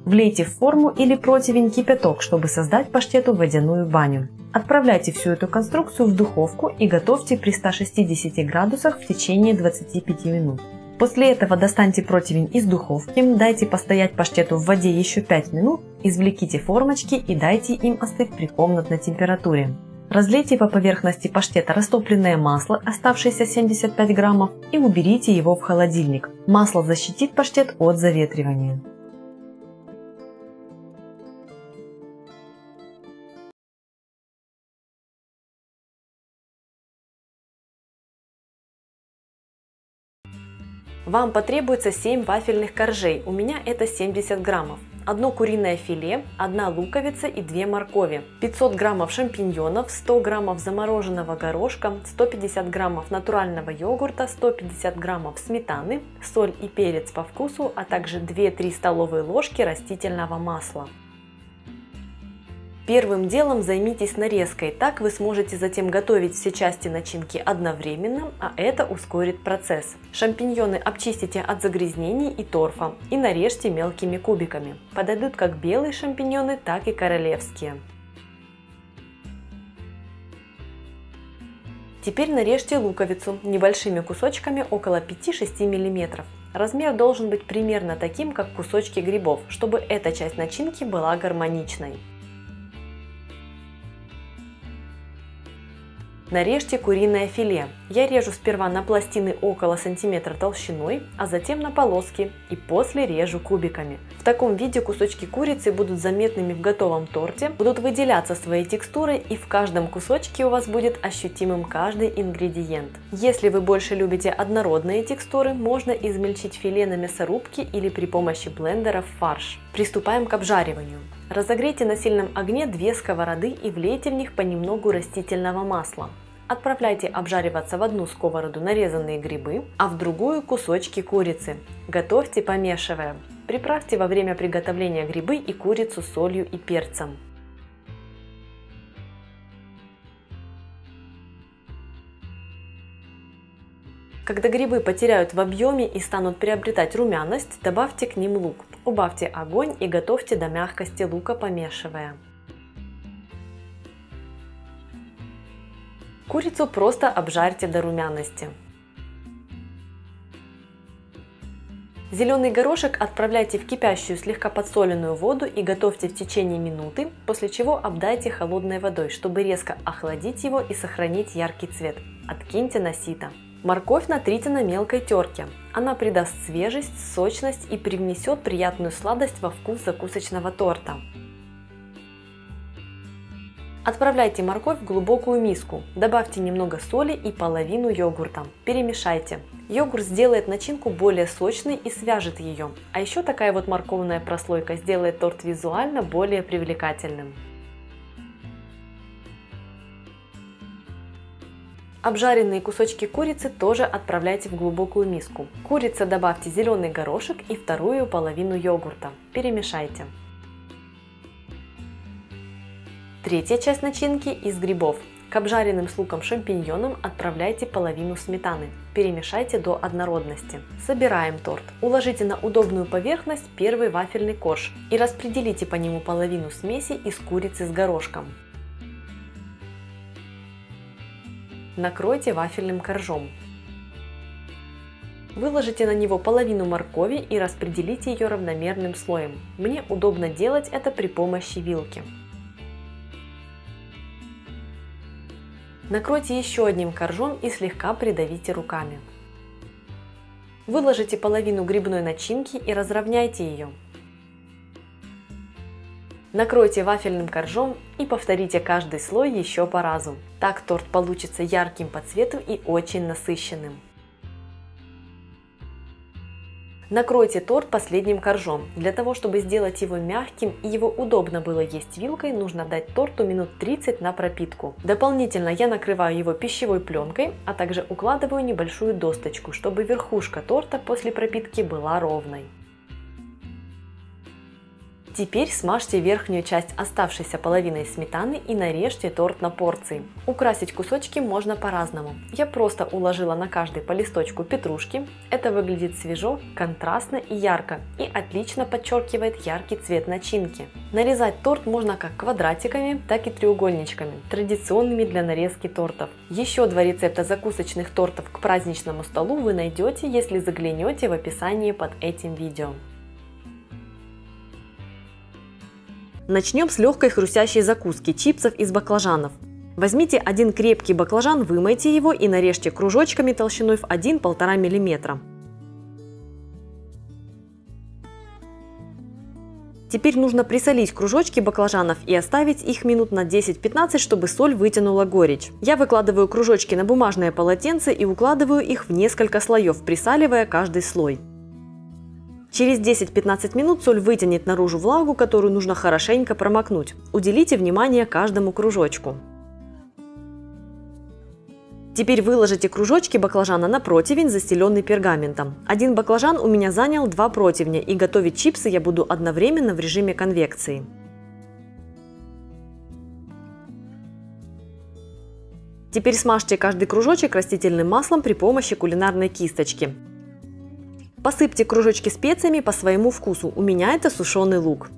Влейте в форму или противень кипяток, чтобы создать паштету водяную баню. Отправляйте всю эту конструкцию в духовку и готовьте при 160 градусах в течение 25 минут. После этого достаньте противень из духовки, дайте постоять паштету в воде еще 5 минут, извлеките формочки и дайте им остыть при комнатной температуре. Разлейте по поверхности паштета растопленное масло, оставшееся 75 граммов, и уберите его в холодильник. Масло защитит паштет от заветривания. Вам потребуется 7 вафельных коржей, у меня это 70 граммов, 1 куриное филе, 1 луковица и 2 моркови, 500 граммов шампиньонов, 100 граммов замороженного горошка, 150 граммов натурального йогурта, 150 граммов сметаны, соль и перец по вкусу, а также 2-3 столовые ложки растительного масла. Первым делом займитесь нарезкой, так вы сможете затем готовить все части начинки одновременно, а это ускорит процесс. Шампиньоны обчистите от загрязнений и торфа и нарежьте мелкими кубиками. Подойдут как белые шампиньоны, так и королевские. Теперь нарежьте луковицу небольшими кусочками около 5-6 мм. Размер должен быть примерно таким, как кусочки грибов, чтобы эта часть начинки была гармоничной. Нарежьте куриное филе. Я режу сперва на пластины около сантиметра толщиной, а затем на полоски и после режу кубиками. В таком виде кусочки курицы будут заметными в готовом торте, будут выделяться своей текстурой, и в каждом кусочке у вас будет ощутимым каждый ингредиент. Если вы больше любите однородные текстуры, можно измельчить филе на мясорубке или при помощи блендера в фарш. Приступаем к обжариванию. Разогрейте на сильном огне 2 сковороды и влейте в них понемногу растительного масла. Отправляйте обжариваться в одну сковороду нарезанные грибы, а в другую кусочки курицы. Готовьте, помешивая. Приправьте во время приготовления грибы и курицу солью и перцем. Когда грибы потеряют в объеме и станут приобретать румяность, добавьте к ним лук. Убавьте огонь и готовьте до мягкости лука, помешивая. Курицу просто обжарьте до румяности. Зеленый горошек отправляйте в кипящую слегка подсоленную воду и готовьте в течение минуты, после чего обдайте холодной водой, чтобы резко охладить его и сохранить яркий цвет. Откиньте на сито. Морковь натрите на мелкой терке. Она придаст свежесть, сочность и привнесет приятную сладость во вкус закусочного торта. Отправляйте морковь в глубокую миску, добавьте немного соли и половину йогурта. Перемешайте. Йогурт сделает начинку более сочной и свяжет ее. А еще такая вот морковная прослойка сделает торт визуально более привлекательным. Обжаренные кусочки курицы тоже отправляйте в глубокую миску. К курице добавьте зеленый горошек и вторую половину йогурта. Перемешайте. Третья часть начинки из грибов. К обжаренным с луком шампиньонам отправляйте половину сметаны. Перемешайте до однородности. Собираем торт. Уложите на удобную поверхность первый вафельный корж и распределите по нему половину смеси из курицы с горошком. Накройте вафельным коржом. Выложите на него половину моркови и распределите ее равномерным слоем. Мне удобно делать это при помощи вилки. Накройте еще одним коржом и слегка придавите руками. Выложите половину грибной начинки и разровняйте ее. Накройте вафельным коржом и повторите каждый слой еще по разу. Так торт получится ярким по цвету и очень насыщенным. Накройте торт последним коржом. Для того, чтобы сделать его мягким и его удобно было есть вилкой, нужно дать торту минут 30 на пропитку. Дополнительно я накрываю его пищевой пленкой, а также укладываю небольшую досточку, чтобы верхушка торта после пропитки была ровной. Теперь смажьте верхнюю часть оставшейся половиной сметаны и нарежьте торт на порции. Украсить кусочки можно по-разному. Я просто уложила на каждый по листочку петрушки. Это выглядит свежо, контрастно и ярко и отлично подчеркивает яркий цвет начинки. Нарезать торт можно как квадратиками, так и треугольничками, традиционными для нарезки тортов. Еще два рецепта закусочных тортов к праздничному столу вы найдете, если заглянете в описании под этим видео. Начнем с легкой хрустящей закуски – чипсов из баклажанов. Возьмите один крепкий баклажан, вымойте его и нарежьте кружочками толщиной в 1–1,5 мм. Теперь нужно присолить кружочки баклажанов и оставить их минут на 10-15, чтобы соль вытянула горечь. Я выкладываю кружочки на бумажное полотенце и укладываю их в несколько слоев, присаливая каждый слой. Через 10-15 минут соль вытянет наружу влагу, которую нужно хорошенько промокнуть. Уделите внимание каждому кружочку. Теперь выложите кружочки баклажана на противень, застеленный пергаментом. Один баклажан у меня занял 2 противня, и готовить чипсы я буду одновременно в режиме конвекции. Теперь смажьте каждый кружочек растительным маслом при помощи кулинарной кисточки. Посыпьте кружочки специями по своему вкусу, у меня это сушеный лук.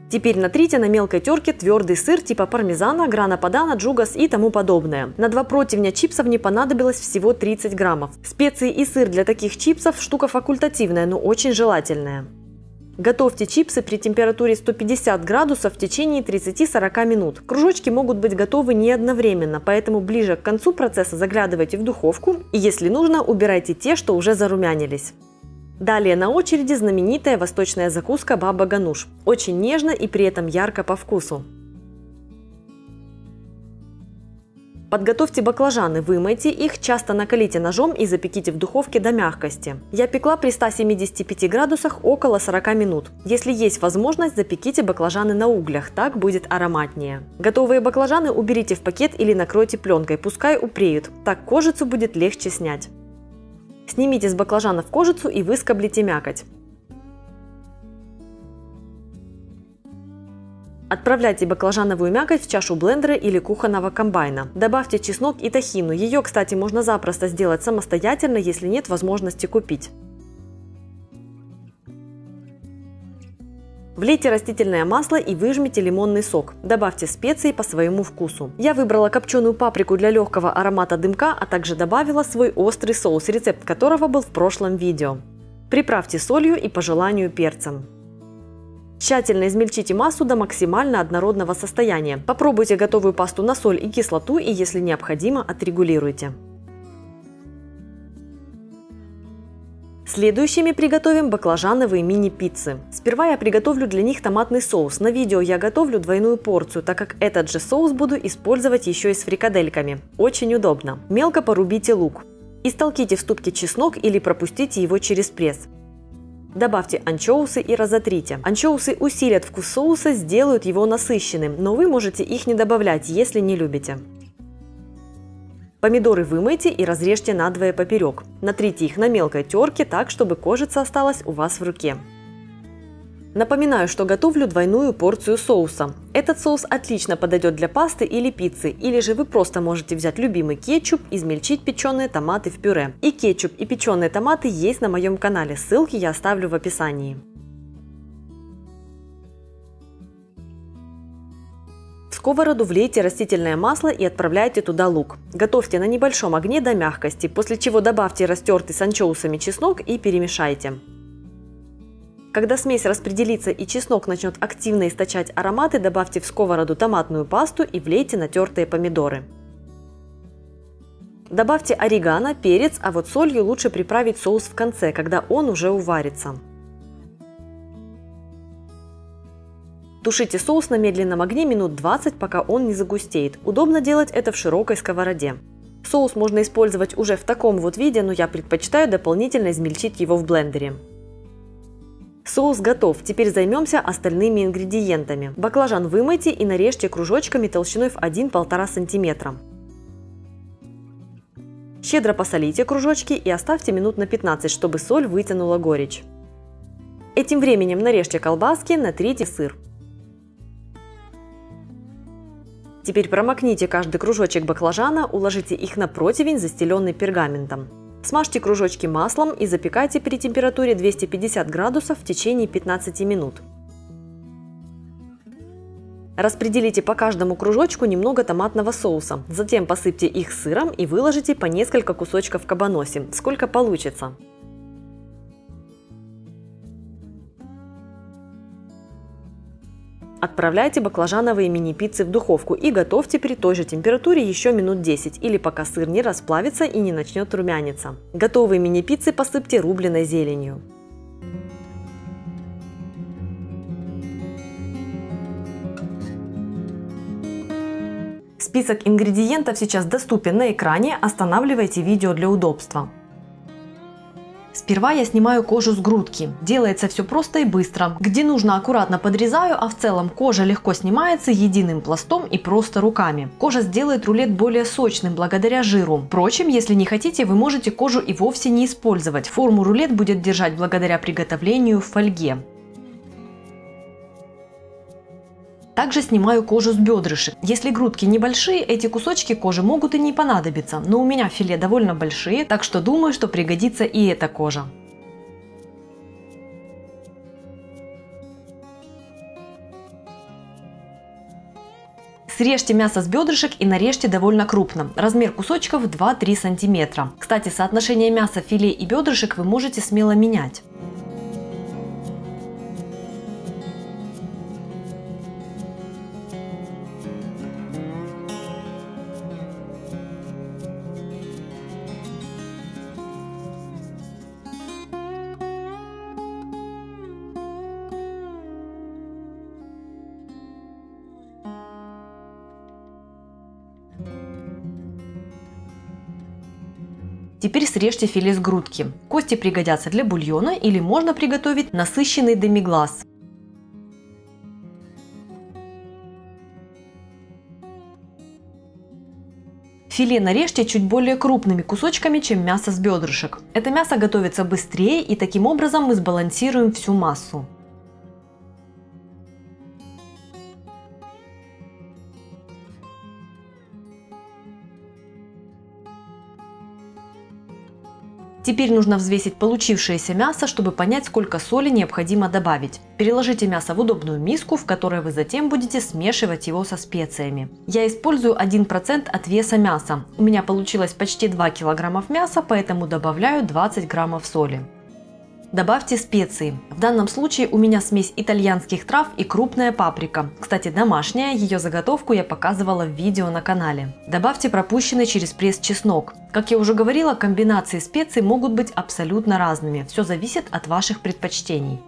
Теперь натрите на мелкой терке твердый сыр типа пармезана, грана падано, джугас и тому подобное. На 2 противня чипсов мне понадобилось всего 30 граммов. Специи и сыр для таких чипсов штука факультативная, но очень желательная. Готовьте чипсы при температуре 150 градусов в течение 30-40 минут. Кружочки могут быть готовы не одновременно, поэтому ближе к концу процесса заглядывайте в духовку и, если нужно, убирайте те, что уже зарумянились. Далее на очереди знаменитая восточная закуска баба гануш. Очень нежно и при этом ярко по вкусу. Подготовьте баклажаны, вымойте их, часто накалите ножом и запеките в духовке до мягкости. Я пекла при 175 градусах около 40 минут. Если есть возможность, запеките баклажаны на углях, так будет ароматнее. Готовые баклажаны уберите в пакет или накройте пленкой, пускай упреют, так кожицу будет легче снять. Снимите с баклажанов кожицу и выскоблите мякоть. Отправляйте баклажановую мякоть в чашу блендера или кухонного комбайна. Добавьте чеснок и тахину. Ее, кстати, можно запросто сделать самостоятельно, если нет возможности купить. Влейте растительное масло и выжмите лимонный сок. Добавьте специи по своему вкусу. Я выбрала копченую паприку для легкого аромата дымка, а также добавила свой острый соус, рецепт которого был в прошлом видео. Приправьте солью и по желанию перцем. Тщательно измельчите массу до максимально однородного состояния. Попробуйте готовую пасту на соль и кислоту и, если необходимо, отрегулируйте. Следующими приготовим баклажановые мини-пиццы. Сперва я приготовлю для них томатный соус. На видео я готовлю двойную порцию, так как этот же соус буду использовать еще и с фрикадельками. Очень удобно. Мелко порубите лук. Истолките в ступке чеснок или пропустите его через пресс. Добавьте анчоусы и разотрите. Анчоусы усилят вкус соуса, сделают его насыщенным, но вы можете их не добавлять, если не любите. Помидоры вымойте и разрежьте надвое поперек. Натрите их на мелкой терке так, чтобы кожица осталась у вас в руке. Напоминаю, что готовлю двойную порцию соуса. Этот соус отлично подойдет для пасты или пиццы, или же вы просто можете взять любимый кетчуп, измельчить печеные томаты в пюре. И кетчуп, и печеные томаты есть на моем канале, ссылки я оставлю в описании. В сковороду влейте растительное масло и отправляйте туда лук. Готовьте на небольшом огне до мягкости, после чего добавьте растертый с анчоусами чеснок и перемешайте. Когда смесь распределится и чеснок начнет активно источать ароматы, добавьте в сковороду томатную пасту и влейте натертые помидоры. Добавьте орегано, перец, а вот солью лучше приправить соус в конце, когда он уже уварится. Тушите соус на медленном огне минут 20, пока он не загустеет. Удобно делать это в широкой сковороде. Соус можно использовать уже в таком вот виде, но я предпочитаю дополнительно измельчить его в блендере. Соус готов, теперь займемся остальными ингредиентами. Баклажан вымойте и нарежьте кружочками толщиной в 1–1,5 см. Щедро посолите кружочки и оставьте минут на 15, чтобы соль вытянула горечь. Этим временем нарежьте колбаски, натрите сыр. Теперь промокните каждый кружочек баклажана, уложите их на противень, застеленный пергаментом. Смажьте кружочки маслом и запекайте при температуре 250 градусов в течение 15 минут. Распределите по каждому кружочку немного томатного соуса, затем посыпьте их сыром и выложите по несколько кусочков кабаноси, сколько получится. Отправляйте баклажановые мини-пиццы в духовку и готовьте при той же температуре еще минут 10 или пока сыр не расплавится и не начнет румяниться. Готовые мини-пиццы посыпьте рубленой зеленью. Список ингредиентов сейчас доступен на экране, останавливайте видео для удобства. Сперва я снимаю кожу с грудки. Делается все просто и быстро. Где нужно, аккуратно подрезаю, а в целом кожа легко снимается единым пластом и просто руками. Кожа сделает рулет более сочным благодаря жиру. Впрочем, если не хотите, вы можете кожу и вовсе не использовать. Форму рулет будет держать благодаря приготовлению в фольге. Также снимаю кожу с бедрышек. Если грудки небольшие, эти кусочки кожи могут и не понадобиться, но у меня филе довольно большие, так что думаю, что пригодится и эта кожа. Срежьте мясо с бедрышек и нарежьте довольно крупно. Размер кусочков 2–3 см. Кстати, соотношение мяса, филе и бедрышек вы можете смело менять. Теперь срежьте филе с грудки. Кости пригодятся для бульона или можно приготовить насыщенный демиглас. Филе нарежьте чуть более крупными кусочками, чем мясо с бедрышек. Это мясо готовится быстрее, и таким образом мы сбалансируем всю массу. Теперь нужно взвесить получившееся мясо, чтобы понять, сколько соли необходимо добавить. Переложите мясо в удобную миску, в которой вы затем будете смешивать его со специями. Я использую 1% от веса мяса. У меня получилось почти 2 кг мяса, поэтому добавляю 20 граммов соли. Добавьте специи. В данном случае у меня смесь итальянских трав и крупная паприка. Кстати, домашняя, ее заготовку я показывала в видео на канале. Добавьте пропущенный через пресс чеснок. Как я уже говорила, комбинации специй могут быть абсолютно разными. Все зависит от ваших предпочтений.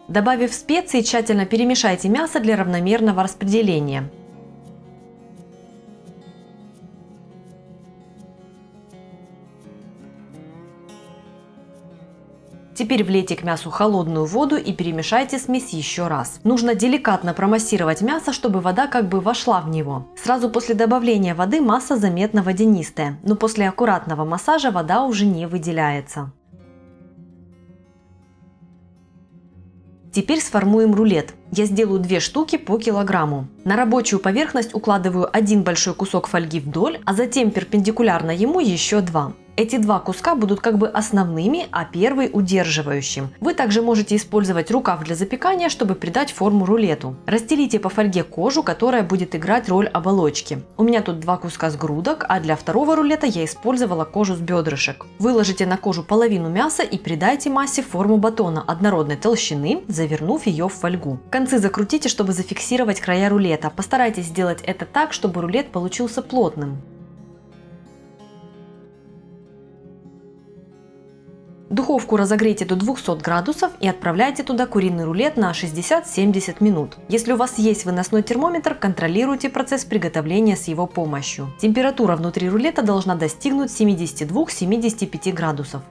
Добавив специи, тщательно перемешайте мясо для равномерного распределения. Теперь влейте к мясу холодную воду и перемешайте смесь еще раз. Нужно деликатно промассировать мясо, чтобы вода как бы вошла в него. Сразу после добавления воды масса заметно водянистая, но после аккуратного массажа вода уже не выделяется. Теперь сформуем рулет. Я сделаю 2 штуки по килограмму. На рабочую поверхность укладываю один большой кусок фольги вдоль, а затем перпендикулярно ему еще 2. Эти 2 куска будут как бы основными, а первый удерживающим. Вы также можете использовать рукав для запекания, чтобы придать форму рулету. Расстелите по фольге кожу, которая будет играть роль оболочки. У меня тут 2 куска с грудок, а для второго рулета я использовала кожу с бедрышек. Выложите на кожу половину мяса и придайте массе форму батона однородной толщины, завернув ее в фольгу. Концы закрутите, чтобы зафиксировать края рулета. Постарайтесь сделать это так, чтобы рулет получился плотным. Духовку разогрейте до 200 градусов и отправляйте туда куриный рулет на 60-70 минут. Если у вас есть выносной термометр, контролируйте процесс приготовления с его помощью. Температура внутри рулета должна достигнуть 72-75 градусов.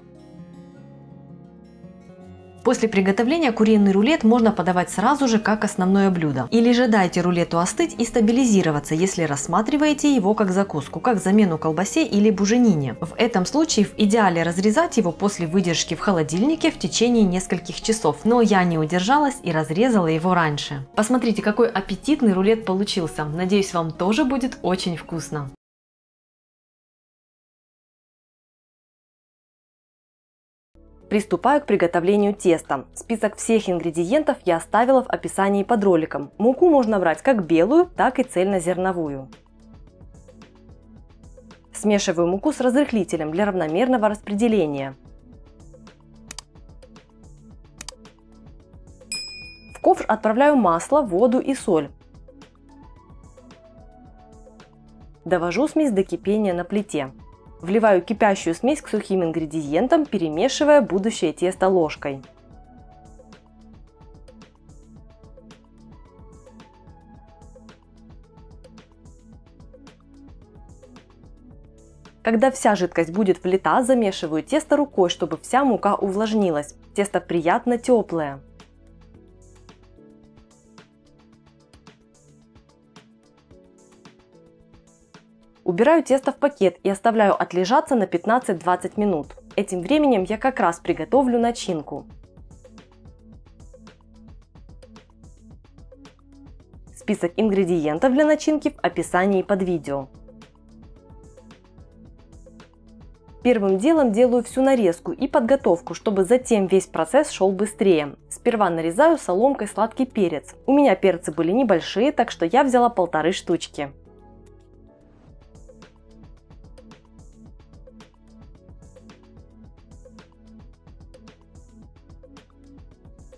После приготовления куриный рулет можно подавать сразу же как основное блюдо. Или же дайте рулету остыть и стабилизироваться, если рассматриваете его как закуску, как замену колбасе или буженине. В этом случае в идеале разрезать его после выдержки в холодильнике в течение нескольких часов, но я не удержалась и разрезала его раньше. Посмотрите, какой аппетитный рулет получился. Надеюсь, вам тоже будет очень вкусно. Приступаю к приготовлению теста. Список всех ингредиентов я оставила в описании под роликом. Муку можно брать как белую, так и цельнозерновую. Смешиваю муку с разрыхлителем для равномерного распределения. В ковш отправляю масло, воду и соль. Довожу смесь до кипения на плите. Вливаю кипящую смесь к сухим ингредиентам, перемешивая будущее тесто ложкой. Когда вся жидкость будет влита, замешиваю тесто рукой, чтобы вся мука увлажнилась. Тесто приятно теплое. Убираю тесто в пакет и оставляю отлежаться на 15-20 минут. Этим временем я как раз приготовлю начинку. Список ингредиентов для начинки в описании под видео. Первым делом делаю всю нарезку и подготовку, чтобы затем весь процесс шел быстрее. Сперва нарезаю соломкой сладкий перец. У меня перцы были небольшие, так что я взяла 1,5 штучки.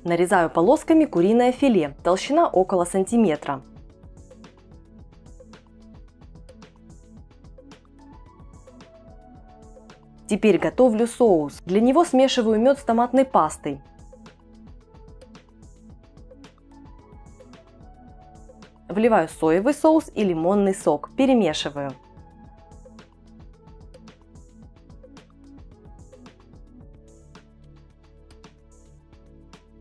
Нарезаю полосками куриное филе, толщина около сантиметра. Теперь готовлю соус. Для него смешиваю мед с томатной пастой. Вливаю соевый соус и лимонный сок. Перемешиваю.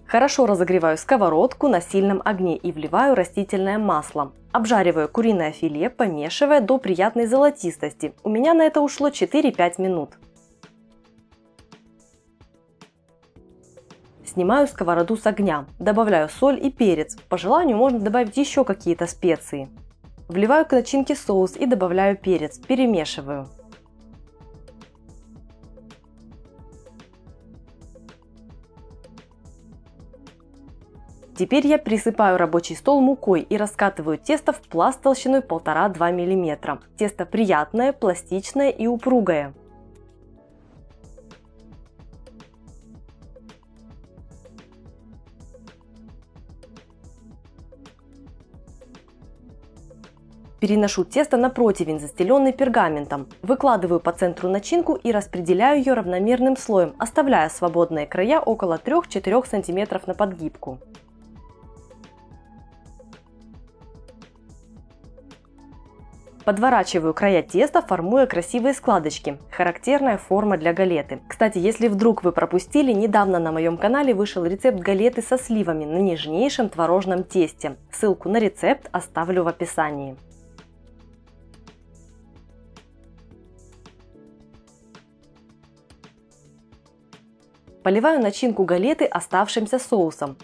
Хорошо разогреваю сковородку на сильном огне и вливаю растительное масло. Обжариваю куриное филе, помешивая до приятной золотистости. У меня на это ушло 4-5 минут. Снимаю сковороду с огня, добавляю соль и перец. По желанию можно добавить еще какие-то специи. Вливаю к начинке соус и добавляю перец. Перемешиваю. Теперь я присыпаю рабочий стол мукой и раскатываю тесто в пласт толщиной 1,5-2 мм. Тесто приятное, пластичное и упругое. Переношу тесто на противень, застеленный пергаментом. Выкладываю по центру начинку и распределяю ее равномерным слоем, оставляя свободные края около 3-4 см на подгибку. Подворачиваю края теста, формуя красивые складочки. Характерная форма для галеты. Кстати, если вдруг вы пропустили, недавно на моем канале вышел рецепт галеты со сливами на нежнейшем творожном тесте. Ссылку на рецепт оставлю в описании. Поливаю начинку галеты оставшимся соусом.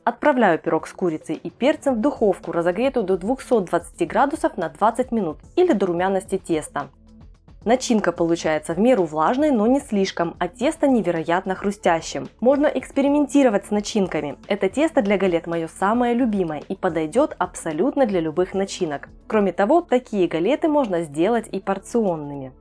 Отправляю пирог с курицей и перцем в духовку, разогретую до 220 градусов на 20 минут или до румяности теста. Начинка получается в меру влажной, но не слишком, а тесто невероятно хрустящим. Можно экспериментировать с начинками. Это тесто для галет мое самое любимое и подойдет абсолютно для любых начинок. Кроме того, такие галеты можно сделать и порционными.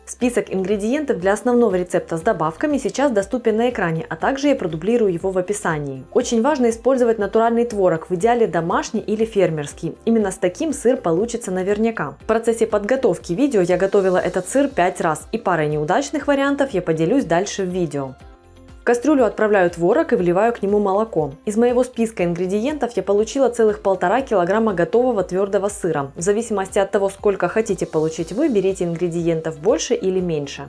Список ингредиентов для основного рецепта с добавками сейчас доступен на экране, а также я продублирую его в описании. Очень важно использовать натуральный творог, в идеале домашний или фермерский. Именно с таким сыр получится наверняка. В процессе подготовки видео я готовила этот сыр 5 раз, и парой неудачных вариантов я поделюсь дальше в видео. В кастрюлю отправляю творог и вливаю к нему молоко. Из моего списка ингредиентов я получила целых 1,5 килограмма готового твердого сыра. В зависимости от того, сколько хотите получить вы, берите ингредиентов больше или меньше.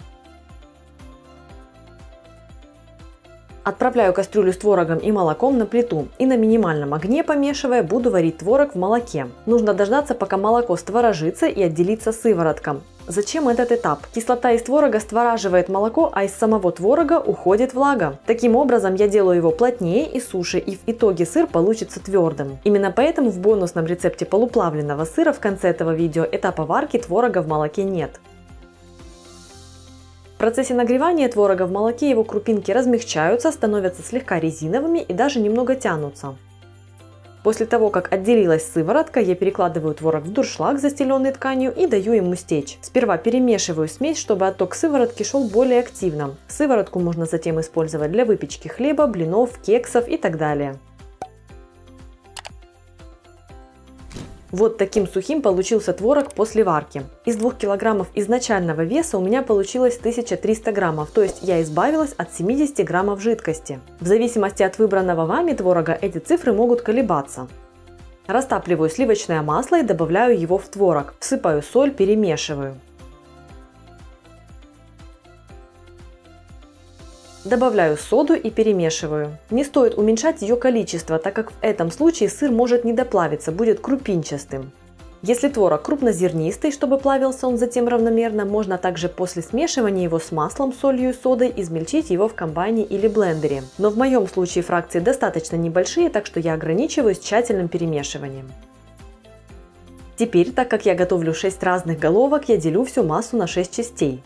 Отправляю кастрюлю с творогом и молоком на плиту и на минимальном огне, помешивая, буду варить творог в молоке. Нужно дождаться, пока молоко створожится и отделится сыворотка. Зачем этот этап? Кислота из творога створаживает молоко, а из самого творога уходит влага. Таким образом я делаю его плотнее и суше, и в итоге сыр получится твердым. Именно поэтому в бонусном рецепте полуплавленного сыра в конце этого видео этапа варки творога в молоке нет. В процессе нагревания творога в молоке его крупинки размягчаются, становятся слегка резиновыми и даже немного тянутся. После того, как отделилась сыворотка, я перекладываю творог в дуршлаг, застеленный тканью, и даю ему стечь. Сперва перемешиваю смесь, чтобы отток сыворотки шел более активно. Сыворотку можно затем использовать для выпечки хлеба, блинов, кексов и так далее. Вот таким сухим получился творог после варки. Из 2 килограммов изначального веса у меня получилось 1300 граммов, то есть я избавилась от 70 граммов жидкости. В зависимости от выбранного вами творога эти цифры могут колебаться. Растапливаю сливочное масло и добавляю его в творог. Всыпаю соль, перемешиваю. Добавляю соду и перемешиваю. Не стоит уменьшать ее количество, так как в этом случае сыр может недоплавиться, будет крупинчатым. Если творог крупнозернистый, чтобы плавился он затем равномерно, можно также после смешивания его с маслом, солью и содой измельчить его в комбайне или блендере. Но в моем случае фракции достаточно небольшие, так что я ограничиваюсь тщательным перемешиванием. Теперь, так как я готовлю 6 разных головок, я делю всю массу на 6 частей.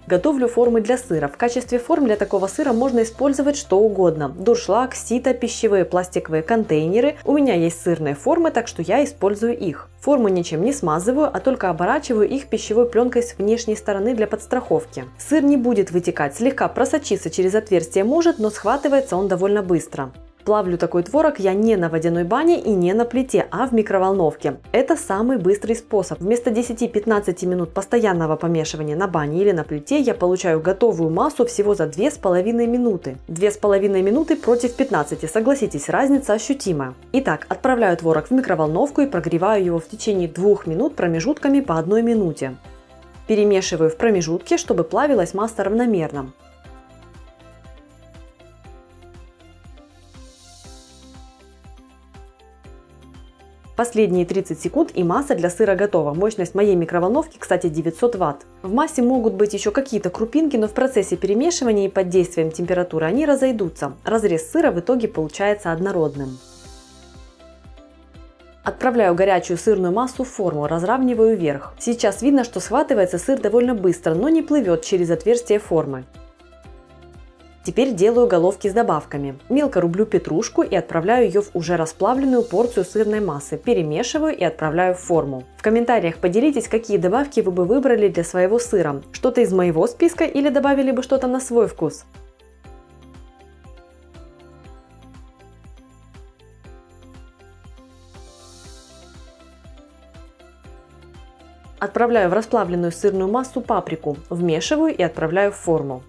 Готовлю формы для сыра. В качестве форм для такого сыра можно использовать что угодно. Дуршлаг, сито, пищевые пластиковые контейнеры. У меня есть сырные формы, так что я использую их. Форму ничем не смазываю, а только оборачиваю их пищевой пленкой с внешней стороны для подстраховки. Сыр не будет вытекать, слегка просочиться через отверстие может, но схватывается он довольно быстро. Плавлю такой творог я не на водяной бане и не на плите, а в микроволновке. Это самый быстрый способ. Вместо 10-15 минут постоянного помешивания на бане или на плите я получаю готовую массу всего за 2,5 минуты. 2,5 минуты против 15, согласитесь, разница ощутимая. Итак, отправляю творог в микроволновку и прогреваю его в течение 2 минут промежутками по 1 минуте. Перемешиваю в промежутке, чтобы плавилась масса равномерно. Последние 30 секунд и масса для сыра готова. Мощность моей микроволновки, кстати, 900 Вт. В массе могут быть еще какие-то крупинки, но в процессе перемешивания и под действием температуры они разойдутся. Разрез сыра в итоге получается однородным. Отправляю горячую сырную массу в форму, разравниваю вверх. Сейчас видно, что схватывается сыр довольно быстро, но не плывет через отверстие формы. Теперь делаю головки с добавками. Мелко рублю петрушку и отправляю ее в уже расплавленную порцию сырной массы. Перемешиваю и отправляю в форму. В комментариях поделитесь, какие добавки вы бы выбрали для своего сыра. Что-то из моего списка или добавили бы что-то на свой вкус. Отправляю в расплавленную сырную массу паприку, вмешиваю и отправляю в форму.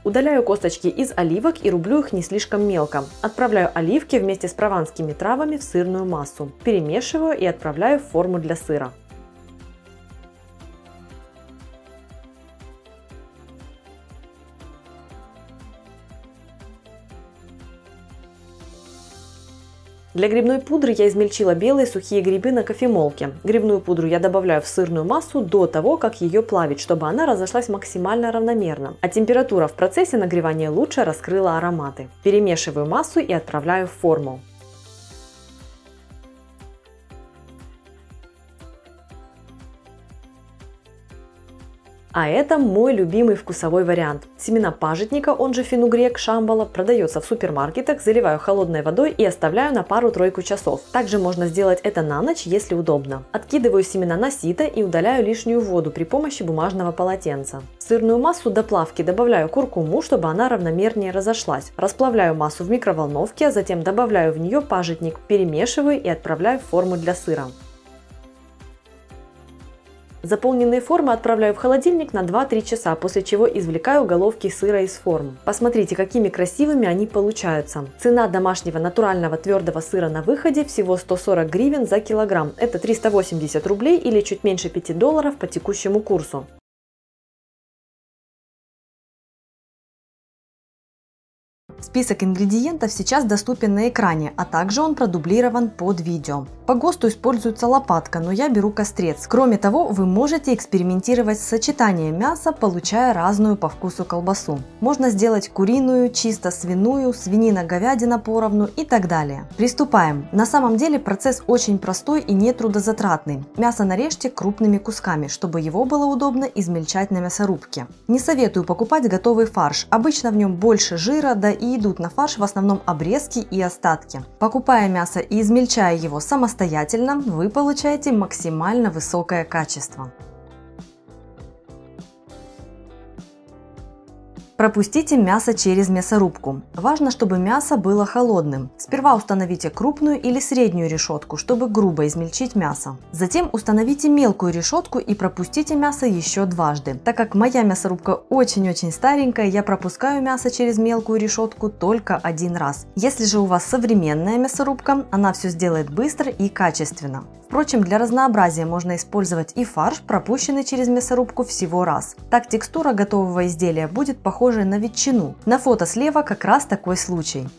Удаляю косточки из оливок и рублю их не слишком мелко. Отправляю оливки вместе с прованскими травами в сырную массу. Перемешиваю и отправляю в форму для сыра. Для грибной пудры я измельчила белые сухие грибы на кофемолке. Грибную пудру я добавляю в сырную массу до того, как ее плавить, чтобы она разошлась максимально равномерно. А температура в процессе нагревания лучше раскрыла ароматы. Перемешиваю массу и отправляю в форму. А это мой любимый вкусовой вариант. Семена пажитника, он же фенугрек шамбала, продается в супермаркетах, заливаю холодной водой и оставляю на пару-тройку часов. Также можно сделать это на ночь, если удобно. Откидываю семена на сито и удаляю лишнюю воду при помощи бумажного полотенца. В сырную массу до плавки добавляю куркуму, чтобы она равномернее разошлась. Расплавляю массу в микроволновке, а затем добавляю в нее пажитник, перемешиваю и отправляю в форму для сыра. Заполненные формы отправляю в холодильник на 2-3 часа, после чего извлекаю головки сыра из форм. Посмотрите, какими красивыми они получаются. Цена домашнего натурального твердого сыра на выходе всего 140 гривен за килограмм. Это 380 рублей или чуть меньше $5 по текущему курсу. Список ингредиентов сейчас доступен на экране, а также он продублирован под видео. По ГОСТу используется лопатка, но я беру кострец. Кроме того, вы можете экспериментировать с сочетанием мяса, получая разную по вкусу колбасу. Можно сделать куриную, чисто свиную, свинина-говядина поровну и так далее. Приступаем. На самом деле процесс очень простой и нетрудозатратный. Мясо нарежьте крупными кусками, чтобы его было удобно измельчать на мясорубке. Не советую покупать готовый фарш, обычно в нем больше жира, да и идут на фарш в основном обрезки и остатки. Покупая мясо и измельчая его самостоятельно, вы получаете максимально высокое качество. Пропустите мясо через мясорубку. Важно, чтобы мясо было холодным. Сперва установите крупную или среднюю решетку, чтобы грубо измельчить мясо. Затем установите мелкую решетку и пропустите мясо еще дважды. Так как моя мясорубка очень-очень старенькая, я пропускаю мясо через мелкую решетку только один раз. Если же у вас современная мясорубка, она все сделает быстро и качественно. Впрочем, для разнообразия можно использовать и фарш, пропущенный через мясорубку всего раз. Так текстура готового изделия будет похожей на ветчину. На фото слева как раз такой случай.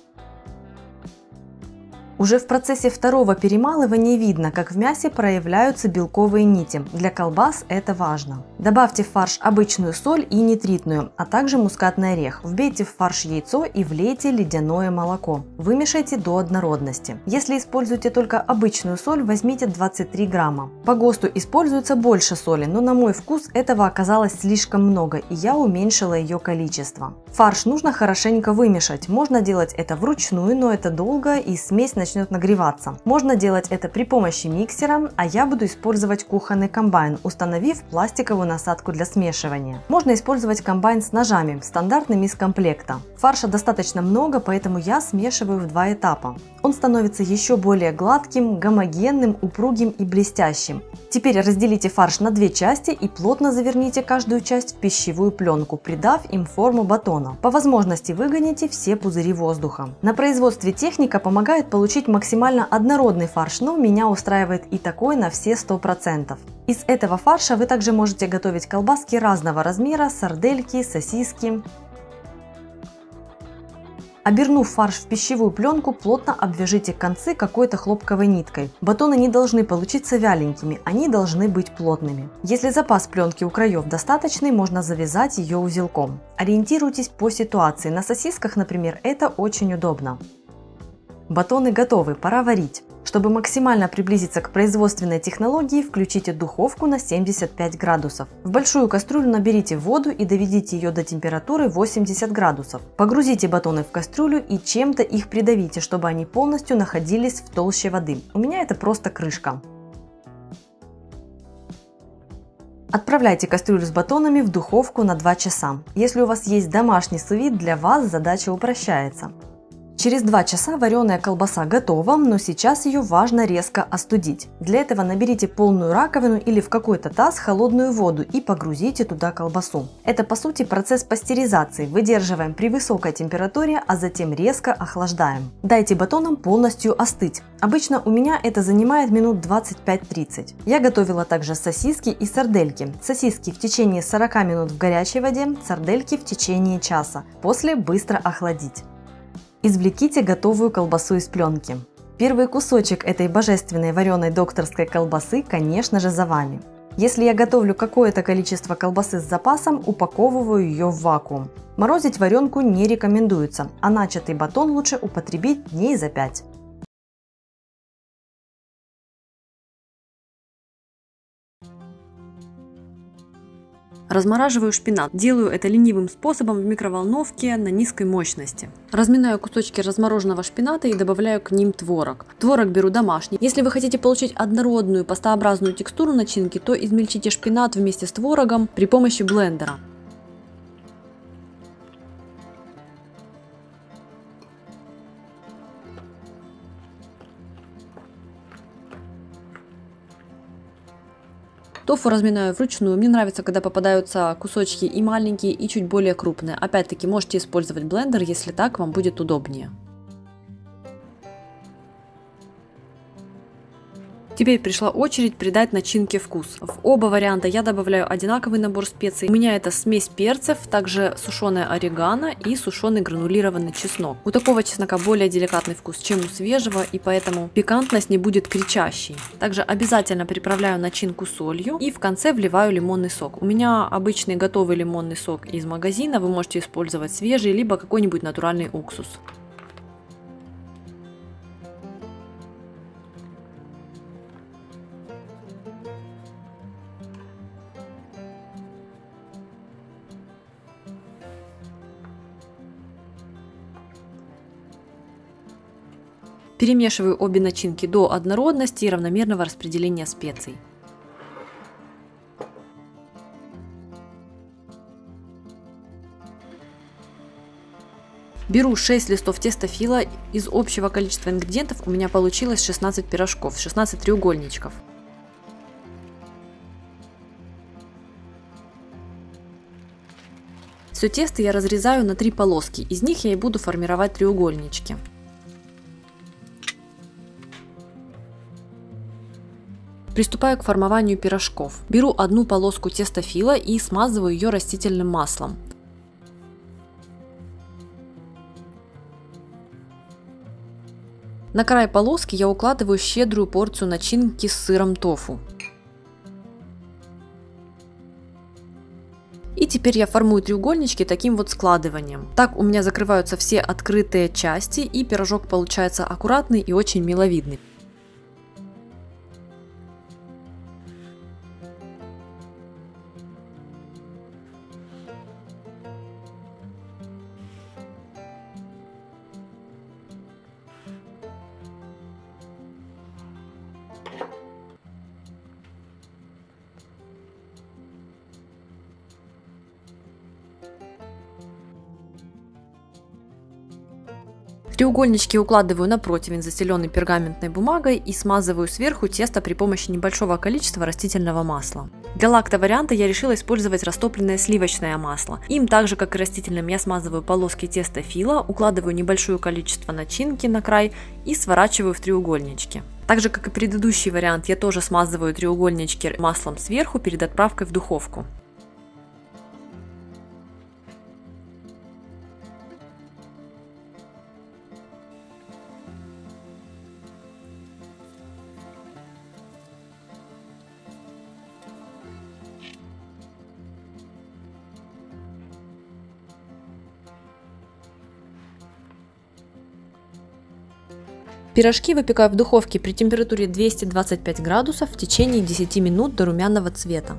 Уже в процессе второго перемалывания видно, как в мясе проявляются белковые нити. Для колбас это важно. Добавьте в фарш обычную соль и нитритную, а также мускатный орех. Вбейте в фарш яйцо и влейте ледяное молоко. Вымешайте до однородности. Если используете только обычную соль, возьмите 23 грамма. По ГОСТу используется больше соли, но на мой вкус этого оказалось слишком много, и я уменьшила ее количество. Фарш нужно хорошенько вымешать. Можно делать это вручную, но это долго и смесь начнет нагреваться. Можно делать это при помощи миксера, а я буду использовать кухонный комбайн, установив пластиковую насадку для смешивания. Можно использовать комбайн с ножами, стандартными из комплекта. Фарша достаточно много, поэтому я смешиваю в 2 этапа. Он становится еще более гладким, гомогенным, упругим и блестящим. Теперь разделите фарш на 2 части и плотно заверните каждую часть в пищевую пленку, придав им форму батона. По возможности выгоните все пузыри воздуха. На производстве техника помогает получить максимально однородный фарш, но меня устраивает и такой на все 100%. Из этого фарша вы также можете готовить колбаски разного размера, сардельки, сосиски. Обернув фарш в пищевую пленку, плотно обвяжите концы какой-то хлопковой ниткой. Батоны не должны получиться вяленькими, они должны быть плотными. Если запас пленки у краев достаточный, можно завязать ее узелком. Ориентируйтесь по ситуации. На сосисках, например, это очень удобно. Батоны готовы, пора варить. Чтобы максимально приблизиться к производственной технологии, включите духовку на 75 градусов. В большую кастрюлю наберите воду и доведите ее до температуры 80 градусов. Погрузите батоны в кастрюлю и чем-то их придавите, чтобы они полностью находились в толще воды. У меня это просто крышка. Отправляйте кастрюлю с батонами в духовку на 2 часа. Если у вас есть домашний сous-вид, для вас задача упрощается. Через 2 часа вареная колбаса готова, но сейчас ее важно резко остудить. Для этого наберите полную раковину или в какой-то таз холодную воду и погрузите туда колбасу. Это по сути процесс пастеризации. Выдерживаем при высокой температуре, а затем резко охлаждаем. Дайте батонам полностью остыть. Обычно у меня это занимает минут 25-30. Я готовила также сосиски и сардельки. Сосиски в течение 40 минут в горячей воде, сардельки в течение часа. После быстро охладить. Извлеките готовую колбасу из пленки. Первый кусочек этой божественной вареной докторской колбасы, конечно же, за вами. Если я готовлю какое-то количество колбасы с запасом, упаковываю ее в вакуум. Морозить варенку не рекомендуется, а начатый батон лучше употребить дней за 5. Размораживаю шпинат. Делаю это ленивым способом в микроволновке на низкой мощности. Разминаю кусочки размороженного шпината и добавляю к ним творог. Творог беру домашний. Если вы хотите получить однородную пастообразную текстуру начинки, то измельчите шпинат вместе с творогом при помощи блендера. Тофу разминаю вручную. Мне нравится, когда попадаются кусочки и маленькие, и чуть более крупные. Опять-таки, можете использовать блендер, если так вам будет удобнее. Теперь пришла очередь придать начинке вкус. В оба варианта я добавляю одинаковый набор специй. У меня это смесь перцев, также сушеное орегано и сушеный гранулированный чеснок. У такого чеснока более деликатный вкус, чем у свежего, и поэтому пикантность не будет кричащей. Также обязательно приправляю начинку солью и в конце вливаю лимонный сок. У меня обычный готовый лимонный сок из магазина, вы можете использовать свежий, либо какой-нибудь натуральный уксус. Перемешиваю обе начинки до однородности и равномерного распределения специй. Беру 6 листов теста фила. Из общего количества ингредиентов у меня получилось 16 пирожков, 16 треугольничков. Все тесто я разрезаю на 3 полоски, из них я и буду формировать треугольнички. Приступаю к формованию пирожков. Беру одну полоску теста фила и смазываю ее растительным маслом. На край полоски я укладываю щедрую порцию начинки с сыром тофу. И теперь я формую треугольнички таким вот складыванием. Так у меня закрываются все открытые части, и пирожок получается аккуратный и очень миловидный. Треугольнички укладываю на противень, застеленный пергаментной бумагой, и смазываю сверху тесто при помощи небольшого количества растительного масла. Для лакто-варианта я решила использовать растопленное сливочное масло. Им, так же как и растительным, я смазываю полоски теста фила, укладываю небольшое количество начинки на край и сворачиваю в треугольнички. Так же как и предыдущий вариант, я тоже смазываю треугольнички маслом сверху перед отправкой в духовку. Пирожки выпекаю в духовке при температуре 225 градусов в течение 10 минут до румяного цвета.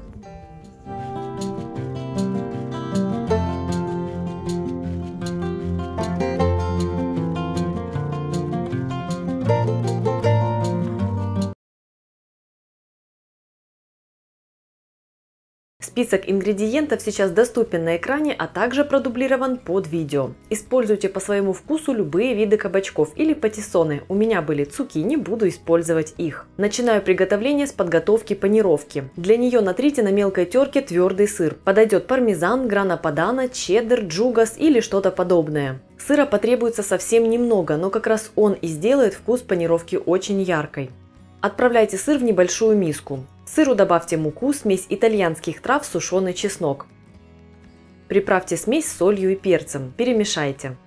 Список ингредиентов сейчас доступен на экране, а также продублирован под видео. Используйте по своему вкусу любые виды кабачков или патиссоны. У меня были цукини, буду использовать их. Начинаю приготовление с подготовки панировки. Для нее натрите на мелкой терке твердый сыр. Подойдет пармезан, грана падано, чеддер, джугас или что-то подобное. Сыра потребуется совсем немного, но как раз он и сделает вкус панировки очень яркой. Отправляйте сыр в небольшую миску. К сыру добавьте муку, смесь итальянских трав, сушеный чеснок. Приправьте смесь солью и перцем. Перемешайте.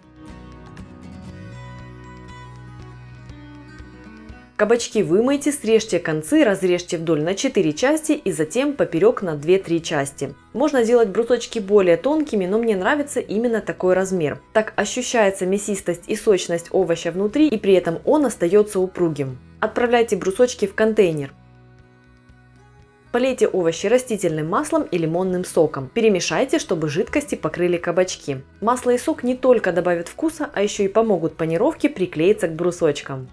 Кабачки вымойте, срежьте концы, разрежьте вдоль на 4 части и затем поперек на 2-3 части. Можно сделать брусочки более тонкими, но мне нравится именно такой размер. Так ощущается мясистость и сочность овоща внутри, и при этом он остается упругим. Отправляйте брусочки в контейнер. Полейте овощи растительным маслом и лимонным соком. Перемешайте, чтобы жидкости покрыли кабачки. Масло и сок не только добавят вкуса, а еще и помогут панировке приклеиться к брусочкам.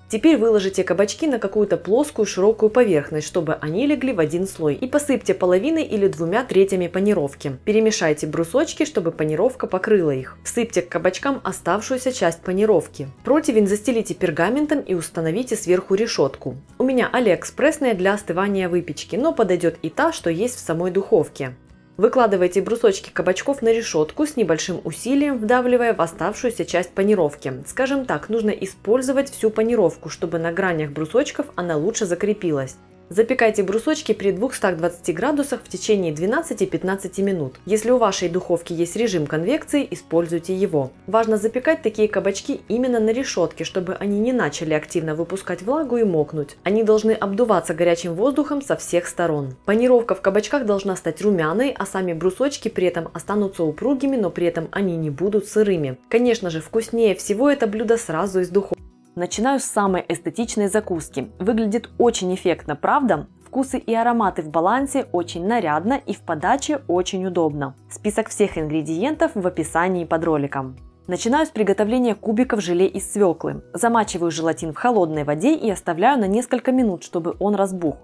Теперь выложите кабачки на какую-то плоскую широкую поверхность, чтобы они легли в один слой, и посыпьте половиной или 2/3 панировки. Перемешайте брусочки, чтобы панировка покрыла их. Всыпьте к кабачкам оставшуюся часть панировки. Противень застелите пергаментом и установите сверху решетку. У меня алиэкспрессная для остывания выпечки, но подойдет и та, что есть в самой духовке. Выкладывайте брусочки кабачков на решетку с небольшим усилием, вдавливая в оставшуюся часть панировки. Скажем так, нужно использовать всю панировку, чтобы на гранях брусочков она лучше закрепилась. Запекайте брусочки при 220 градусах в течение 12-15 минут. Если у вашей духовки есть режим конвекции, используйте его. Важно запекать такие кабачки именно на решетке, чтобы они не начали активно выпускать влагу и мокнуть. Они должны обдуваться горячим воздухом со всех сторон. Панировка в кабачках должна стать румяной, а сами брусочки при этом останутся упругими, но при этом они не будут сырыми. Конечно же, вкуснее всего это блюдо сразу из духовки. Начинаю с самой эстетичной закуски. Выглядит очень эффектно, правда? Вкусы и ароматы в балансе, очень нарядно и в подаче очень удобно. Список всех ингредиентов в описании под роликом. Начинаю с приготовления кубиков желе из свеклы. Замачиваю желатин в холодной воде и оставляю на несколько минут, чтобы он разбух.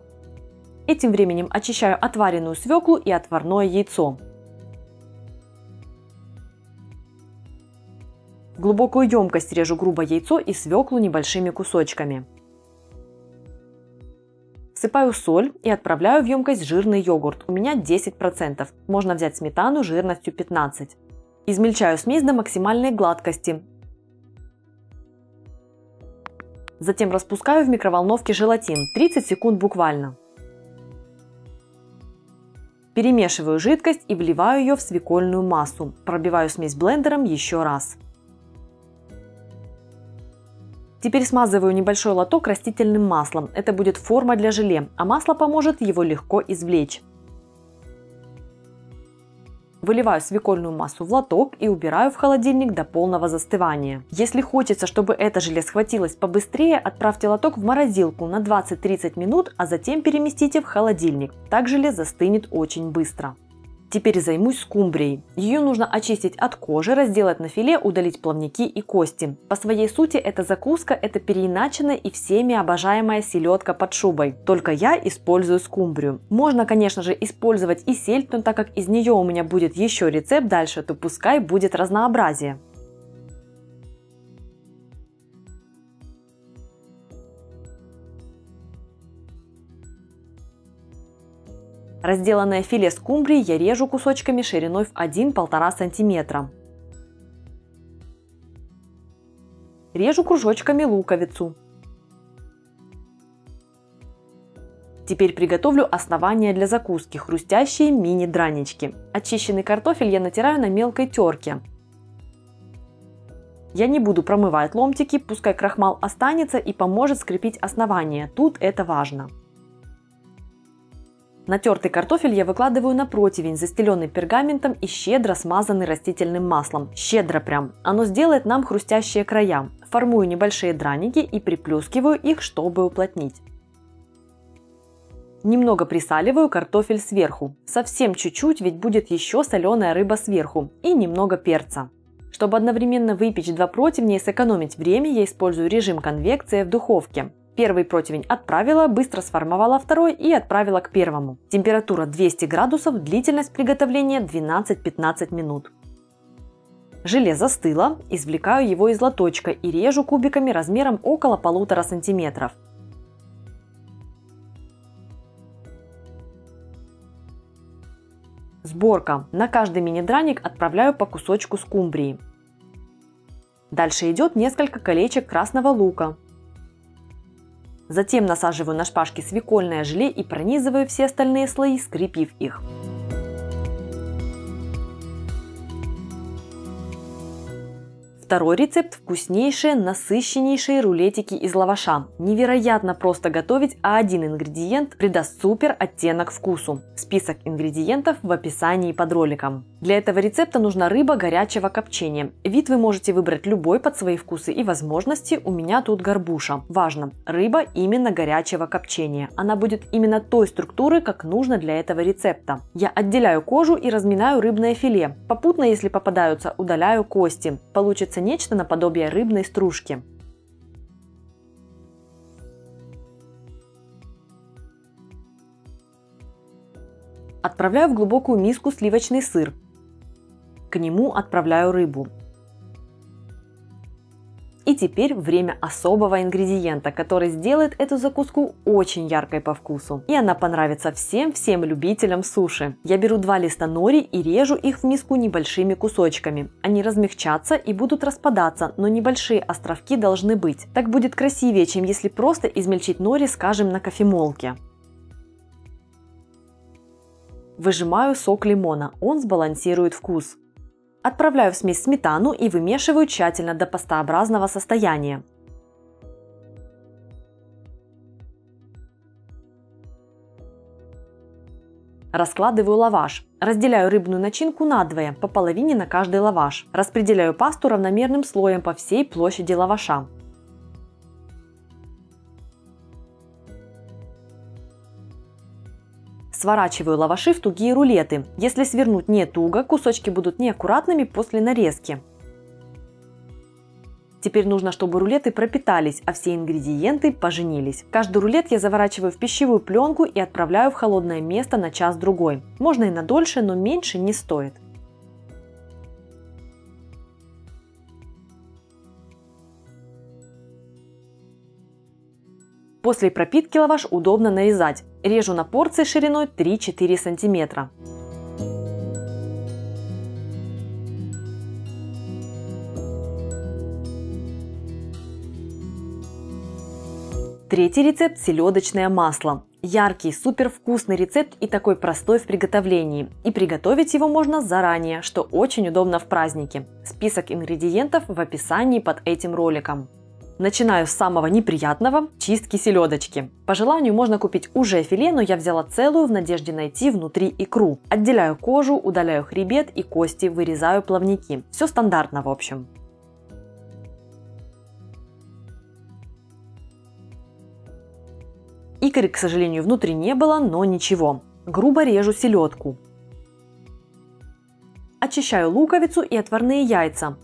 Этим временем очищаю отваренную свеклу и отварное яйцо. В глубокую емкость режу грубо яйцо и свеклу небольшими кусочками. Всыпаю соль и отправляю в емкость жирный йогурт. У меня 10%. Можно взять сметану жирностью 15%. Измельчаю смесь до максимальной гладкости. Затем распускаю в микроволновке желатин. 30 секунд буквально. Перемешиваю жидкость и вливаю ее в свекольную массу. Пробиваю смесь блендером еще раз. Теперь смазываю небольшой лоток растительным маслом. Это будет форма для желе, а масло поможет его легко извлечь. Выливаю свекольную массу в лоток и убираю в холодильник до полного застывания. Если хочется, чтобы это желе схватилось побыстрее, отправьте лоток в морозилку на 20-30 минут, а затем переместите в холодильник. Так желе застынет очень быстро. Теперь займусь скумбрией. Ее нужно очистить от кожи, разделать на филе, удалить плавники и кости. По своей сути эта закуска – это переиначенная и всеми обожаемая селедка под шубой. Только я использую скумбрию. Можно, конечно же, использовать и сельдь, но так как из нее у меня будет еще рецепт дальше, то пускай будет разнообразие. Разделанное филе скумбрии я режу кусочками шириной в 1-1,5 см. Режу кружочками луковицу. Теперь приготовлю основание для закуски – хрустящие мини-дранички. Очищенный картофель я натираю на мелкой терке. Я не буду промывать ломтики, пускай крахмал останется и поможет скрепить основание. Тут это важно. Натертый картофель я выкладываю на противень, застеленный пергаментом и щедро смазанный растительным маслом. Щедро прям. Оно сделает нам хрустящие края. Формую небольшие драники и приплюскиваю их, чтобы уплотнить. Немного присаливаю картофель сверху. Совсем чуть-чуть, ведь будет еще соленая рыба сверху. И немного перца. Чтобы одновременно выпечь 2 противня и сэкономить время, я использую режим конвекции в духовке. Первый противень отправила, быстро сформовала второй и отправила к первому. Температура 200 градусов, длительность приготовления 12-15 минут. Желе застыло, извлекаю его из лоточка и режу кубиками размером около 1,5 см. Сборка. На каждый мини-драник отправляю по кусочку скумбрии. Дальше идет несколько колечек красного лука. Затем насаживаю на шпажки свекольное желе и пронизываю все остальные слои, скрепив их. Второй рецепт – вкуснейшие, насыщеннейшие рулетики из лаваша. Невероятно просто готовить, а один ингредиент придаст супер оттенок вкусу. Список ингредиентов в описании под роликом. Для этого рецепта нужна рыба горячего копчения. Вид вы можете выбрать любой под свои вкусы и возможности, у меня тут горбуша. Важно, рыба именно горячего копчения. Она будет именно той структуры, как нужно для этого рецепта. Я отделяю кожу и разминаю рыбное филе. Попутно, если попадаются, удаляю кости. Получится нечто наподобие рыбной стружки. Отправляю в глубокую миску сливочный сыр. К нему отправляю рыбу. И теперь время особого ингредиента, который сделает эту закуску очень яркой по вкусу. И она понравится всем любителям суши. Я беру 2 листа нори и режу их в миску небольшими кусочками. Они размягчатся и будут распадаться, но небольшие островки должны быть. Так будет красивее, чем если просто измельчить нори, скажем, на кофемолке. Выжимаю сок лимона, он сбалансирует вкус. Отправляю в смесь сметану и вымешиваю тщательно до пастообразного состояния. Раскладываю лаваш. Разделяю рыбную начинку надвое, по половине на каждый лаваш. Распределяю пасту равномерным слоем по всей площади лаваша. Сворачиваю лаваши в тугие рулеты. Если свернуть не туго, кусочки будут неаккуратными после нарезки. Теперь нужно, чтобы рулеты пропитались, а все ингредиенты поженились. Каждый рулет я заворачиваю в пищевую пленку и отправляю в холодное место на час-другой. Можно и на дольше, но меньше не стоит. После пропитки лаваш удобно нарезать. Режу на порции шириной 3-4 см. Третий рецепт – селедочное масло. Яркий, супер вкусный рецепт и такой простой в приготовлении. И приготовить его можно заранее, что очень удобно в праздники. Список ингредиентов в описании под этим роликом. Начинаю с самого неприятного – чистки селедочки. По желанию можно купить уже филе, но я взяла целую в надежде найти внутри икру. Отделяю кожу, удаляю хребет и кости, вырезаю плавники. Все стандартно в общем. Икры, к сожалению, внутри не было, но ничего. Грубо режу селедку. Очищаю луковицу и отварные яйца.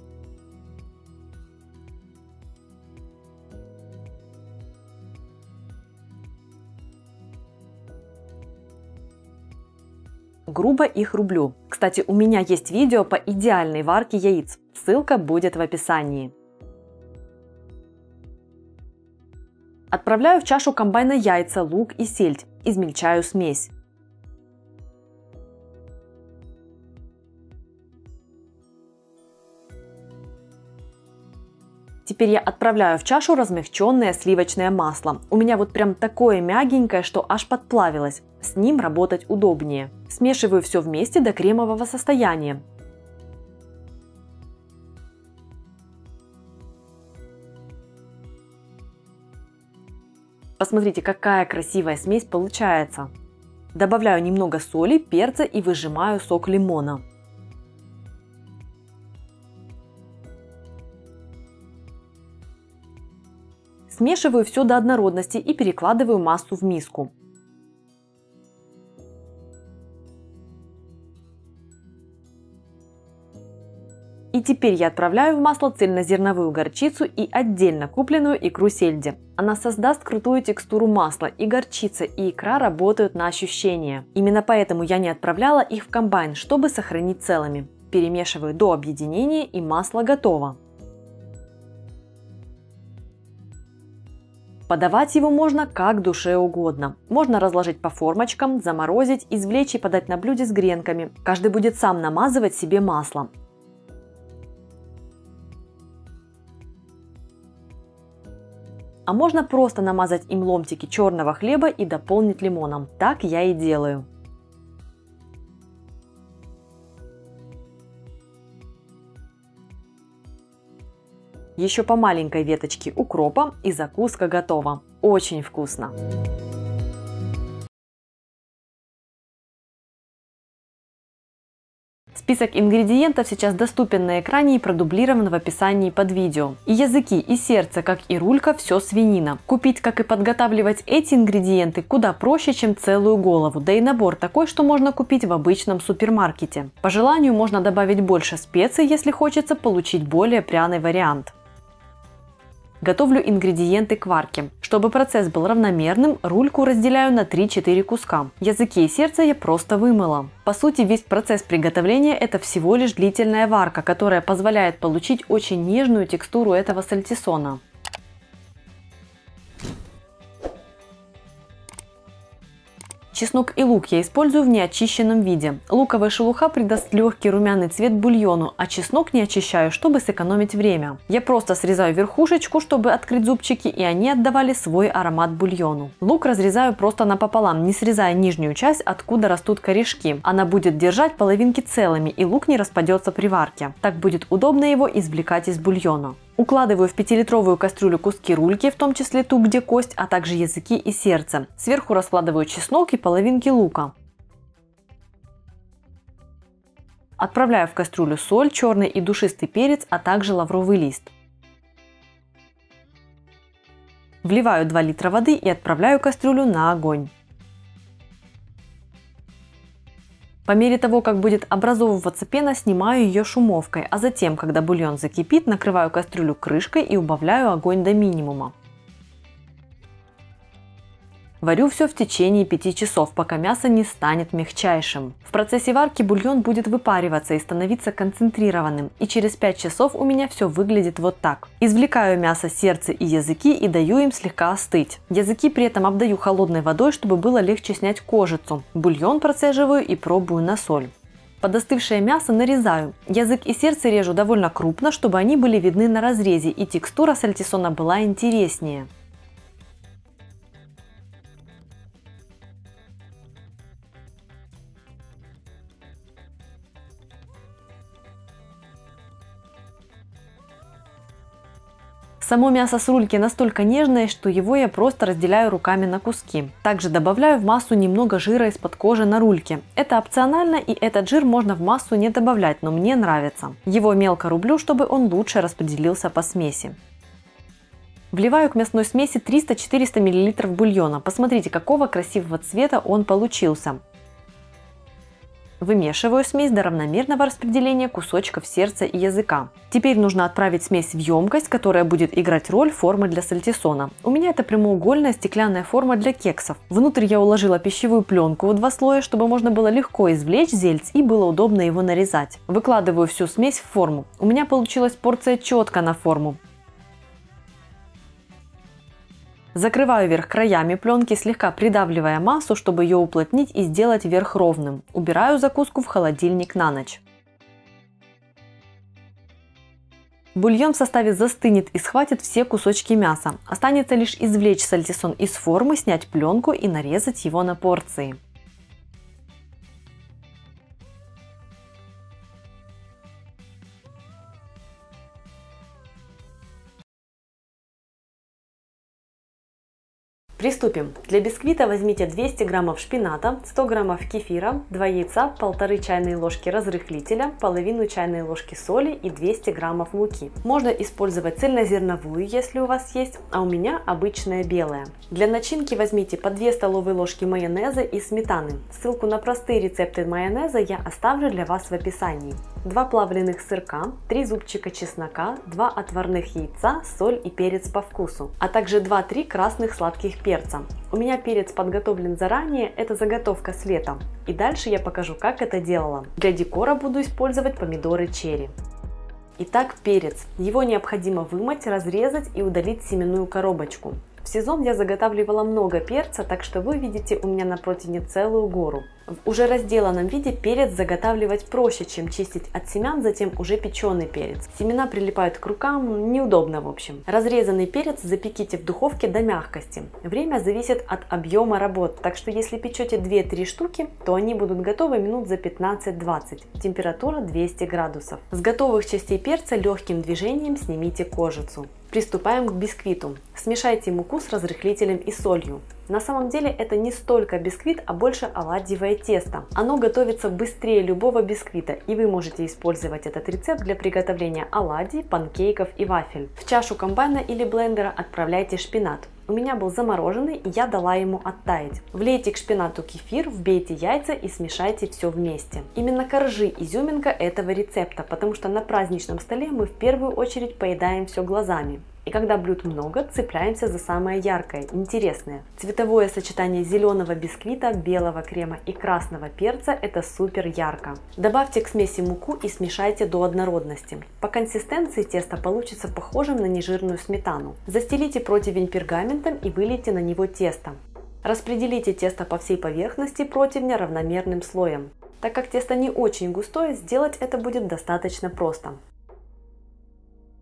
Грубо их рублю. Кстати, у меня есть видео по идеальной варке яиц. Ссылка будет в описании. Отправляю в чашу комбайна яйца, лук и сельдь. Измельчаю смесь. Теперь я отправляю в чашу размягченное сливочное масло. У меня вот прям такое мягенькое, что аж подплавилось. С ним работать удобнее. Смешиваю все вместе до кремового состояния. Посмотрите, какая красивая смесь получается. Добавляю немного соли, перца и выжимаю сок лимона. Смешиваю все до однородности и перекладываю массу в миску. И теперь я отправляю в масло цельнозерновую горчицу и отдельно купленную икру сельди. Она создаст крутую текстуру масла, и горчица, и икра работают на ощущение. Именно поэтому я не отправляла их в комбайн, чтобы сохранить целыми. Перемешиваю до объединения, и масло готово. Подавать его можно как душе угодно. Можно разложить по формочкам, заморозить, извлечь и подать на блюде с гренками. Каждый будет сам намазывать себе маслом. А можно просто намазать им ломтики черного хлеба и дополнить лимоном. Так я и делаю. Еще по маленькой веточке укропа, и закуска готова. Очень вкусно! Список ингредиентов сейчас доступен на экране и продублирован в описании под видео. И языки, и сердце, как и рулька, все свинина. Купить, как и подготавливать эти ингредиенты куда проще, чем целую голову. Да и набор такой, что можно купить в обычном супермаркете. По желанию можно добавить больше специй, если хочется получить более пряный вариант. Готовлю ингредиенты к варке. Чтобы процесс был равномерным, рульку разделяю на 3-4 куска. Языки и сердце я просто вымыла. По сути, весь процесс приготовления – это всего лишь длительная варка, которая позволяет получить очень нежную текстуру этого сальтисона. Чеснок и лук я использую в неочищенном виде. Луковая шелуха придаст легкий румяный цвет бульону, а чеснок не очищаю, чтобы сэкономить время. Я просто срезаю верхушечку, чтобы открыть зубчики, и они отдавали свой аромат бульону. Лук разрезаю просто напополам, не срезая нижнюю часть, откуда растут корешки. Она будет держать половинки целыми, и лук не распадется при варке. Так будет удобно его извлекать из бульона. Укладываю в 5-литровую кастрюлю куски рульки, в том числе ту, где кость, а также языки и сердце. Сверху раскладываю чеснок и половинки лука. Отправляю в кастрюлю соль, черный и душистый перец, а также лавровый лист. Вливаю 2 литра воды и отправляю кастрюлю на огонь. По мере того, как будет образовываться пена, снимаю ее шумовкой, а затем, когда бульон закипит, накрываю кастрюлю крышкой и убавляю огонь до минимума. Варю все в течение 5 часов, пока мясо не станет мягчайшим. В процессе варки бульон будет выпариваться и становиться концентрированным, и через 5 часов у меня все выглядит вот так. Извлекаю мясо, сердце и языки и даю им слегка остыть. Языки при этом обдаю холодной водой, чтобы было легче снять кожицу. Бульон процеживаю и пробую на соль. Подостывшее мясо нарезаю. Язык и сердце режу довольно крупно, чтобы они были видны на разрезе и текстура сальтисона была интереснее. Само мясо с рульки настолько нежное, что его я просто разделяю руками на куски. Также добавляю в массу немного жира из-под кожи на рульке. Это опционально, и этот жир можно в массу не добавлять, но мне нравится. Его мелко рублю, чтобы он лучше распределился по смеси. Вливаю к мясной смеси 300-400 мл бульона. Посмотрите, какого красивого цвета он получился. Вымешиваю смесь до равномерного распределения кусочков сердца и языка. Теперь нужно отправить смесь в емкость, которая будет играть роль формы для сальтисона. У меня это прямоугольная стеклянная форма для кексов. Внутрь я уложила пищевую пленку в 2 слоя, чтобы можно было легко извлечь зельц и было удобно его нарезать. Выкладываю всю смесь в форму. У меня получилась порция четко на форму. Закрываю верх краями пленки, слегка придавливая массу, чтобы ее уплотнить и сделать верх ровным. Убираю закуску в холодильник на ночь. Бульон в составе застынет и схватит все кусочки мяса. Останется лишь извлечь сальтисон из формы, снять пленку и нарезать его на порции. Приступим. Для бисквита возьмите 200 граммов шпината, 100 граммов кефира, 2 яйца, 1,5 чайной ложки разрыхлителя, половину чайной ложки соли и 200 граммов муки. Можно использовать цельнозерновую, если у вас есть, а у меня обычная белая. Для начинки возьмите по 2 столовые ложки майонеза и сметаны. Ссылку на простые рецепты майонеза я оставлю для вас в описании. 2 плавленых сырка, 3 зубчика чеснока, 2 отварных яйца, соль и перец по вкусу, а также 2-3 красных сладких перца. У меня перец подготовлен заранее, это заготовка с лета. И дальше я покажу, как это делала. Для декора буду использовать помидоры черри. Итак, перец. Его необходимо вымыть, разрезать и удалить семенную коробочку. В сезон я заготавливала много перца, так что вы видите у меня на противне целую гору. В уже разделанном виде перец заготавливать проще, чем чистить от семян, затем уже печеный перец. Семена прилипают к рукам, неудобно в общем. Разрезанный перец запеките в духовке до мягкости. Время зависит от объема работ, так что если печете 2-3 штуки, то они будут готовы минут за 15-20. Температура 200 градусов. С готовых частей перца легким движением снимите кожицу. Приступаем к бисквиту. Смешайте муку с разрыхлителем и солью. На самом деле это не столько бисквит, а больше оладьевое тесто. Оно готовится быстрее любого бисквита, и вы можете использовать этот рецепт для приготовления оладий, панкейков и вафель. В чашу комбайна или блендера отправляйте шпинат. У меня был замороженный, и я дала ему оттаять. Влейте к шпинату кефир, вбейте яйца и смешайте все вместе. Именно коржи – изюминка этого рецепта, потому что на праздничном столе мы в первую очередь поедаем все глазами. И когда блюд много, цепляемся за самое яркое, интересное. Цветовое сочетание зеленого бисквита, белого крема и красного перца – это супер ярко. Добавьте к смеси муку и смешайте до однородности. По консистенции тесто получится похожим на нежирную сметану. Застелите противень пергаментом и вылейте на него тесто. Распределите тесто по всей поверхности противня равномерным слоем. Так как тесто не очень густое, сделать это будет достаточно просто.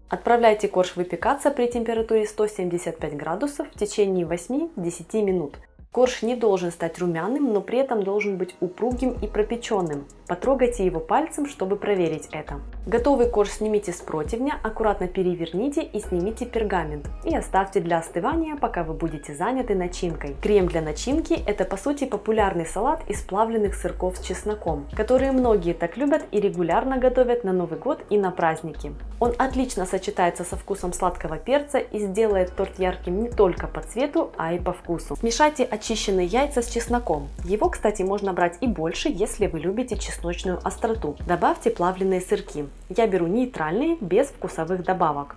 Отправляйте корж выпекаться при температуре 175 градусов в течение 8-10 минут. Корж не должен стать румяным, но при этом должен быть упругим и пропеченным. Потрогайте его пальцем, чтобы проверить это. Готовый корж снимите с противня, аккуратно переверните и снимите пергамент. И оставьте для остывания, пока вы будете заняты начинкой. Крем для начинки – это по сути популярный салат из плавленных сырков с чесноком, которые многие так любят и регулярно готовят на Новый год и на праздники. Он отлично сочетается со вкусом сладкого перца и сделает торт ярким не только по цвету, а и по вкусу. Смешайте очищенные яйца с чесноком. Его, кстати, можно брать и больше, если вы любите чесночную остроту. Добавьте плавленые сырки. Я беру нейтральные, без вкусовых добавок.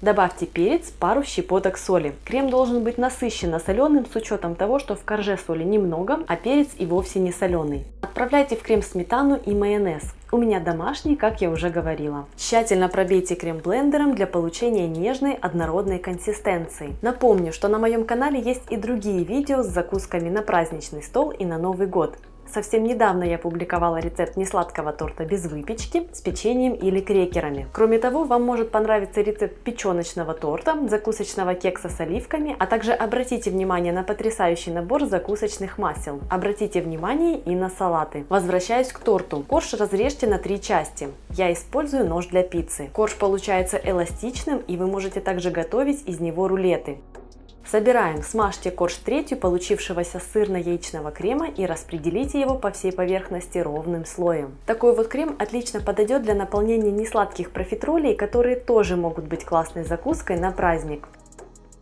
Добавьте перец, пару щепоток соли. Крем должен быть насыщенно соленым с учетом того, что в корже соли немного, а перец и вовсе не соленый. Отправляйте в крем сметану и майонез. У меня домашний, как я уже говорила. Тщательно пробейте крем блендером для получения нежной однородной консистенции. Напомню, что на моем канале есть и другие видео с закусками на праздничный стол и на Новый год. Совсем недавно я публиковала рецепт несладкого торта без выпечки с печеньем или крекерами. Кроме того, вам может понравиться рецепт печеночного торта, закусочного кекса с оливками, а также обратите внимание на потрясающий набор закусочных масел. Обратите внимание и на салаты. Возвращаюсь к торту. Корж разрежьте на 3 части. Я использую нож для пиццы. Корж получается эластичным, и вы можете также готовить из него рулеты. Собираем, смажьте корж третью получившегося сырно-яичного крема и распределите его по всей поверхности ровным слоем. Такой вот крем отлично подойдет для наполнения несладких профитролей, которые тоже могут быть классной закуской на праздник.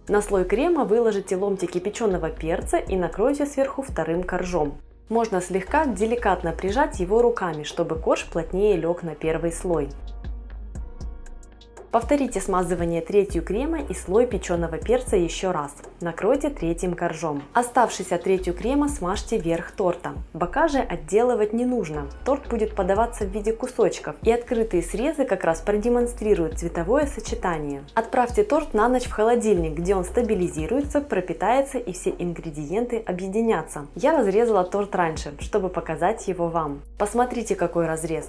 На слой крема выложите ломтики печеного перца и накройте сверху вторым коржом. Можно слегка деликатно прижать его руками, чтобы корж плотнее лег на первый слой. Повторите смазывание третью крема и слой печеного перца еще раз. Накройте третьим коржом. Оставшийся третью крема смажьте верх торта. Бока же отделывать не нужно. Торт будет подаваться в виде кусочков, и открытые срезы как раз продемонстрируют цветовое сочетание. Отправьте торт на ночь в холодильник, где он стабилизируется, пропитается и все ингредиенты объединятся. Я разрезала торт раньше, чтобы показать его вам. Посмотрите, какой разрез.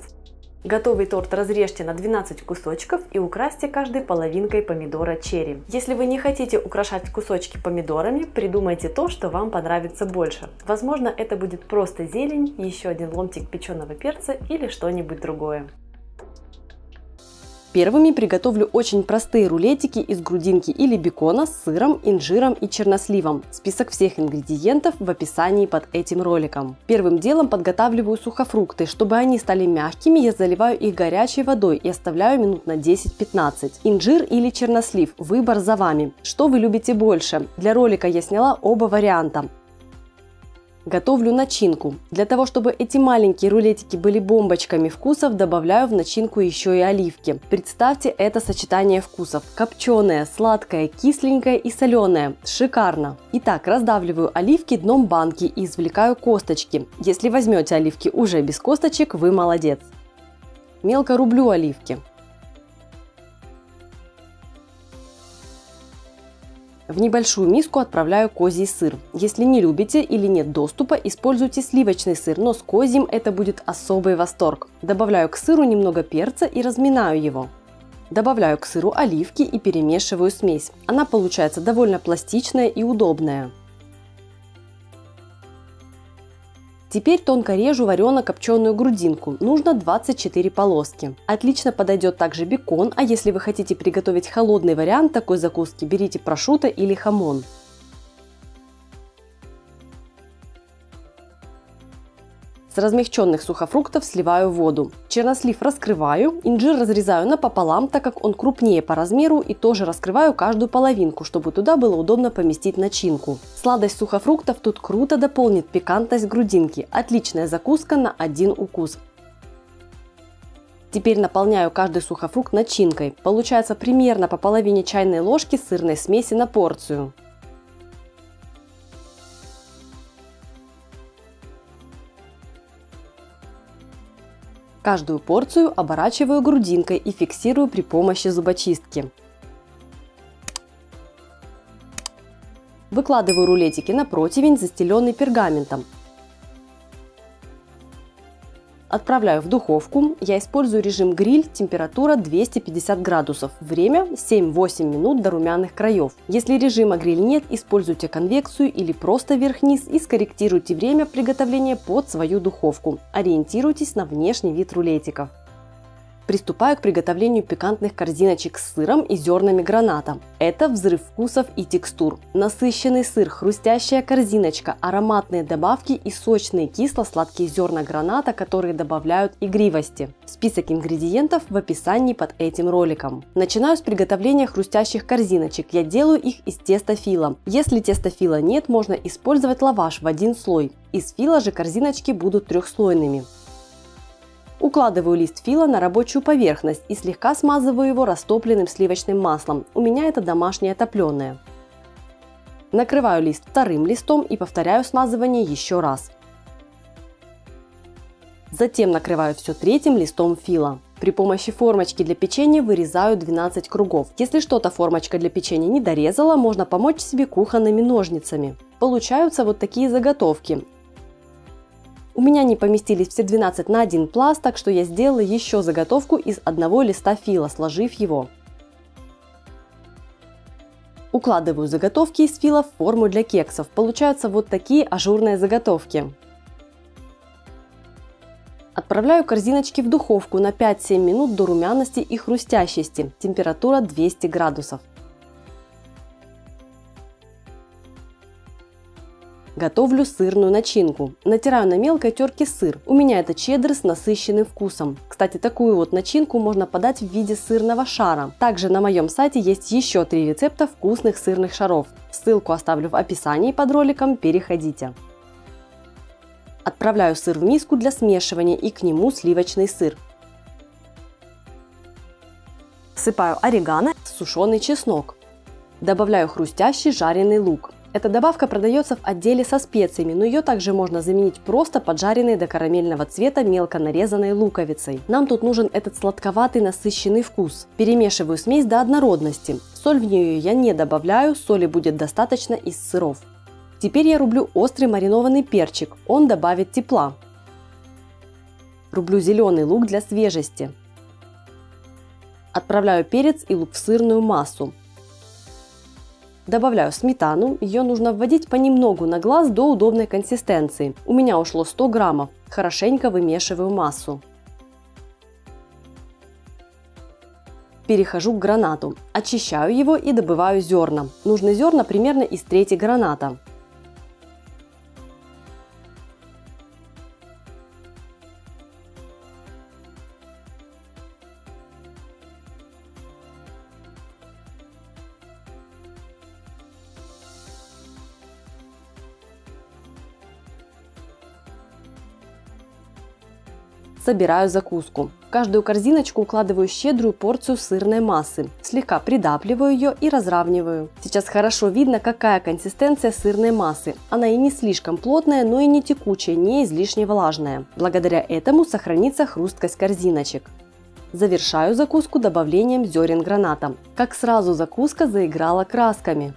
Готовый торт разрежьте на 12 кусочков и украсьте каждой половинкой помидора черри. Если вы не хотите украшать кусочки помидорами, придумайте то, что вам понравится больше. Возможно, это будет просто зелень, еще один ломтик печеного перца или что-нибудь другое. Первыми приготовлю очень простые рулетики из грудинки или бекона с сыром, инжиром и черносливом. Список всех ингредиентов в описании под этим роликом. Первым делом подготавливаю сухофрукты. Чтобы они стали мягкими, я заливаю их горячей водой и оставляю минут на 10-15. Инжир или чернослив – выбор за вами. Что вы любите больше? Для ролика я сняла оба варианта. Готовлю начинку. Для того, чтобы эти маленькие рулетики были бомбочками вкусов, добавляю в начинку еще и оливки. Представьте это сочетание вкусов. Копченое, сладкое, кисленькое и соленое. Шикарно! Итак, раздавливаю оливки дном банки и извлекаю косточки. Если возьмете оливки уже без косточек, вы молодец. Мелко рублю оливки. В небольшую миску отправляю козий сыр. Если не любите или нет доступа, используйте сливочный сыр, но с козьим это будет особый восторг. Добавляю к сыру немного перца и разминаю его. Добавляю к сыру оливки и перемешиваю смесь. Она получается довольно пластичная и удобная. Теперь тонко режу варено-копченую грудинку, нужно 24 полоски. Отлично подойдет также бекон, а если вы хотите приготовить холодный вариант такой закуски, берите прошутто или хамон. С размягченных сухофруктов сливаю воду. Чернослив раскрываю, инжир разрезаю напополам, так как он крупнее по размеру, и тоже раскрываю каждую половинку, чтобы туда было удобно поместить начинку. Сладость сухофруктов тут круто дополнит пикантность грудинки. Отличная закуска на один укус. Теперь наполняю каждый сухофрукт начинкой. Получается примерно по половине чайной ложки сырной смеси на порцию. Каждую порцию оборачиваю грудинкой и фиксирую при помощи зубочистки. Выкладываю рулетики на противень, застеленный пергаментом. Отправляю в духовку. Я использую режим гриль, температура 250 градусов. Время 7-8 минут до румяных краев. Если режима гриль нет, используйте конвекцию или просто вверх-вниз и скорректируйте время приготовления под свою духовку. Ориентируйтесь на внешний вид рулетиков. Приступаю к приготовлению пикантных корзиночек с сыром и зернами граната. Это взрыв вкусов и текстур. Насыщенный сыр, хрустящая корзиночка, ароматные добавки и сочные кисло-сладкие зерна граната, которые добавляют игривости. Список ингредиентов в описании под этим роликом. Начинаю с приготовления хрустящих корзиночек. Я делаю их из теста фила. Если теста фила нет, можно использовать лаваш в один слой. Из фила же корзиночки будут трехслойными. Укладываю лист фила на рабочую поверхность и слегка смазываю его растопленным сливочным маслом. У меня это домашнее топленое. Накрываю лист вторым листом и повторяю смазывание еще раз. Затем накрываю все третьим листом фила. При помощи формочки для печенья вырезаю 12 кругов. Если что-то формочка для печенья не дорезала, можно помочь себе кухонными ножницами. Получаются вот такие заготовки. У меня не поместились все 12 на один пласт, так что я сделала еще заготовку из одного листа фила, сложив его. Укладываю заготовки из фила в форму для кексов. Получаются вот такие ажурные заготовки. Отправляю корзиночки в духовку на 5-7 минут до румяности и хрустящести. Температура 200 градусов. Готовлю сырную начинку. Натираю на мелкой терке сыр. У меня это чеддер с насыщенным вкусом. Кстати, такую вот начинку можно подать в виде сырного шара. Также на моем сайте есть еще 3 рецепта вкусных сырных шаров. Ссылку оставлю в описании под роликом, переходите. Отправляю сыр в миску для смешивания и к нему сливочный сыр. Всыпаю орегано, сушеный чеснок. Добавляю хрустящий жареный лук. Эта добавка продается в отделе со специями, но ее также можно заменить просто поджаренной до карамельного цвета мелко нарезанной луковицей. Нам тут нужен этот сладковатый насыщенный вкус. Перемешиваю смесь до однородности. Соль в нее я не добавляю, соли будет достаточно из сыров. Теперь я рублю острый маринованный перчик, он добавит тепла. Рублю зеленый лук для свежести. Отправляю перец и лук в сырную массу. Добавляю сметану, ее нужно вводить понемногу на глаз до удобной консистенции. У меня ушло 100 граммов. Хорошенько вымешиваю массу. Перехожу к гранату. Очищаю его и добываю зерна. Нужны зерна примерно из трети граната. Собираю закуску. В каждую корзиночку укладываю щедрую порцию сырной массы. Слегка придавливаю ее и разравниваю. Сейчас хорошо видно, какая консистенция сырной массы. Она и не слишком плотная, но и не текучая, не излишне влажная. Благодаря этому сохранится хрусткость корзиночек. Завершаю закуску добавлением зерен граната. Как сразу закуска заиграла красками.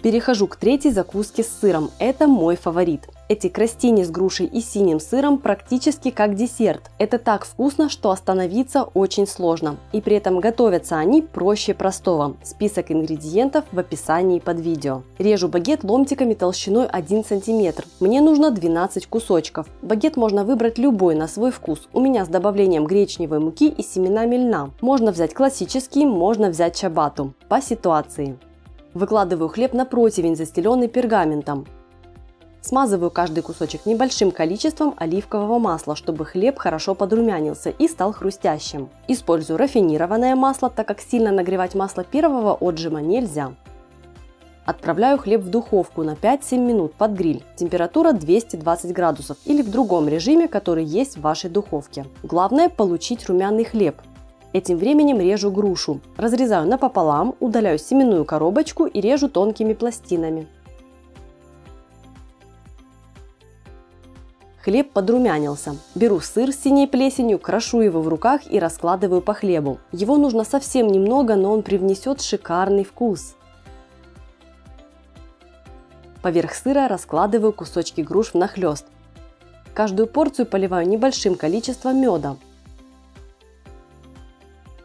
Перехожу к третьей закуске с сыром. Это мой фаворит. Эти кростини с грушей и синим сыром практически как десерт. Это так вкусно, что остановиться очень сложно. И при этом готовятся они проще простого. Список ингредиентов в описании под видео. Режу багет ломтиками толщиной 1 см. Мне нужно 12 кусочков. Багет можно выбрать любой на свой вкус. У меня с добавлением гречневой муки и семенами льна. Можно взять классический, можно взять чабату. По ситуации. Выкладываю хлеб на противень, застеленный пергаментом. Смазываю каждый кусочек небольшим количеством оливкового масла, чтобы хлеб хорошо подрумянился и стал хрустящим. Использую рафинированное масло, так как сильно нагревать масло первого отжима нельзя. Отправляю хлеб в духовку на 5-7 минут под гриль. Температура 220 градусов или в другом режиме, который есть в вашей духовке. Главное получить румяный хлеб. Этим временем режу грушу. Разрезаю напополам, удаляю семенную коробочку и режу тонкими пластинами. Хлеб подрумянился. Беру сыр с синей плесенью, крошу его в руках и раскладываю по хлебу. Его нужно совсем немного, но он привнесет шикарный вкус. Поверх сыра раскладываю кусочки груш внахлёст. Каждую порцию поливаю небольшим количеством меда.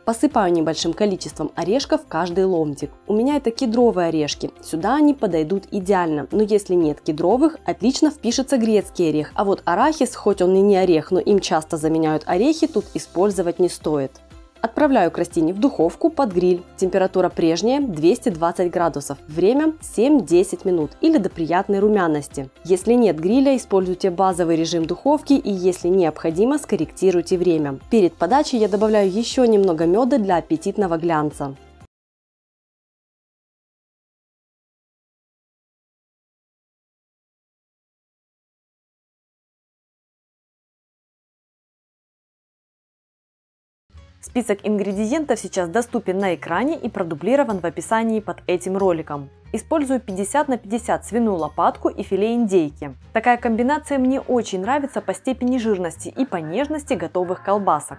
Посыпаю небольшим количеством орешков каждый ломтик. У меня это кедровые орешки. Сюда они подойдут идеально. Но если нет кедровых, отлично впишется грецкий орех. А вот арахис, хоть он и не орех, но им часто заменяют орехи, тут использовать не стоит. Отправляю кростини в духовку под гриль. Температура прежняя 220 градусов. Время 7-10 минут или до приятной румяности. Если нет гриля, используйте базовый режим духовки и если необходимо, скорректируйте время. Перед подачей я добавляю еще немного меда для аппетитного глянца. Список ингредиентов сейчас доступен на экране и продублирован в описании под этим роликом. Использую 50 на 50 свиную лопатку и филе индейки. Такая комбинация мне очень нравится по степени жирности и по нежности готовых колбасок.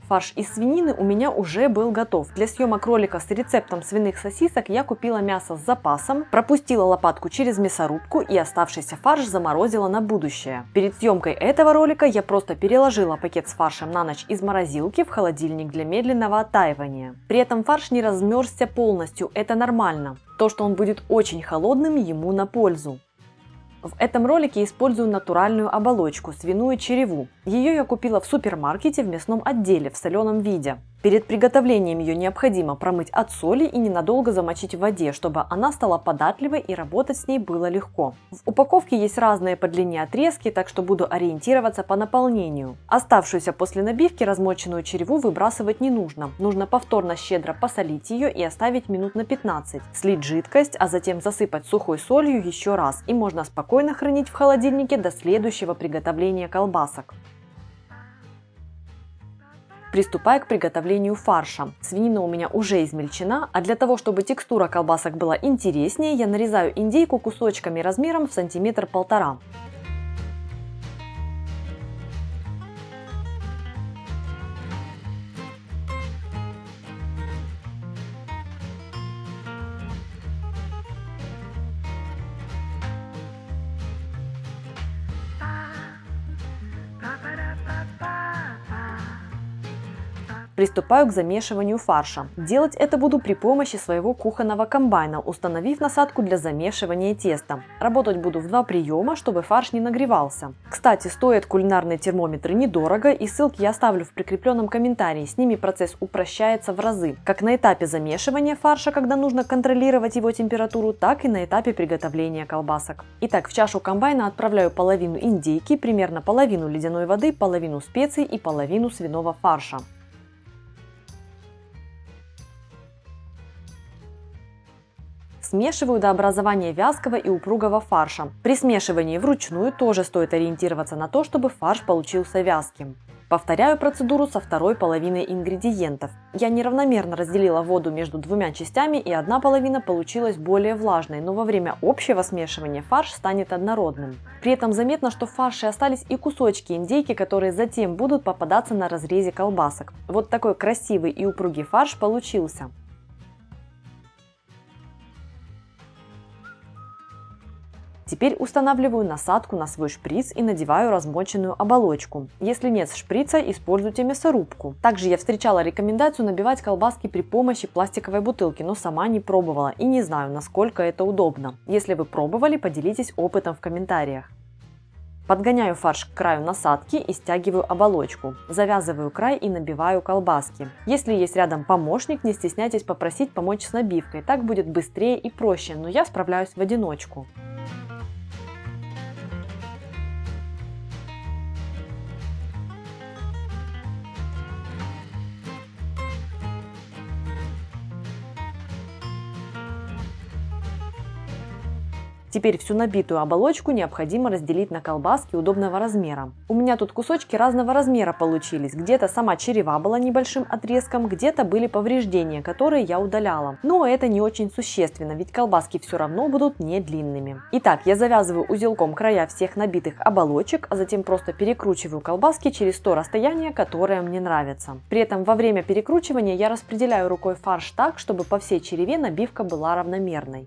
Фарш из свинины у меня уже был готов. Для съемок ролика с рецептом свиных сосисок я купила мясо с запасом, пропустила лопатку через мясорубку и оставшийся фарш заморозила на будущее. Перед съемкой этого ролика я просто переложила пакет с фаршем на ночь из морозилки в холодильник для медленного оттаивания. При этом фарш не размерзся полностью, это нормально. То, что он будет очень холодным, ему на пользу. В этом ролике использую натуральную оболочку, свиную череву. Ее я купила в супермаркете в мясном отделе в соленом виде. Перед приготовлением ее необходимо промыть от соли и ненадолго замочить в воде, чтобы она стала податливой и работать с ней было легко. В упаковке есть разные по длине отрезки, так что буду ориентироваться по наполнению. Оставшуюся после набивки размоченную череву выбрасывать не нужно. Нужно повторно щедро посолить ее и оставить минут на 15. Слить жидкость, а затем засыпать сухой солью еще раз и можно спокойно хранить в холодильнике до следующего приготовления колбасок. Приступаю к приготовлению фарша. Свинина у меня уже измельчена, а для того, чтобы текстура колбасок была интереснее, я нарезаю индейку кусочками размером в 1–1,5 см. Приступаю к замешиванию фарша. Делать это буду при помощи своего кухонного комбайна, установив насадку для замешивания теста. Работать буду в 2 приема, чтобы фарш не нагревался. Кстати, стоят кулинарные термометры недорого, и ссылки я оставлю в прикрепленном комментарии. С ними процесс упрощается в разы. Как на этапе замешивания фарша, когда нужно контролировать его температуру, так и на этапе приготовления колбасок. Итак, в чашу комбайна отправляю половину индейки, примерно половину ледяной воды, половину специй и половину свиного фарша. Смешиваю до образования вязкого и упругого фарша. При смешивании вручную тоже стоит ориентироваться на то, чтобы фарш получился вязким. Повторяю процедуру со второй половиной ингредиентов. Я неравномерно разделила воду между 2 частями, и одна половина получилась более влажной, но во время общего смешивания фарш станет однородным. При этом заметно, что в фарше остались и кусочки индейки, которые затем будут попадаться на разрезе колбасок. Вот такой красивый и упругий фарш получился. Теперь устанавливаю насадку на свой шприц и надеваю размоченную оболочку. Если нет шприца, используйте мясорубку. Также я встречала рекомендацию набивать колбаски при помощи пластиковой бутылки, но сама не пробовала и не знаю, насколько это удобно. Если вы пробовали, поделитесь опытом в комментариях. Подгоняю фарш к краю насадки и стягиваю оболочку. Завязываю край и набиваю колбаски. Если есть рядом помощник, не стесняйтесь попросить помочь с набивкой. Так будет быстрее и проще, но я справляюсь в одиночку. Теперь всю набитую оболочку необходимо разделить на колбаски удобного размера. У меня тут кусочки разного размера получились. Где-то сама черева была небольшим отрезком, где-то были повреждения, которые я удаляла. Но это не очень существенно, ведь колбаски все равно будут не длинными. Итак, я завязываю узелком края всех набитых оболочек, а затем просто перекручиваю колбаски через то расстояние, которое мне нравится. При этом во время перекручивания я распределяю рукой фарш так, чтобы по всей череве набивка была равномерной.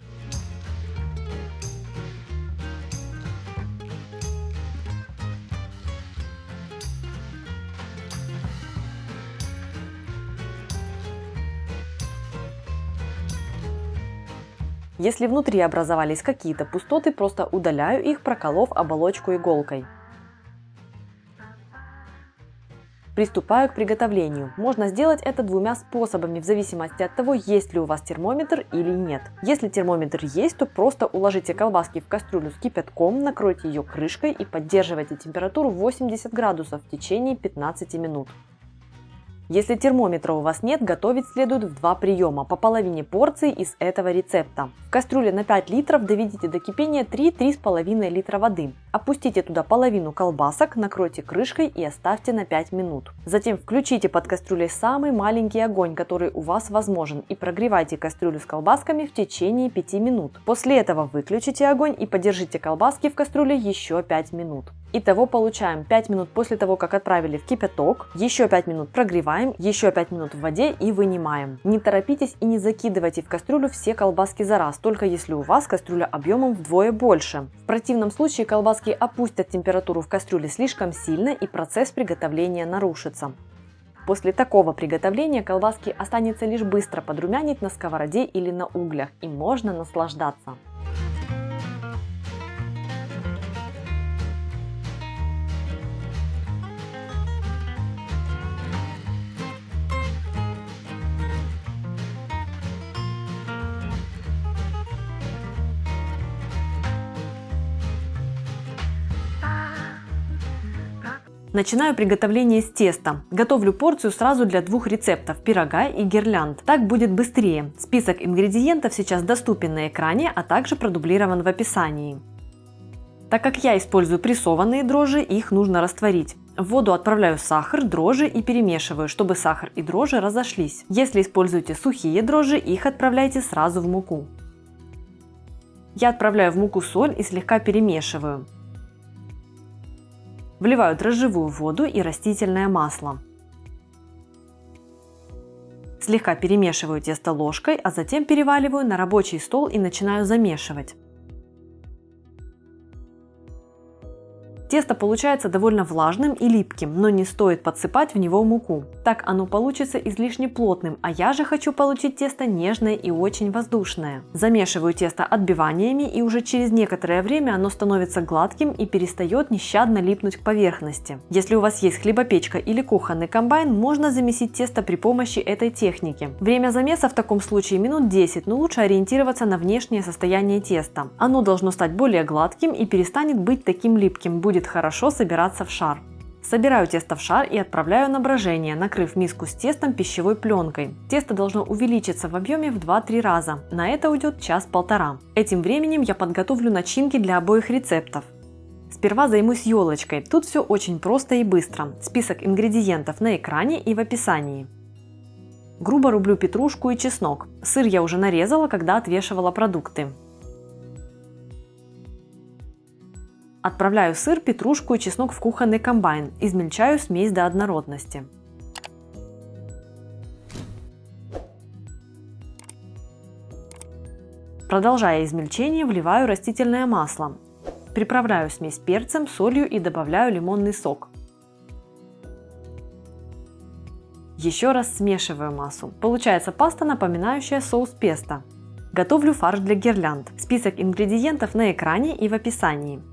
Если внутри образовались какие-то пустоты, просто удаляю их, проколов оболочку иголкой. Приступаю к приготовлению. Можно сделать это 2 способами, в зависимости от того, есть ли у вас термометр или нет. Если термометр есть, то просто уложите колбаски в кастрюлю с кипятком, накройте ее крышкой и поддерживайте температуру 80 градусов в течение 15 минут. Если термометра у вас нет, готовить следует в 2 приема, по половине порции из этого рецепта. В кастрюле на 5 литров доведите до кипения 3-3,5 литра воды. Опустите туда половину колбасок, накройте крышкой и оставьте на 5 минут. Затем включите под кастрюлей самый маленький огонь, который у вас возможен, и прогревайте кастрюлю с колбасками в течение 5 минут. После этого выключите огонь и подержите колбаски в кастрюле еще 5 минут. Итого получаем 5 минут после того, как отправили в кипяток, еще 5 минут прогреваем, еще 5 минут в воде и вынимаем. Не торопитесь и не закидывайте в кастрюлю все колбаски за раз, только если у вас кастрюля объемом вдвое больше. В противном случае колбаски опустят температуру в кастрюле слишком сильно и процесс приготовления нарушится. После такого приготовления колбаски останется лишь быстро подрумянить на сковороде или на углях, и можно наслаждаться. Начинаю приготовление с теста. Готовлю порцию сразу для 2 рецептов – пирога и гирлянд. Так будет быстрее. Список ингредиентов сейчас доступен на экране, а также продублирован в описании. Так как я использую прессованные дрожжи, их нужно растворить. В воду отправляю сахар, дрожжи и перемешиваю, чтобы сахар и дрожжи разошлись. Если используете сухие дрожжи, их отправляйте сразу в муку. Я отправляю в муку соль и слегка перемешиваю. Вливаю дрожжевую воду и растительное масло. Слегка перемешиваю тесто ложкой, а затем переваливаю на рабочий стол и начинаю замешивать. Тесто получается довольно влажным и липким, но не стоит подсыпать в него муку. Так оно получится излишне плотным, а я же хочу получить тесто нежное и очень воздушное. Замешиваю тесто отбиваниями, и уже через некоторое время оно становится гладким и перестает нещадно липнуть к поверхности. Если у вас есть хлебопечка или кухонный комбайн, можно замесить тесто при помощи этой техники. Время замеса в таком случае минут 10, но лучше ориентироваться на внешнее состояние теста. Оно должно стать более гладким и перестанет быть таким липким, будет хорошо собираться в шар. Собираю тесто в шар и отправляю на брожение, накрыв миску с тестом пищевой пленкой. Тесто должно увеличиться в объеме в 2-3 раза. На это уйдет час-полтора. Этим временем я подготовлю начинки для обоих рецептов. Сперва займусь елочкой. Тут все очень просто и быстро. Список ингредиентов на экране и в описании. Грубо рублю петрушку и чеснок. Сыр я уже нарезала, когда отвешивала продукты. Отправляю сыр, петрушку и чеснок в кухонный комбайн. Измельчаю смесь до однородности. Продолжая измельчение, вливаю растительное масло. Приправляю смесь перцем, солью и добавляю лимонный сок. Еще раз смешиваю массу. Получается паста, напоминающая соус песто. Готовлю фарш для гирлянд. Список ингредиентов на экране и в описании.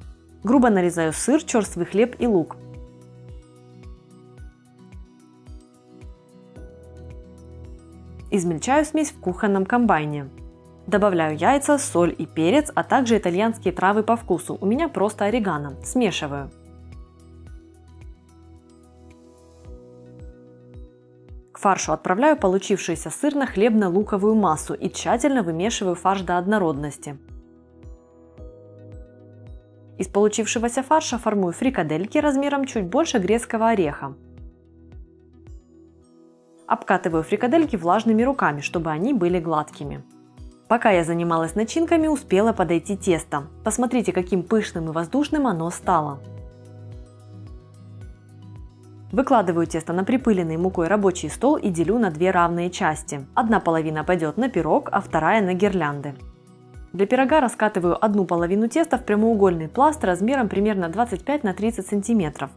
Грубо нарезаю сыр, черствый хлеб и лук. Измельчаю смесь в кухонном комбайне. Добавляю яйца, соль и перец, а также итальянские травы по вкусу. У меня просто орегано. Смешиваю. К фаршу отправляю получившийся сырно-хлебно-луковую массу и тщательно вымешиваю фарш до однородности. Из получившегося фарша формую фрикадельки размером чуть больше грецкого ореха. Обкатываю фрикадельки влажными руками, чтобы они были гладкими. Пока я занималась начинками, успело подойти тесто. Посмотрите, каким пышным и воздушным оно стало. Выкладываю тесто на припыленный мукой рабочий стол и делю на две равные части. Одна половина пойдет на пирог, а вторая на гирлянды. Для пирога раскатываю одну половину теста в прямоугольный пласт размером примерно 25 на 30 см.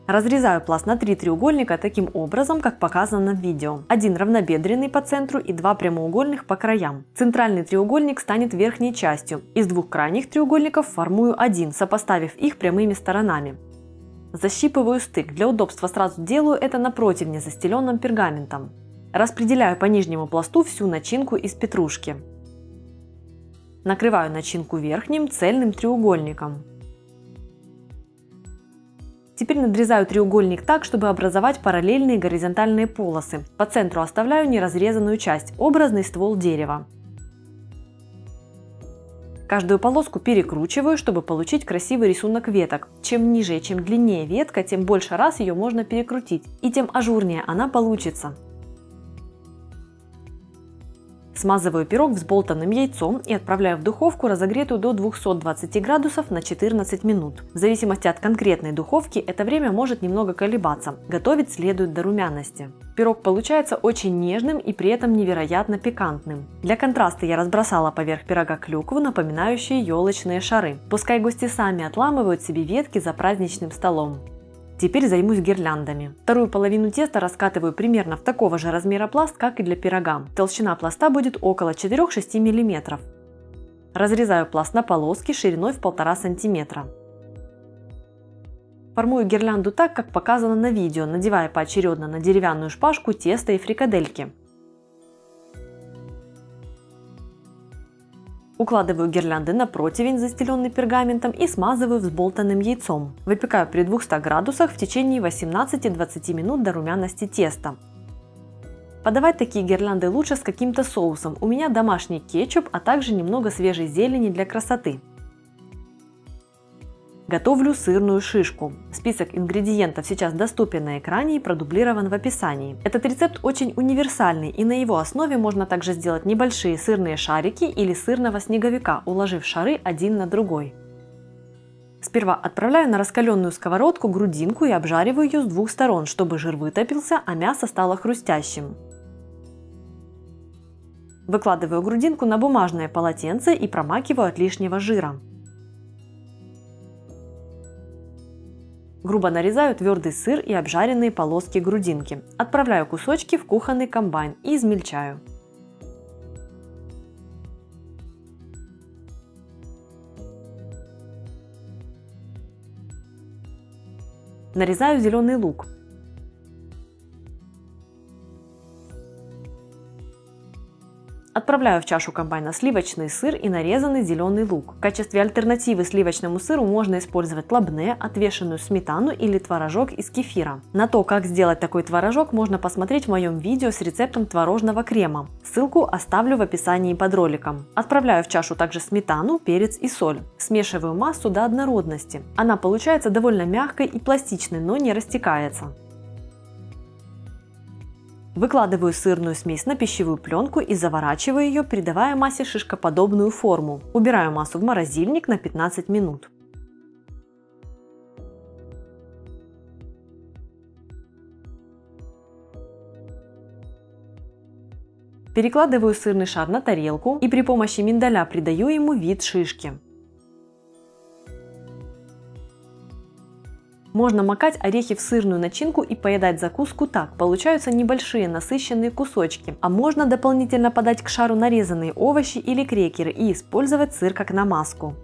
Разрезаю пласт на 3 треугольника таким образом, как показано в видео. Один равнобедренный по центру и 2 прямоугольных по краям. Центральный треугольник станет верхней частью. Из двух крайних треугольников формую один, сопоставив их прямыми сторонами. Защипываю стык. Для удобства сразу делаю это на противне, застеленном пергаментом. Распределяю по нижнему пласту всю начинку из петрушки. Накрываю начинку верхним цельным треугольником. Теперь надрезаю треугольник так, чтобы образовать параллельные горизонтальные полосы. По центру оставляю неразрезанную часть, образный ствол дерева. Каждую полоску перекручиваю, чтобы получить красивый рисунок веток. Чем ниже и чем длиннее ветка, тем больше раз ее можно перекрутить, и тем ажурнее она получится. Смазываю пирог взболтанным яйцом и отправляю в духовку, разогретую до 220 градусов на 14 минут. В зависимости от конкретной духовки это время может немного колебаться. Готовить следует до румяности. Пирог получается очень нежным и при этом невероятно пикантным. Для контраста я разбросала поверх пирога клюкву, напоминающую елочные шары. Пускай гости сами отламывают себе ветки за праздничным столом. Теперь займусь гирляндами. Вторую половину теста раскатываю примерно в такого же размера пласт, как и для пирога. Толщина пласта будет около 4-6 мм. Разрезаю пласт на полоски шириной в 1,5 см. Формую гирлянду так, как показано на видео, надевая поочередно на деревянную шпажку тесто и фрикадельки. Укладываю гирлянды на противень, застеленный пергаментом, и смазываю взболтанным яйцом. Выпекаю при 200 градусах в течение 18-20 минут до румяности теста. Подавать такие гирлянды лучше с каким-то соусом. У меня домашний кетчуп, а также немного свежей зелени для красоты. Готовлю сырную шишку. Список ингредиентов сейчас доступен на экране и продублирован в описании. Этот рецепт очень универсальный, и на его основе можно также сделать небольшие сырные шарики или сырного снеговика, уложив шары один на другой. Сперва отправляю на раскаленную сковородку грудинку и обжариваю ее с двух сторон, чтобы жир вытопился, а мясо стало хрустящим. Выкладываю грудинку на бумажное полотенце и промакиваю от лишнего жира. Грубо нарезаю твердый сыр и обжаренные полоски грудинки. Отправляю кусочки в кухонный комбайн и измельчаю. Нарезаю зеленый лук. Отправляю в чашу комбайна сливочный сыр и нарезанный зеленый лук. В качестве альтернативы сливочному сыру можно использовать лабне, отвешенную сметану или творожок из кефира. На то, как сделать такой творожок, можно посмотреть в моем видео с рецептом творожного крема. Ссылку оставлю в описании под роликом. Отправляю в чашу также сметану, перец и соль. Смешиваю массу до однородности. Она получается довольно мягкой и пластичной, но не растекается. Выкладываю сырную смесь на пищевую пленку и заворачиваю ее, придавая массе шишкоподобную форму. Убираю массу в морозильник на 15 минут. Перекладываю сырный шар на тарелку и при помощи миндаля придаю ему вид шишки. Можно макать орехи в сырную начинку и поедать закуску так. Получаются небольшие насыщенные кусочки. А можно дополнительно подать к шару нарезанные овощи или крекеры и использовать сыр как намазку.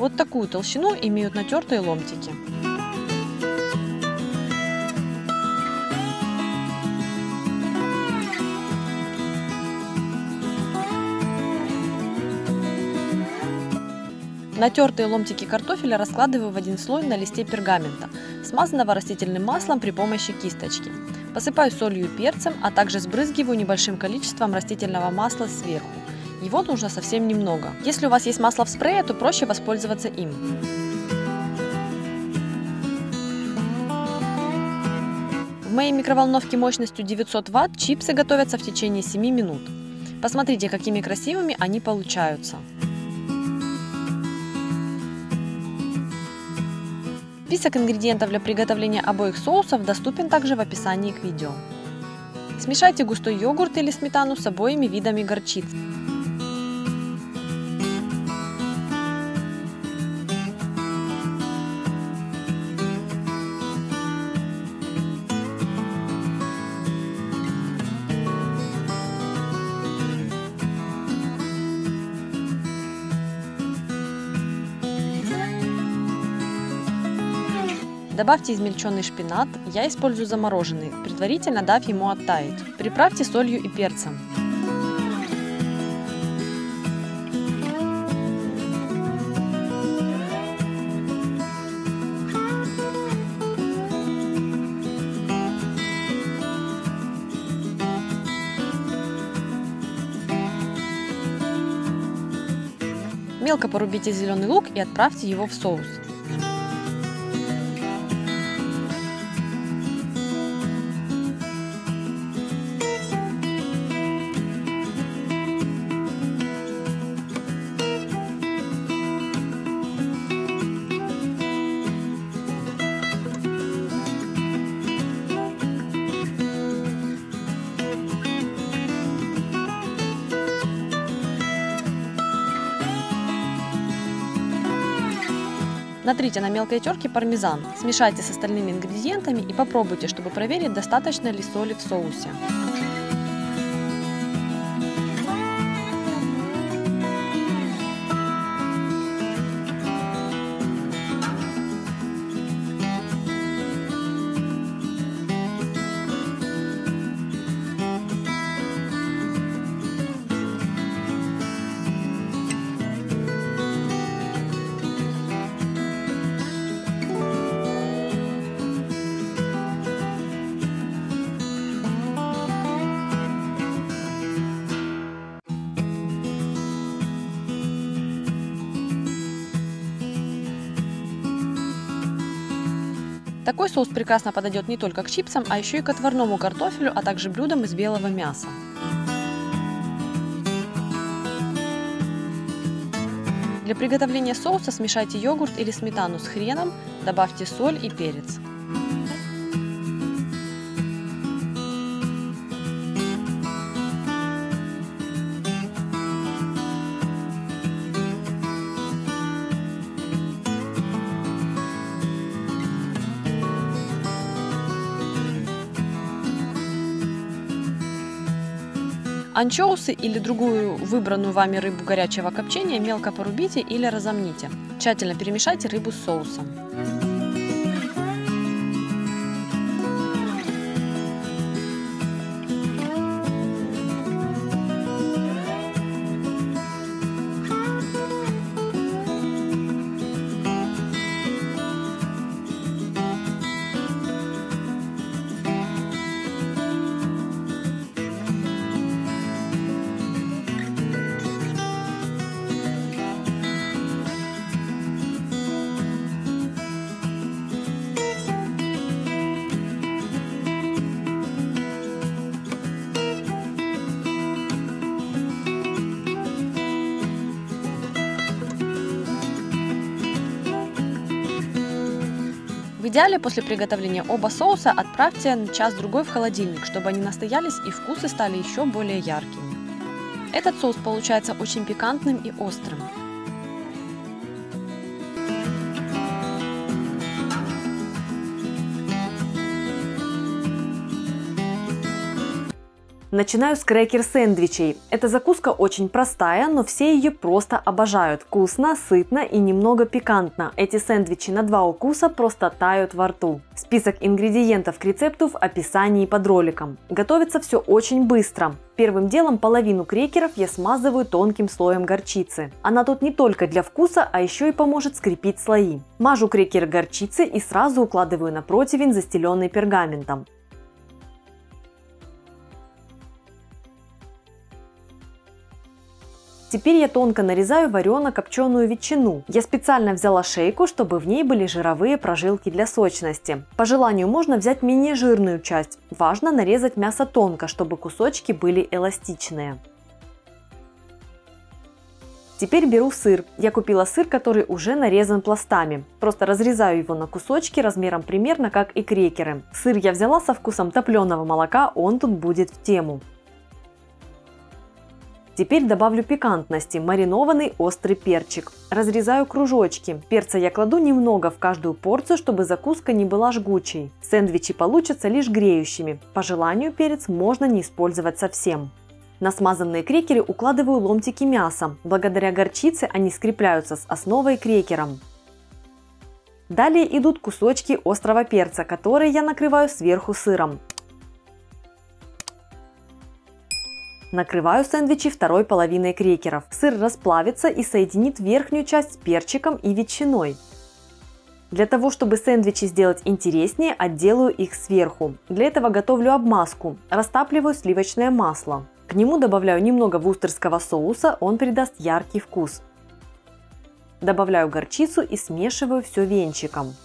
Вот такую толщину имеют натертые ломтики. Натертые ломтики картофеля раскладываю в один слой на листе пергамента, смазанного растительным маслом при помощи кисточки. Посыпаю солью и перцем, а также сбрызгиваю небольшим количеством растительного масла сверху. Его нужно совсем немного. Если у вас есть масло в спрее, то проще воспользоваться им. В моей микроволновке мощностью 900 Вт чипсы готовятся в течение 7 минут. Посмотрите, какими красивыми они получаются. Список ингредиентов для приготовления обоих соусов доступен также в описании к видео. Смешайте густой йогурт или сметану с обоими видами горчицы. Добавьте измельченный шпинат, я использую замороженный, предварительно дав ему оттаять. Приправьте солью и перцем. Мелко порубите зеленый лук и отправьте его в соус. Натрите на мелкой терке пармезан, смешайте с остальными ингредиентами и попробуйте, чтобы проверить, достаточно ли соли в соусе. Такой соус прекрасно подойдет не только к чипсам, а еще и к отварному картофелю, а также блюдам из белого мяса. Для приготовления соуса смешайте йогурт или сметану с хреном, добавьте соль и перец. Анчоусы или другую выбранную вами рыбу горячего копчения мелко порубите или разомните. Тщательно перемешайте рыбу с соусом. В идеале после приготовления оба соуса отправьте на час-другой в холодильник, чтобы они настоялись и вкусы стали еще более яркими. Этот соус получается очень пикантным и острым. Начинаю с крекер-сэндвичей. Эта закуска очень простая, но все ее просто обожают. Вкусно, сытно и немного пикантно. Эти сэндвичи на 2 укуса просто тают во рту. Список ингредиентов к рецепту в описании под роликом. Готовится все очень быстро. Первым делом половину крекеров я смазываю тонким слоем горчицы. Она тут не только для вкуса, а еще и поможет скрепить слои. Мажу крекеры горчицей и сразу укладываю на противень, застеленный пергаментом. Теперь я тонко нарезаю варено-копченую ветчину. Я специально взяла шейку, чтобы в ней были жировые прожилки для сочности. По желанию можно взять менее жирную часть. Важно нарезать мясо тонко, чтобы кусочки были эластичные. Теперь беру сыр. Я купила сыр, который уже нарезан пластами. Просто разрезаю его на кусочки размером примерно как и крекеры. Сыр я взяла со вкусом топленого молока, он тут будет в тему. Теперь добавлю пикантности, маринованный острый перчик. Разрезаю кружочки. Перца я кладу немного в каждую порцию, чтобы закуска не была жгучей. Сэндвичи получатся лишь греющими. По желанию перец можно не использовать совсем. На смазанные крекеры укладываю ломтики мяса. Благодаря горчице они скрепляются с основой крекером. Далее идут кусочки острого перца, которые я накрываю сверху сыром. Накрываю сэндвичи второй половиной крекеров. Сыр расплавится и соединит верхнюю часть с перчиком и ветчиной. Для того, чтобы сэндвичи сделать интереснее, отделаю их сверху. Для этого готовлю обмазку. Растапливаю сливочное масло. К нему добавляю немного вустерского соуса, он придаст яркий вкус. Добавляю горчицу и смешиваю все венчиком.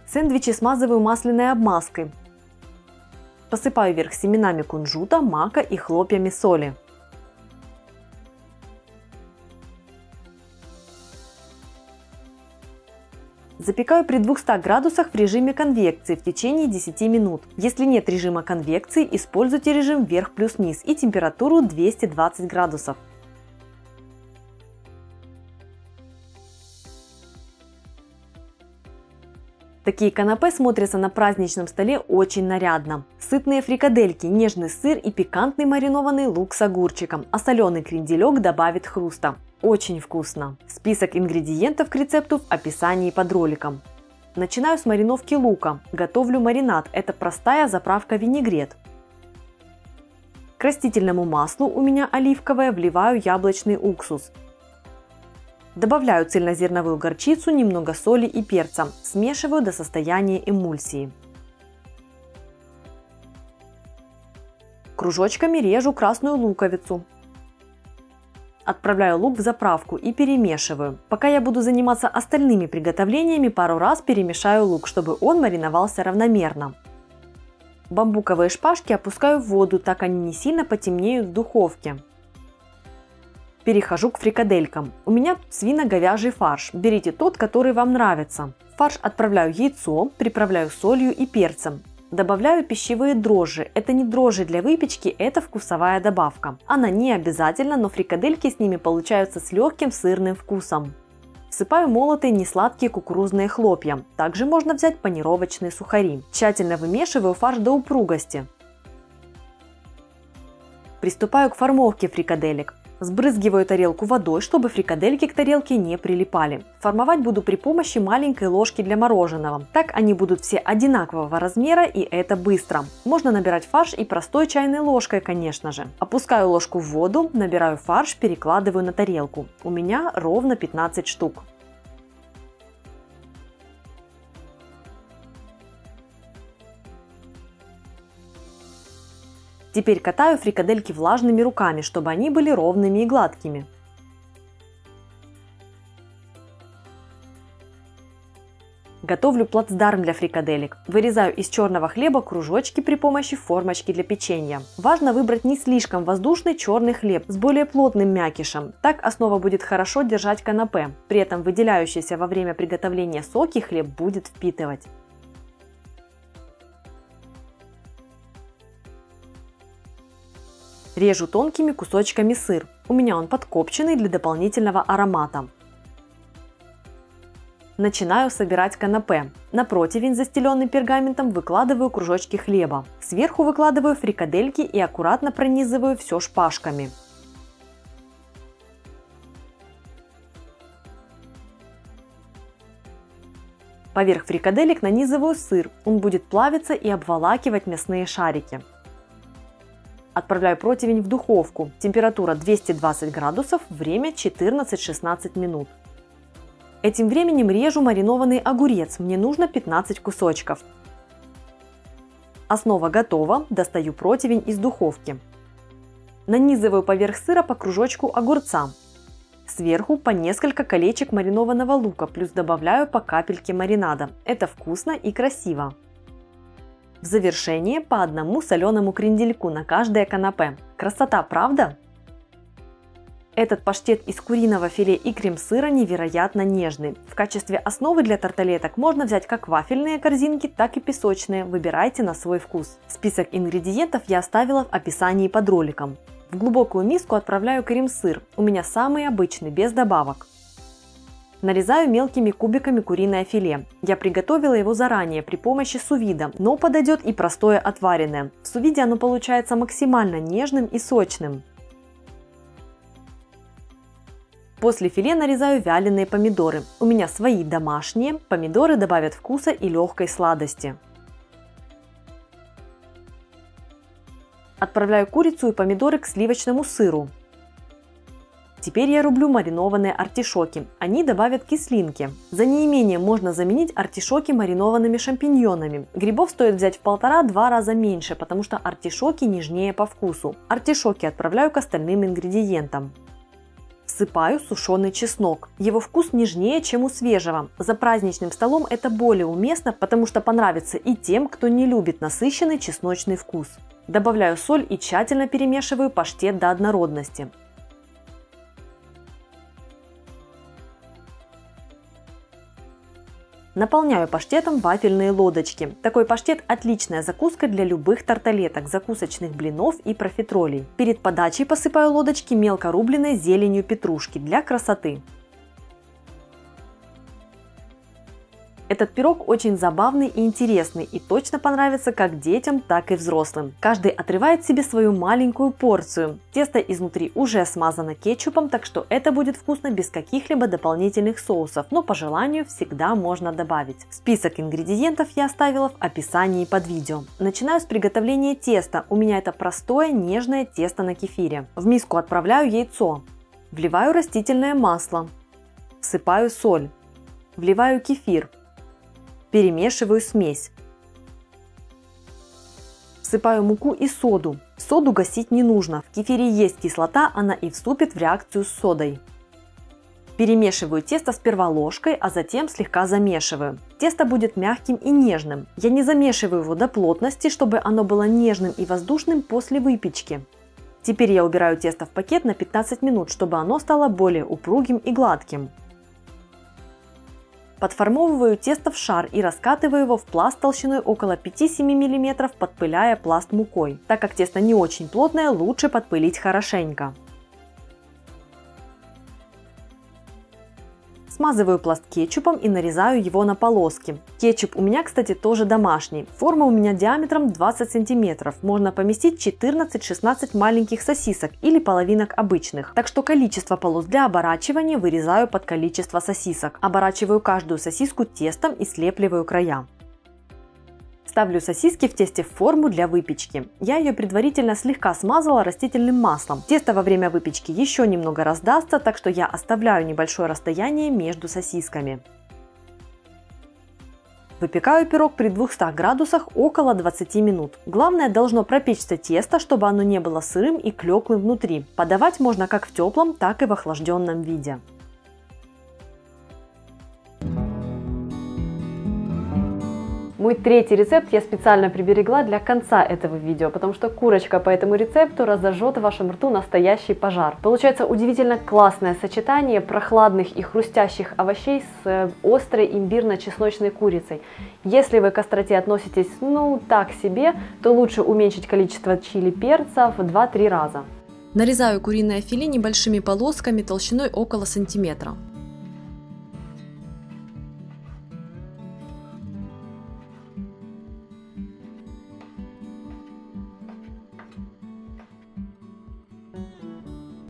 Сэндвичи смазываю масляной обмазкой. Посыпаю верх семенами кунжута, мака и хлопьями соли. Запекаю при 200 градусах в режиме конвекции в течение 10 минут. Если нет режима конвекции, используйте режим вверх плюс низ и температуру 220 градусов. Такие канапе смотрятся на праздничном столе очень нарядно. Сытные фрикадельки, нежный сыр и пикантный маринованный лук с огурчиком, а соленый кренделек добавит хруста. Очень вкусно. Список ингредиентов к рецепту в описании под роликом. Начинаю с мариновки лука. Готовлю маринад. Это простая заправка винегрет. К растительному маслу, у меня оливковое, вливаю яблочный уксус. Добавляю цельнозерновую горчицу, немного соли и перца. Смешиваю до состояния эмульсии. Кружочками режу красную луковицу. Отправляю лук в заправку и перемешиваю. Пока я буду заниматься остальными приготовлениями, пару раз перемешаю лук, чтобы он мариновался равномерно. Бамбуковые шпажки опускаю в воду, так они не сильно потемнеют в духовке. Перехожу к фрикаделькам. У меня свино-говяжий фарш. Берите тот, который вам нравится. В фарш отправляю яйцо, приправляю солью и перцем. Добавляю пищевые дрожжи. Это не дрожжи для выпечки, это вкусовая добавка. Она не обязательна, но фрикадельки с ними получаются с легким сырным вкусом. Всыпаю молотые несладкие кукурузные хлопья. Также можно взять панировочные сухари. Тщательно вымешиваю фарш до упругости. Приступаю к формовке фрикаделек. Сбрызгиваю тарелку водой, чтобы фрикадельки к тарелке не прилипали. Формовать буду при помощи маленькой ложки для мороженого. Так они будут все одинакового размера, и это быстро. Можно набирать фарш и простой чайной ложкой, конечно же. Опускаю ложку в воду, набираю фарш, перекладываю на тарелку. У меня ровно 15 штук. Теперь катаю фрикадельки влажными руками, чтобы они были ровными и гладкими. Готовлю плацдарм для фрикаделек. Вырезаю из черного хлеба кружочки при помощи формочки для печенья. Важно выбрать не слишком воздушный черный хлеб с более плотным мякишем. Так основа будет хорошо держать канапе. При этом выделяющийся во время приготовления соки хлеб будет впитывать. Режу тонкими кусочками сыр. У меня он подкопченный для дополнительного аромата. Начинаю собирать канапе. На противень, застеленный пергаментом, выкладываю кружочки хлеба. Сверху выкладываю фрикадельки и аккуратно пронизываю все шпажками. Поверх фрикаделек нанизываю сыр. Он будет плавиться и обволакивать мясные шарики. Отправляю противень в духовку. Температура 220 градусов, время 14-16 минут. Этим временем режу маринованный огурец. Мне нужно 15 кусочков. Основа готова. Достаю противень из духовки. Нанизываю поверх сыра по кружочку огурца. Сверху по несколько колечек маринованного лука, плюс добавляю по капельке маринада. Это вкусно и красиво. В завершение по одному соленому крендельку на каждое канапе. Красота, правда? Этот паштет из куриного филе и крем-сыра невероятно нежный. В качестве основы для тарталеток можно взять как вафельные корзинки, так и песочные. Выбирайте на свой вкус. Список ингредиентов я оставила в описании под роликом. В глубокую миску отправляю крем-сыр. У меня самый обычный, без добавок. Нарезаю мелкими кубиками куриное филе. Я приготовила его заранее при помощи сувида, но подойдет и простое отваренное. В сувиде оно получается максимально нежным и сочным. После филе нарезаю вяленые помидоры. У меня свои домашние. Помидоры добавят вкуса и легкой сладости. Отправляю курицу и помидоры к сливочному сыру. Теперь я рублю маринованные артишоки. Они добавят кислинки. За неимением можно заменить артишоки маринованными шампиньонами. Грибов стоит взять в 1,5-2 раза меньше, потому что артишоки нежнее по вкусу. Артишоки отправляю к остальным ингредиентам. Всыпаю сушеный чеснок. Его вкус нежнее, чем у свежего. За праздничным столом это более уместно, потому что понравится и тем, кто не любит насыщенный чесночный вкус. Добавляю соль и тщательно перемешиваю паштет до однородности. Наполняю паштетом вафельные лодочки. Такой паштет – отличная закуска для любых тарталеток, закусочных блинов и профитролей. Перед подачей посыпаю лодочки мелко рубленной зеленью петрушки для красоты. Этот пирог очень забавный и интересный и точно понравится как детям, так и взрослым. Каждый отрывает себе свою маленькую порцию. Тесто изнутри уже смазано кетчупом, так что это будет вкусно без каких-либо дополнительных соусов, но по желанию всегда можно добавить. Список ингредиентов я оставила в описании под видео. Начинаю с приготовления теста. У меня это простое нежное тесто на кефире. В миску отправляю яйцо. Вливаю растительное масло. Всыпаю соль. Вливаю кефир. Перемешиваю смесь. Всыпаю муку и соду. Соду гасить не нужно, в кефире есть кислота, она и вступит в реакцию с содой. Перемешиваю тесто сперва ложкой, а затем слегка замешиваю. Тесто будет мягким и нежным. Я не замешиваю его до плотности, чтобы оно было нежным и воздушным после выпечки. Теперь я убираю тесто в пакет на 15 минут, чтобы оно стало более упругим и гладким. Подформовываю тесто в шар и раскатываю его в пласт толщиной около 5-7 мм, подпыляя пласт мукой. Так как тесто не очень плотное, лучше подпылить хорошенько. Смазываю пласт кетчупом и нарезаю его на полоски. Кетчуп у меня, кстати, тоже домашний. Форма у меня диаметром 20 см. Можно поместить 14-16 маленьких сосисок или половинок обычных. Так что количество полос для оборачивания вырезаю под количество сосисок. Оборачиваю каждую сосиску тестом и слепливаю края. Ставлю сосиски в тесте в форму для выпечки. Я ее предварительно слегка смазала растительным маслом. Тесто во время выпечки еще немного раздастся, так что я оставляю небольшое расстояние между сосисками. Выпекаю пирог при 200 градусах около 20 минут. Главное, должно пропечься тесто, чтобы оно не было сырым и клеклым внутри. Подавать можно как в теплом, так и в охлажденном виде. Мой третий рецепт я специально приберегла для конца этого видео, потому что курочка по этому рецепту разожжет в вашем рту настоящий пожар. Получается удивительно классное сочетание прохладных и хрустящих овощей с острой имбирно-чесночной курицей. Если вы к остроте относитесь, так себе, то лучше уменьшить количество чили перца в 2-3 раза. Нарезаю куриное филе небольшими полосками толщиной около сантиметра.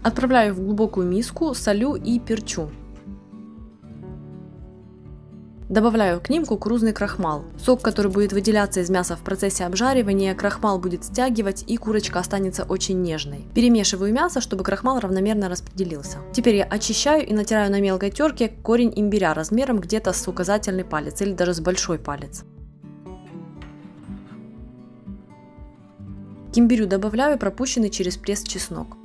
Отправляю в глубокую миску, солю и перчу. Добавляю к ним кукурузный крахмал. Сок, который будет выделяться из мяса в процессе обжаривания, крахмал будет стягивать и курочка останется очень нежной. Перемешиваю мясо, чтобы крахмал равномерно распределился. Теперь я очищаю и натираю на мелкой терке корень имбиря размером где-то с указательный палец или даже с большой палец. К имбирю добавляю пропущенный через пресс чеснок.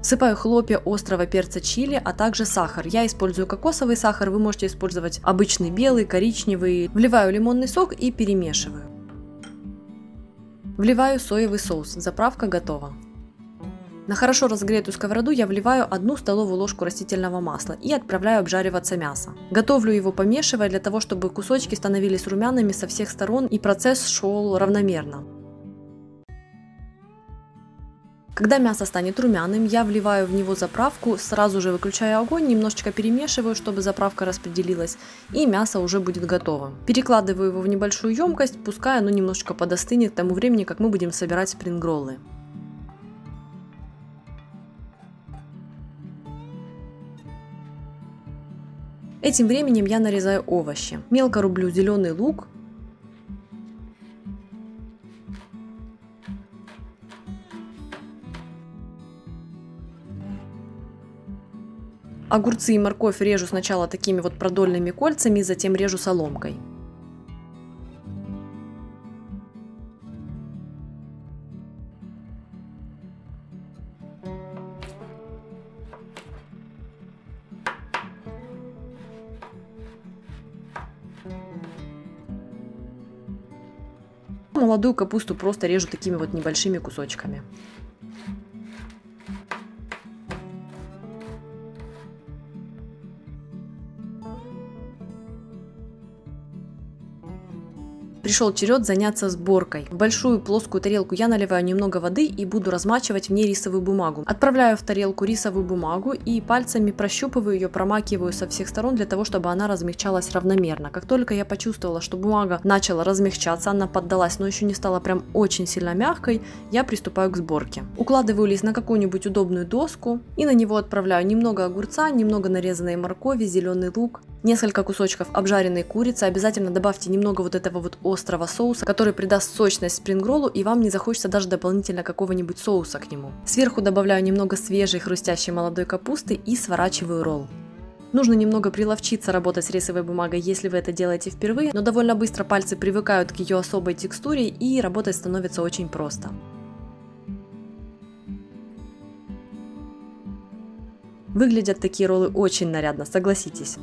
Всыпаю хлопья острого перца чили, а также сахар. Я использую кокосовый сахар, вы можете использовать обычный белый, коричневый. Вливаю лимонный сок и перемешиваю. Вливаю соевый соус. Заправка готова. На хорошо разогретую сковороду я вливаю 1 столовую ложку растительного масла и отправляю обжариваться мясо. Готовлю его, помешивая, для того, чтобы кусочки становились румяными со всех сторон и процесс шел равномерно. Когда мясо станет румяным, я вливаю в него заправку, сразу же выключаю огонь, немножечко перемешиваю, чтобы заправка распределилась, и мясо уже будет готово. Перекладываю его в небольшую емкость, пускай оно немножечко подостынет к тому времени, как мы будем собирать спрингроллы. Этим временем я нарезаю овощи. Мелко рублю зеленый лук, огурцы и морковь режу сначала такими вот продольными кольцами, затем режу соломкой. Молодую капусту просто режу такими вот небольшими кусочками. Пришел черед заняться сборкой. В большую плоскую тарелку я наливаю немного воды и буду размачивать в ней рисовую бумагу. Отправляю в тарелку рисовую бумагу и пальцами прощупываю ее, промакиваю со всех сторон для того, чтобы она размягчалась равномерно. Как только я почувствовала, что бумага начала размягчаться, она поддалась, но еще не стала прям очень сильно мягкой, я приступаю к сборке. Укладываю лист на какую-нибудь удобную доску и на него отправляю немного огурца, немного нарезанной моркови, зеленый лук, несколько кусочков обжаренной курицы. Обязательно добавьте немного вот этого вот острого соуса, который придаст сочность спрингроллу, и вам не захочется даже дополнительно какого-нибудь соуса к нему. Сверху добавляю немного свежей хрустящей молодой капусты и сворачиваю ролл. Нужно немного приловчиться работать с рисовой бумагой, если вы это делаете впервые, но довольно быстро пальцы привыкают к ее особой текстуре и работать становится очень просто. Выглядят такие роллы очень нарядно, согласитесь.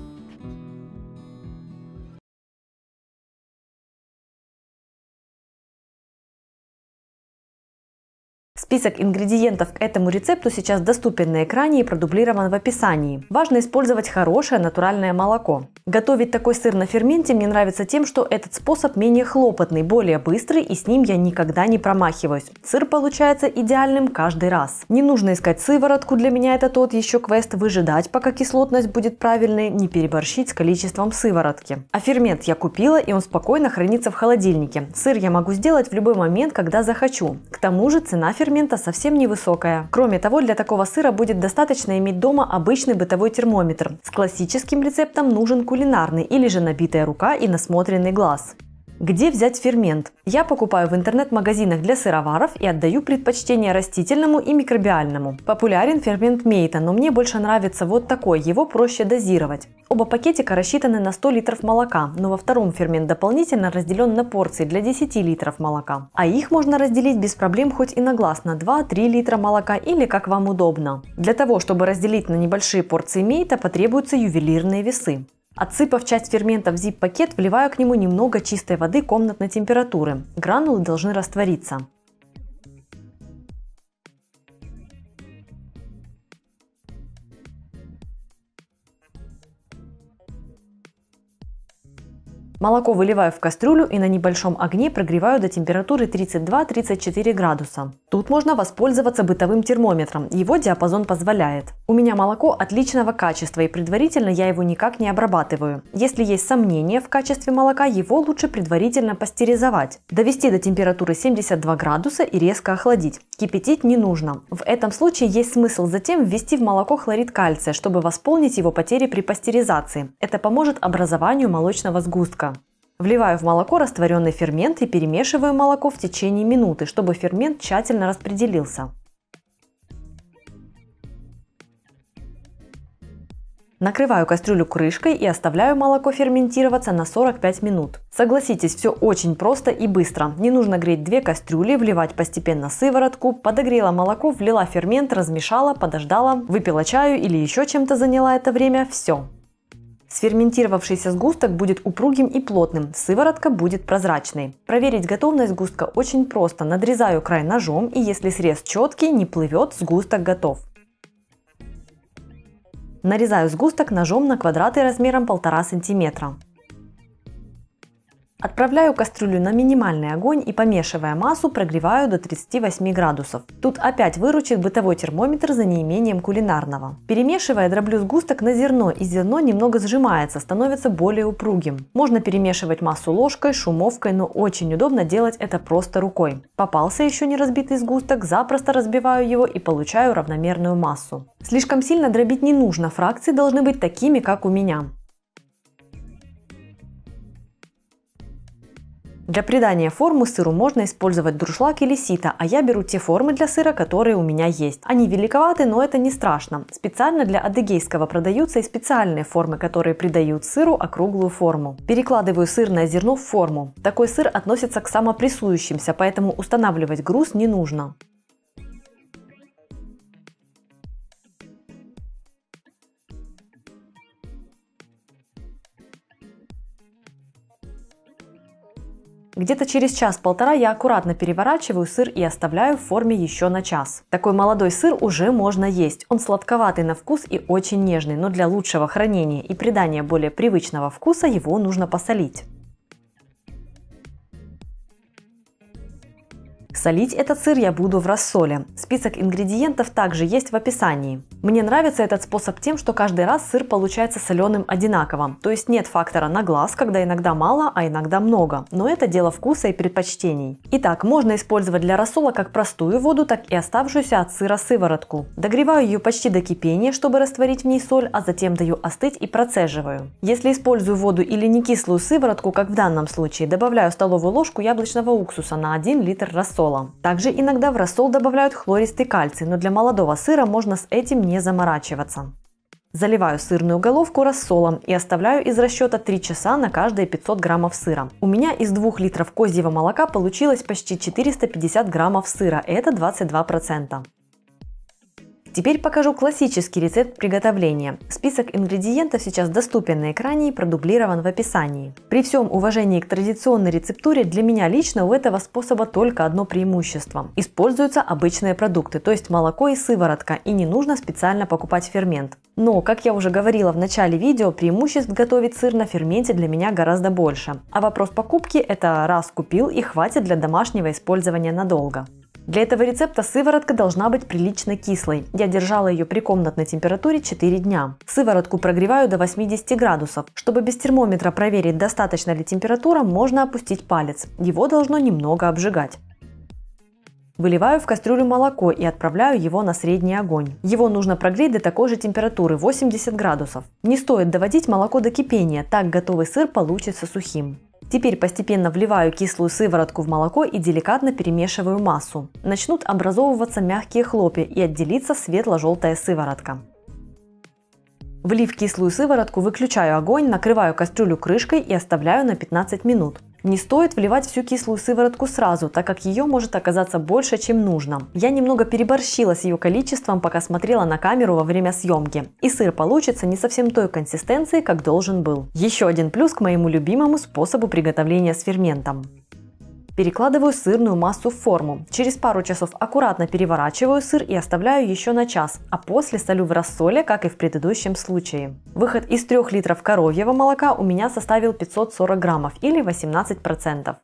Список ингредиентов к этому рецепту сейчас доступен на экране и продублирован в описании. Важно использовать хорошее натуральное молоко. Готовить такой сыр на ферменте мне нравится тем, что этот способ менее хлопотный, более быстрый, и с ним я никогда не промахиваюсь. Сыр получается идеальным каждый раз. Не нужно искать сыворотку, для меня это тот еще квест, выжидать, пока кислотность будет правильной, не переборщить с количеством сыворотки. А фермент я купила, и он спокойно хранится в холодильнике. Сыр я могу сделать в любой момент, когда захочу. К тому же цена фермента совсем невысокая. Кроме того, для такого сыра будет достаточно иметь дома обычный бытовой термометр. С классическим рецептом нужен кулинарный или же набитая рука и насмотренный глаз. Где взять фермент? Я покупаю в интернет-магазинах для сыроваров и отдаю предпочтение растительному и микробиальному. Популярен фермент Мейта, но мне больше нравится вот такой, его проще дозировать. Оба пакетика рассчитаны на 100 литров молока, но во втором фермент дополнительно разделен на порции для 10 литров молока. А их можно разделить без проблем хоть и на глаз на 2-3 литра молока или как вам удобно. Для того, чтобы разделить на небольшие порции Мейта, потребуются ювелирные весы. Отсыпав часть фермента в zip-пакет, вливаю к нему немного чистой воды комнатной температуры. Гранулы должны раствориться. Молоко выливаю в кастрюлю и на небольшом огне прогреваю до температуры 32-34 градуса. Тут можно воспользоваться бытовым термометром, его диапазон позволяет. У меня молоко отличного качества и предварительно я его никак не обрабатываю. Если есть сомнения в качестве молока, его лучше предварительно пастеризовать. Довести до температуры 72 градуса и резко охладить. Кипятить не нужно. В этом случае есть смысл затем ввести в молоко хлорид кальция, чтобы восполнить его потери при пастеризации. Это поможет образованию молочного сгустка. Вливаю в молоко растворенный фермент и перемешиваю молоко в течение минуты, чтобы фермент тщательно распределился. Накрываю кастрюлю крышкой и оставляю молоко ферментироваться на 45 минут. Согласитесь, все очень просто и быстро. Не нужно греть две кастрюли, вливать постепенно сыворотку. Подогрела молоко, влила фермент, размешала, подождала, выпила чаю или еще чем-то заняла это время. Все. Сферментировавшийся сгусток будет упругим и плотным, сыворотка будет прозрачной. Проверить готовность сгустка очень просто. Надрезаю край ножом, и если срез четкий, не плывет, сгусток готов. Нарезаю сгусток ножом на квадраты размером 1,5 см. Отправляю кастрюлю на минимальный огонь и, помешивая массу, прогреваю до 38 градусов. Тут опять выручит бытовой термометр за неимением кулинарного. Перемешивая, дроблю сгусток на зерно, и зерно немного сжимается, становится более упругим. Можно перемешивать массу ложкой, шумовкой, но очень удобно делать это просто рукой. Попался еще не разбитый сгусток, запросто разбиваю его и получаю равномерную массу. Слишком сильно дробить не нужно, фракции должны быть такими, как у меня. Для придания формы сыру можно использовать дуршлаг или сито, а я беру те формы для сыра, которые у меня есть. Они великоваты, но это не страшно. Специально для адыгейского продаются и специальные формы, которые придают сыру округлую форму. Перекладываю сырное зерно в форму. Такой сыр относится к самопрессующимся, поэтому устанавливать груз не нужно. Где-то через час-полтора я аккуратно переворачиваю сыр и оставляю в форме еще на час. Такой молодой сыр уже можно есть. Он сладковатый на вкус и очень нежный, но для лучшего хранения и придания более привычного вкуса его нужно посолить. Солить этот сыр я буду в рассоле. Список ингредиентов также есть в описании. Мне нравится этот способ тем, что каждый раз сыр получается соленым одинаково. То есть нет фактора на глаз, когда иногда мало, а иногда много. Но это дело вкуса и предпочтений. Итак, можно использовать для рассола как простую воду, так и оставшуюся от сыра сыворотку. Догреваю ее почти до кипения, чтобы растворить в ней соль, а затем даю остыть и процеживаю. Если использую воду или некислую сыворотку, как в данном случае, добавляю столовую ложку яблочного уксуса на 1 литр рассола. Также иногда в рассол добавляют хлористый кальций, но для молодого сыра можно с этим не заморачиваться. Заливаю сырную головку рассолом и оставляю из расчета 3 часа на каждые 500 граммов сыра. У меня из 2 литров козьего молока получилось почти 450 граммов сыра, это 22%. Теперь покажу классический рецепт приготовления. Список ингредиентов сейчас доступен на экране и продублирован в описании. При всем уважении к традиционной рецептуре, для меня лично у этого способа только одно преимущество. Используются обычные продукты, то есть молоко и сыворотка, и не нужно специально покупать фермент. Но, как я уже говорила в начале видео, преимуществ готовить сыр на ферменте для меня гораздо больше. А вопрос покупки – это раз купил и хватит для домашнего использования надолго. Для этого рецепта сыворотка должна быть прилично кислой. Я держала ее при комнатной температуре 4 дня. Сыворотку прогреваю до 80 градусов. Чтобы без термометра проверить, достаточно ли температура, можно опустить палец. Его должно немного обжигать. Выливаю в кастрюлю молоко и отправляю его на средний огонь. Его нужно прогреть до такой же температуры 80 градусов. Не стоит доводить молоко до кипения, так готовый сыр получится сухим. Теперь постепенно вливаю кислую сыворотку в молоко и деликатно перемешиваю массу. Начнут образовываться мягкие хлопья и отделится светло-желтая сыворотка. Влив кислую сыворотку, выключаю огонь, накрываю кастрюлю крышкой и оставляю на 15 минут. Не стоит вливать всю кислую сыворотку сразу, так как ее может оказаться больше, чем нужно. Я немного переборщила с ее количеством, пока смотрела на камеру во время съемки. И сыр получится не совсем той консистенции, как должен был. Еще один плюс к моему любимому способу приготовления с ферментом. Перекладываю сырную массу в форму. Через пару часов аккуратно переворачиваю сыр и оставляю еще на час, а после солю в рассоле, как и в предыдущем случае. Выход из 3 литров коровьего молока у меня составил 540 граммов или 18%.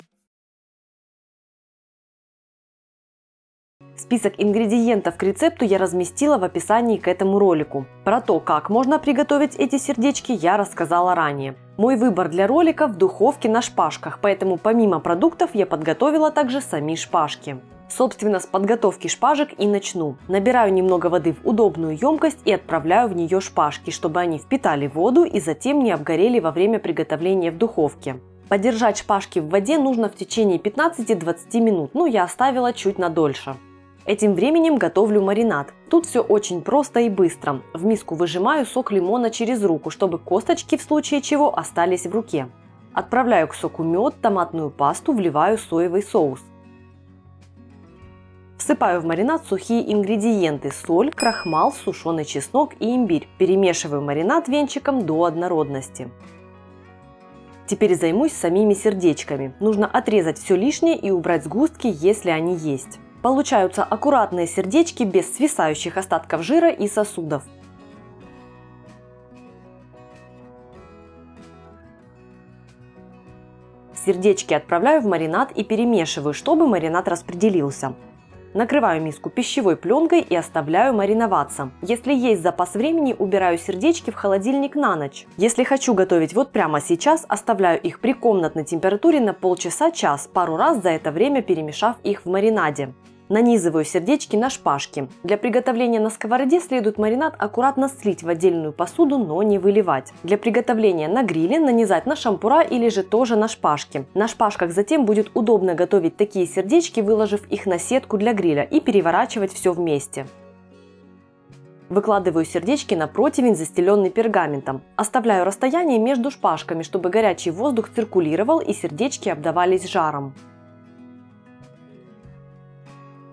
Список ингредиентов к рецепту я разместила в описании к этому ролику. Про то, как можно приготовить эти сердечки, я рассказала ранее. Мой выбор для ролика в духовке на шпажках, поэтому помимо продуктов я подготовила также сами шпажки. Собственно, с подготовки шпажек и начну. Набираю немного воды в удобную емкость и отправляю в нее шпажки, чтобы они впитали воду и затем не обгорели во время приготовления в духовке. Подержать шпажки в воде нужно в течение 15-20 минут, но я оставила чуть надольше. Этим временем готовлю маринад. Тут все очень просто и быстро. В миску выжимаю сок лимона через руку, чтобы косточки в случае чего остались в руке. Отправляю к соку мед, томатную пасту, вливаю соевый соус. Всыпаю в маринад сухие ингредиенты: соль, крахмал, сушеный чеснок и имбирь. Перемешиваю маринад венчиком до однородности. Теперь займусь самими сердечками. Нужно отрезать все лишнее и убрать сгустки, если они есть. Получаются аккуратные сердечки без свисающих остатков жира и сосудов. Сердечки отправляю в маринад и перемешиваю, чтобы маринад распределился. Накрываю миску пищевой пленкой и оставляю мариноваться. Если есть запас времени, убираю сердечки в холодильник на ночь. Если хочу готовить вот прямо сейчас, оставляю их при комнатной температуре на полчаса-час, пару раз за это время перемешав их в маринаде. Нанизываю сердечки на шпажки. Для приготовления на сковороде следует маринад аккуратно слить в отдельную посуду, но не выливать. Для приготовления на гриле нанизать на шампура или же тоже на шпажки. На шпажках затем будет удобно готовить такие сердечки, выложив их на сетку для гриля, и переворачивать все вместе. Выкладываю сердечки на противень, застеленный пергаментом. Оставляю расстояние между шпажками, чтобы горячий воздух циркулировал и сердечки обдавались жаром.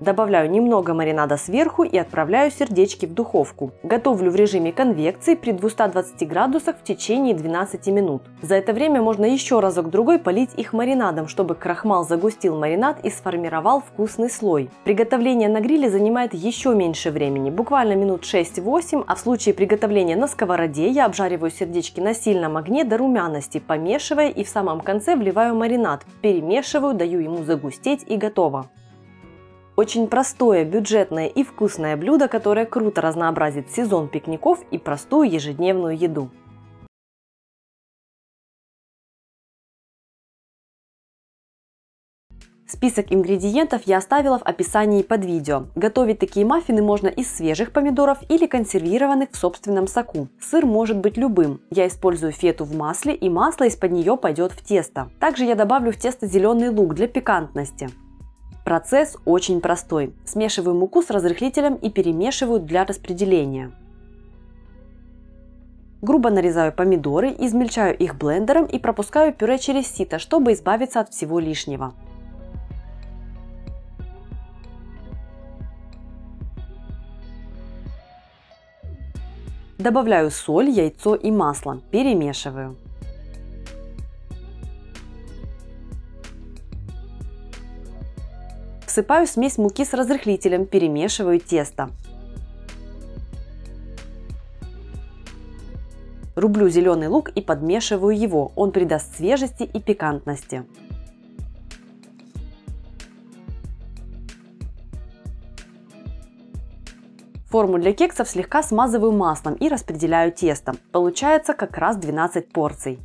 Добавляю немного маринада сверху и отправляю сердечки в духовку. Готовлю в режиме конвекции при 220 градусах в течение 12 минут. За это время можно еще разок-другой полить их маринадом, чтобы крахмал загустил маринад и сформировал вкусный слой. Приготовление на гриле занимает еще меньше времени, буквально минут 6-8, а в случае приготовления на сковороде я обжариваю сердечки на сильном огне до румяности, помешивая, и в самом конце вливаю маринад, перемешиваю, даю ему загустеть и готово. Очень простое, бюджетное и вкусное блюдо, которое круто разнообразит сезон пикников и простую ежедневную еду. Список ингредиентов я оставила в описании под видео. Готовить такие маффины можно из свежих помидоров или консервированных в собственном соку. Сыр может быть любым. Я использую фету в масле, и масло из-под нее пойдет в тесто. Также я добавлю в тесто зеленый лук для пикантности. Процесс очень простой. Смешиваю муку с разрыхлителем и перемешиваю для распределения. Грубо нарезаю помидоры, измельчаю их блендером и пропускаю пюре через сито, чтобы избавиться от всего лишнего. Добавляю соль, яйцо и масло. Перемешиваю. Всыпаю смесь муки с разрыхлителем, перемешиваю тесто. Рублю зеленый лук и подмешиваю его, он придаст свежести и пикантности. Форму для кексов слегка смазываю маслом и распределяю тесто. Получается как раз 12 порций.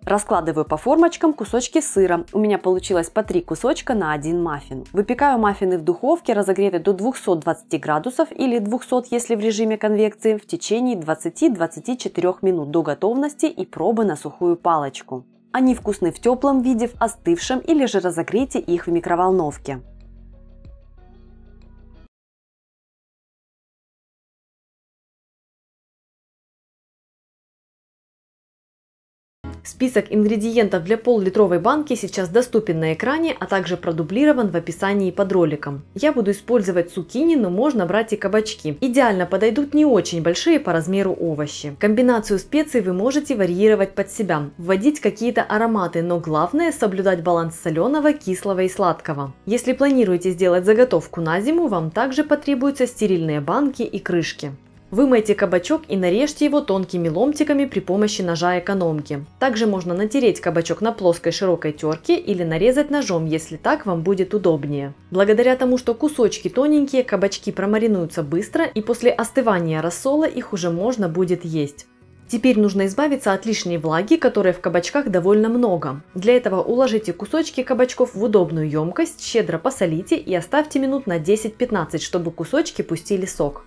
Раскладываю по формочкам кусочки сыра. У меня получилось по 3 кусочка на один маффин. Выпекаю маффины в духовке, разогретой до 220 градусов или 200, если в режиме конвекции, в течение 20-24 минут до готовности и пробы на сухую палочку. Они вкусны в теплом виде, в остывшем или же разогрейте их в микроволновке. Список ингредиентов для пол-литровой банки сейчас доступен на экране, а также продублирован в описании под роликом. Я буду использовать цукини, но можно брать и кабачки. Идеально подойдут не очень большие по размеру овощи. Комбинацию специй вы можете варьировать под себя, вводить какие-то ароматы, но главное соблюдать баланс соленого, кислого и сладкого. Если планируете сделать заготовку на зиму, вам также потребуются стерильные банки и крышки. Вымойте кабачок и нарежьте его тонкими ломтиками при помощи ножа экономки. Также можно натереть кабачок на плоской широкой терке или нарезать ножом, если так вам будет удобнее. Благодаря тому, что кусочки тоненькие, кабачки промаринуются быстро и после остывания рассола их уже можно будет есть. Теперь нужно избавиться от лишней влаги, которой в кабачках довольно много. Для этого уложите кусочки кабачков в удобную емкость, щедро посолите и оставьте минут на 10-15, чтобы кусочки пустили сок.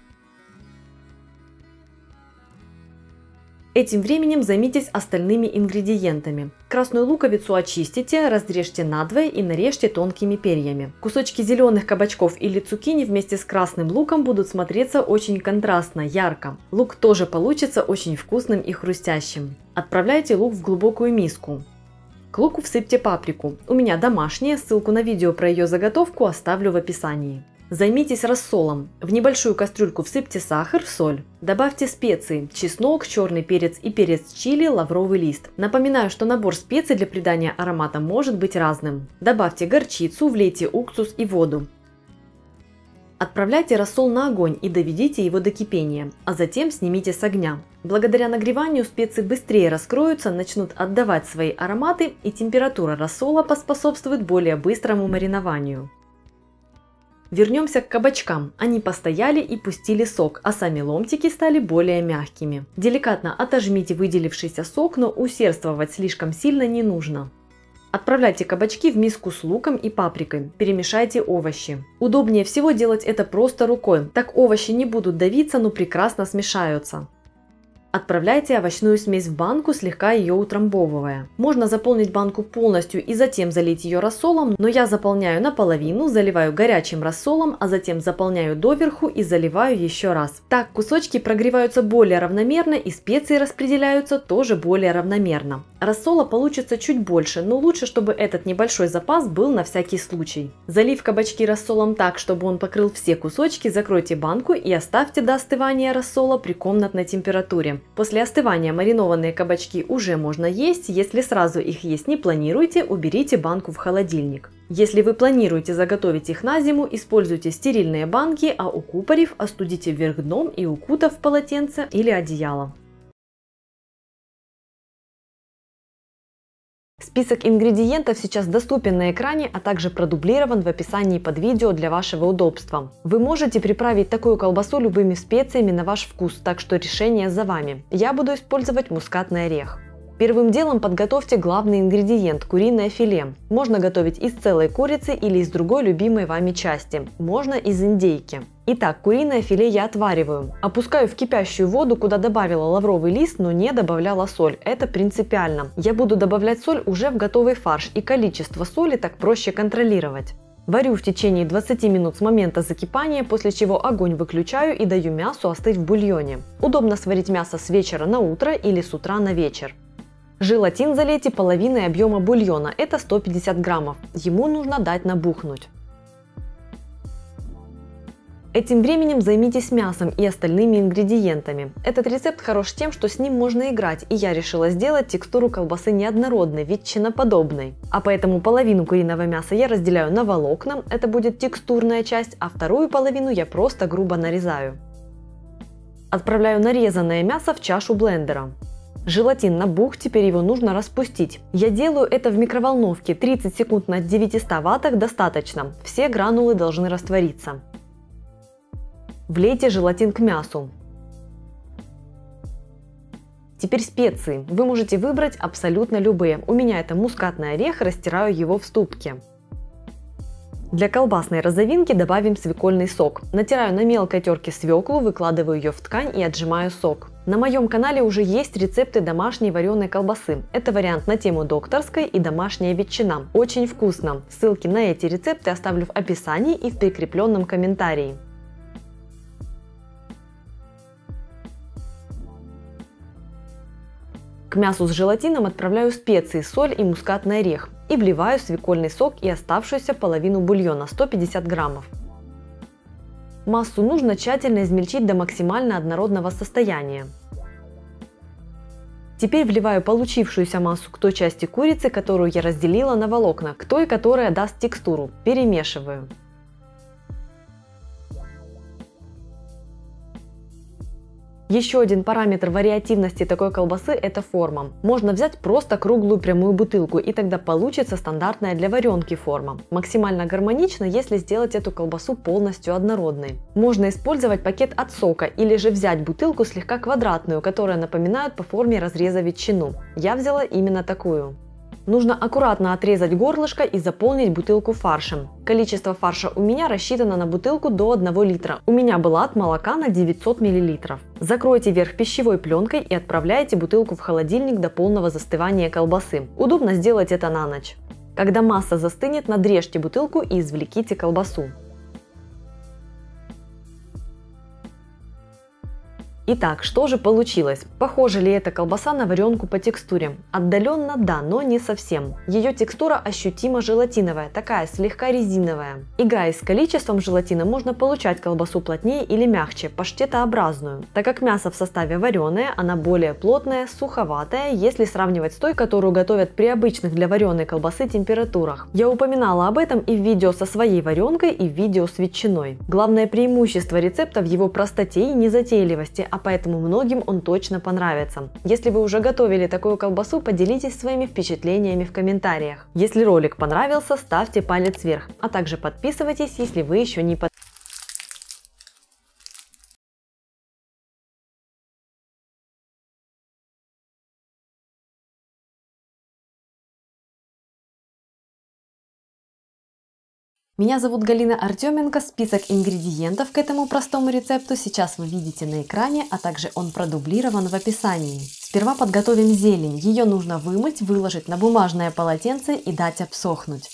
Этим временем займитесь остальными ингредиентами. Красную луковицу очистите, разрежьте надвое и нарежьте тонкими перьями. Кусочки зеленых кабачков или цукини вместе с красным луком будут смотреться очень контрастно, ярко. Лук тоже получится очень вкусным и хрустящим. Отправляйте лук в глубокую миску. К луку всыпьте паприку. У меня домашняя, ссылку на видео про ее заготовку оставлю в описании. Займитесь рассолом. В небольшую кастрюльку всыпьте сахар, соль. Добавьте специи: чеснок, черный перец и перец чили, лавровый лист. Напоминаю, что набор специй для придания аромата может быть разным. Добавьте горчицу, влейте уксус и воду. Отправляйте рассол на огонь и доведите его до кипения, а затем снимите с огня. Благодаря нагреванию специи быстрее раскроются, начнут отдавать свои ароматы, и температура рассола поспособствует более быстрому маринованию. Вернемся к кабачкам. Они постояли и пустили сок, а сами ломтики стали более мягкими. Деликатно отожмите выделившийся сок, но усердствовать слишком сильно не нужно. Отправляйте кабачки в миску с луком и паприкой. Перемешайте овощи. Удобнее всего делать это просто рукой. Так овощи не будут давиться, но прекрасно смешаются. Отправляйте овощную смесь в банку, слегка ее утрамбовывая. Можно заполнить банку полностью и затем залить ее рассолом, но я заполняю наполовину, заливаю горячим рассолом, а затем заполняю доверху и заливаю еще раз. Так кусочки прогреваются более равномерно и специи распределяются тоже более равномерно. Рассола получится чуть больше, но лучше, чтобы этот небольшой запас был на всякий случай. Залив кабачки рассолом так, чтобы он покрыл все кусочки, закройте банку и оставьте до остывания рассола при комнатной температуре. После остывания маринованные кабачки уже можно есть. Если сразу их есть не планируете, уберите банку в холодильник. Если вы планируете заготовить их на зиму, используйте стерильные банки, а укупорив, остудите вверх дном и укутав в полотенце или одеяло. Список ингредиентов сейчас доступен на экране, а также продублирован в описании под видео для вашего удобства. Вы можете приправить такую колбасу любыми специями на ваш вкус, так что решение за вами. Я буду использовать мускатный орех. Первым делом подготовьте главный ингредиент – куриное филе. Можно готовить из целой курицы или из другой любимой вами части. Можно из индейки. Итак, куриное филе я отвариваю. Опускаю в кипящую воду, куда добавила лавровый лист, но не добавляла соль. Это принципиально. Я буду добавлять соль уже в готовый фарш, и количество соли так проще контролировать. Варю в течение 20 минут с момента закипания, после чего огонь выключаю и даю мясу остыть в бульоне. Удобно сварить мясо с вечера на утро или с утра на вечер. Желатин залейте половиной объема бульона, это 150 граммов. Ему нужно дать набухнуть. Этим временем займитесь мясом и остальными ингредиентами. Этот рецепт хорош тем, что с ним можно играть, и я решила сделать текстуру колбасы неоднородной, ветчиноподобной. А поэтому половину куриного мяса я разделяю на волокна, это будет текстурная часть, а вторую половину я просто грубо нарезаю. Отправляю нарезанное мясо в чашу блендера. Желатин набух, теперь его нужно распустить. Я делаю это в микроволновке, 30 секунд на 900 ваттах достаточно, все гранулы должны раствориться. Влейте желатин к мясу. Теперь специи. Вы можете выбрать абсолютно любые. У меня это мускатный орех, растираю его в ступке. Для колбасной розовинки добавим свекольный сок. Натираю на мелкой терке свеклу, выкладываю ее в ткань и отжимаю сок. На моем канале уже есть рецепты домашней вареной колбасы. Это вариант на тему докторской и домашняя ветчина. Очень вкусно. Ссылки на эти рецепты оставлю в описании и в прикрепленном комментарии. К мясу с желатином отправляю специи, соль и мускатный орех и вливаю свекольный сок и оставшуюся половину бульона, 150 граммов. Массу нужно тщательно измельчить до максимально однородного состояния. Теперь вливаю получившуюся массу к той части курицы, которую я разделила на волокна, к той, которая даст текстуру. Перемешиваю. Еще один параметр вариативности такой колбасы – это форма. Можно взять просто круглую прямую бутылку, и тогда получится стандартная для варенки форма. Максимально гармонично, если сделать эту колбасу полностью однородной. Можно использовать пакет от сока или же взять бутылку слегка квадратную, которая напоминает по форме разреза ветчину. Я взяла именно такую. Нужно аккуратно отрезать горлышко и заполнить бутылку фаршем. Количество фарша у меня рассчитано на бутылку до 1 литра. У меня была от молока на 900 мл. Закройте верх пищевой пленкой и отправляйте бутылку в холодильник до полного застывания колбасы. Удобно сделать это на ночь. Когда масса застынет, надрежьте бутылку и извлеките колбасу. Итак, что же получилось? Похожа ли эта колбаса на варенку по текстуре? Отдаленно да, но не совсем. Ее текстура ощутимо желатиновая, такая слегка резиновая. Играя с количеством желатина, можно получать колбасу плотнее или мягче, паштетообразную. Так как мясо в составе вареное, она более плотная, суховатая, если сравнивать с той, которую готовят при обычных для вареной колбасы температурах. Я упоминала об этом и в видео со своей варенкой, и в видео с ветчиной. Главное преимущество рецепта в его простоте и незатейливости, а поэтому многим он точно понравится. Если вы уже готовили такую колбасу, поделитесь своими впечатлениями в комментариях. Если ролик понравился, ставьте палец вверх, а также подписывайтесь, если вы еще не подписаны. Меня зовут Галина Артеменко. Список ингредиентов к этому простому рецепту сейчас вы видите на экране, а также он продублирован в описании. Сперва подготовим зелень. Ее нужно вымыть, выложить на бумажное полотенце и дать обсохнуть.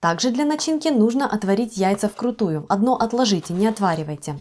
Также для начинки нужно отварить яйца вкрутую. Одно отложите, не отваривайте.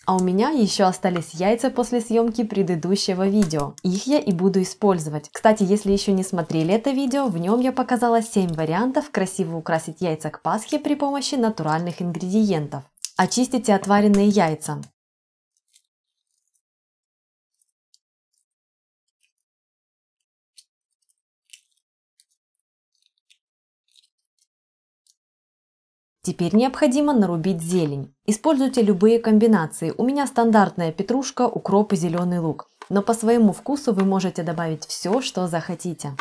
А у меня еще остались яйца после съемки предыдущего видео. Их я и буду использовать. Кстати, если еще не смотрели это видео, в нем я показала 7 вариантов красиво украсить яйца к Пасхе при помощи натуральных ингредиентов. Очистите отваренные яйца. Теперь необходимо нарубить зелень. Используйте любые комбинации. У меня стандартная петрушка, укроп и зеленый лук. Но по своему вкусу вы можете добавить все, что захотите.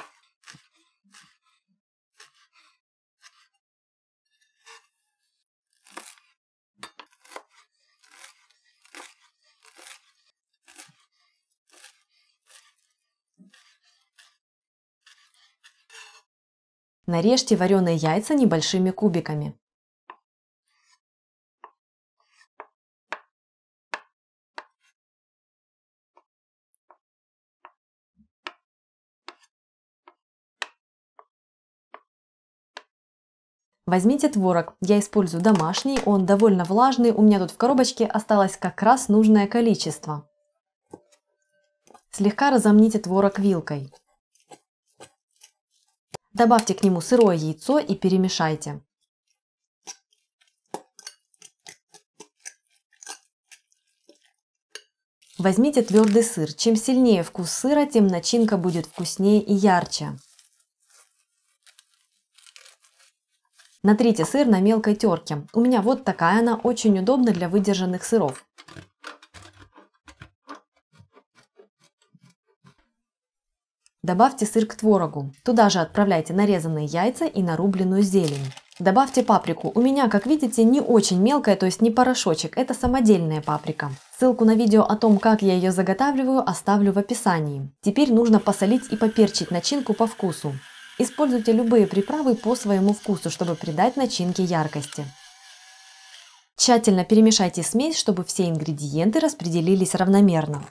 Нарежьте вареные яйца небольшими кубиками. Возьмите творог, я использую домашний, он довольно влажный, у меня тут в коробочке осталось как раз нужное количество. Слегка разомните творог вилкой. Добавьте к нему сырое яйцо и перемешайте. Возьмите твердый сыр, чем сильнее вкус сыра, тем начинка будет вкуснее и ярче. Натрите сыр на мелкой терке. У меня вот такая она, очень удобна для выдержанных сыров. Добавьте сыр к творогу. Туда же отправляйте нарезанные яйца и нарубленную зелень. Добавьте паприку. У меня, как видите, не очень мелкая, то есть не порошочек, это самодельная паприка. Ссылку на видео о том, как я ее заготавливаю, оставлю в описании. Теперь нужно посолить и поперчить начинку по вкусу. Используйте любые приправы по своему вкусу, чтобы придать начинке яркости. Тщательно перемешайте смесь, чтобы все ингредиенты распределились равномерно.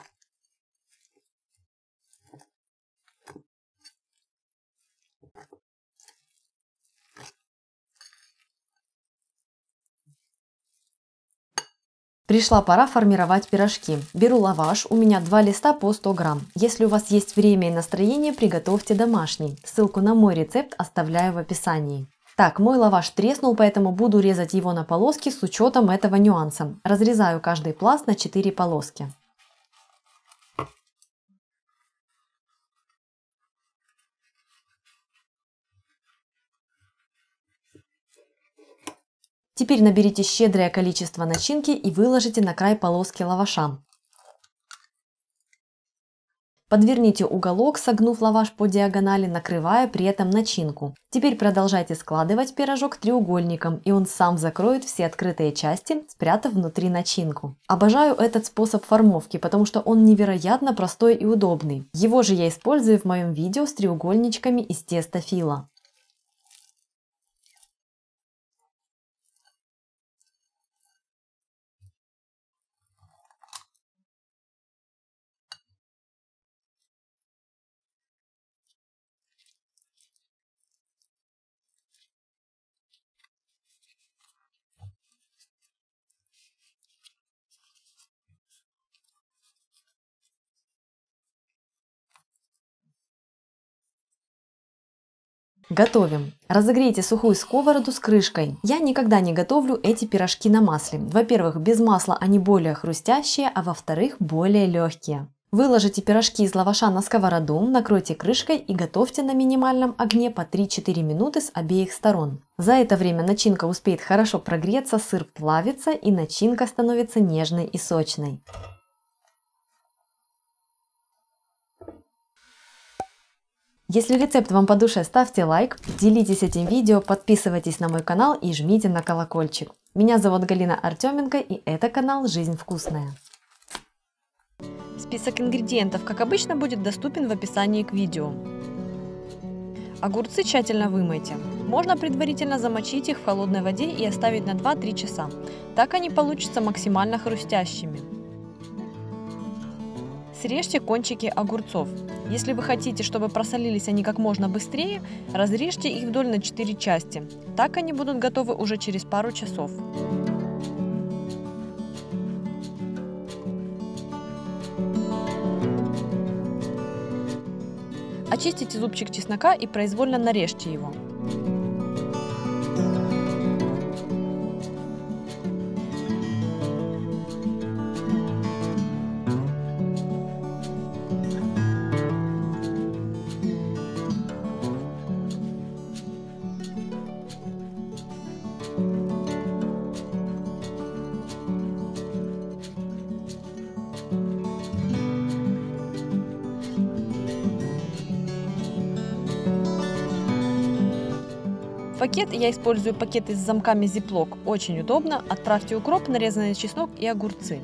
Пришла пора формировать пирожки. Беру лаваш, у меня 2 листа по 100 грамм. Если у вас есть время и настроение, приготовьте домашний. Ссылку на мой рецепт оставляю в описании. Так, мой лаваш треснул, поэтому буду резать его на полоски с учетом этого нюанса. Разрезаю каждый пласт на 4 полоски. Теперь наберите щедрое количество начинки и выложите на край полоски лаваша. Подверните уголок, согнув лаваш по диагонали, накрывая при этом начинку. Теперь продолжайте складывать пирожок треугольником, и он сам закроет все открытые части, спрятав внутри начинку. Обожаю этот способ формовки, потому что он невероятно простой и удобный. Его же я использую в моем видео с треугольничками из теста фила. Готовим. Разогрейте сухую сковороду с крышкой. Я никогда не готовлю эти пирожки на масле. Во-первых, без масла они более хрустящие, а во-вторых, более легкие. Выложите пирожки из лаваша на сковороду, накройте крышкой и готовьте на минимальном огне по 3-4 минуты с обеих сторон. За это время начинка успеет хорошо прогреться, сыр плавится и начинка становится нежной и сочной. Если рецепт вам по душе, ставьте лайк, делитесь этим видео, подписывайтесь на мой канал и жмите на колокольчик. Меня зовут Галина Артеменко, и это канал «Жизнь вкусная». Список ингредиентов, как обычно, будет доступен в описании к видео. Огурцы тщательно вымойте. Можно предварительно замочить их в холодной воде и оставить на 2-3 часа. Так они получатся максимально хрустящими. Срежьте кончики огурцов. Если вы хотите, чтобы просолились они как можно быстрее, разрежьте их вдоль на 4 части. Так они будут готовы уже через пару часов. Очистите зубчик чеснока и произвольно нарежьте его. Пакет я использую пакеты с замками Ziploc. Очень удобно. Отправьте укроп, нарезанный чеснок и огурцы.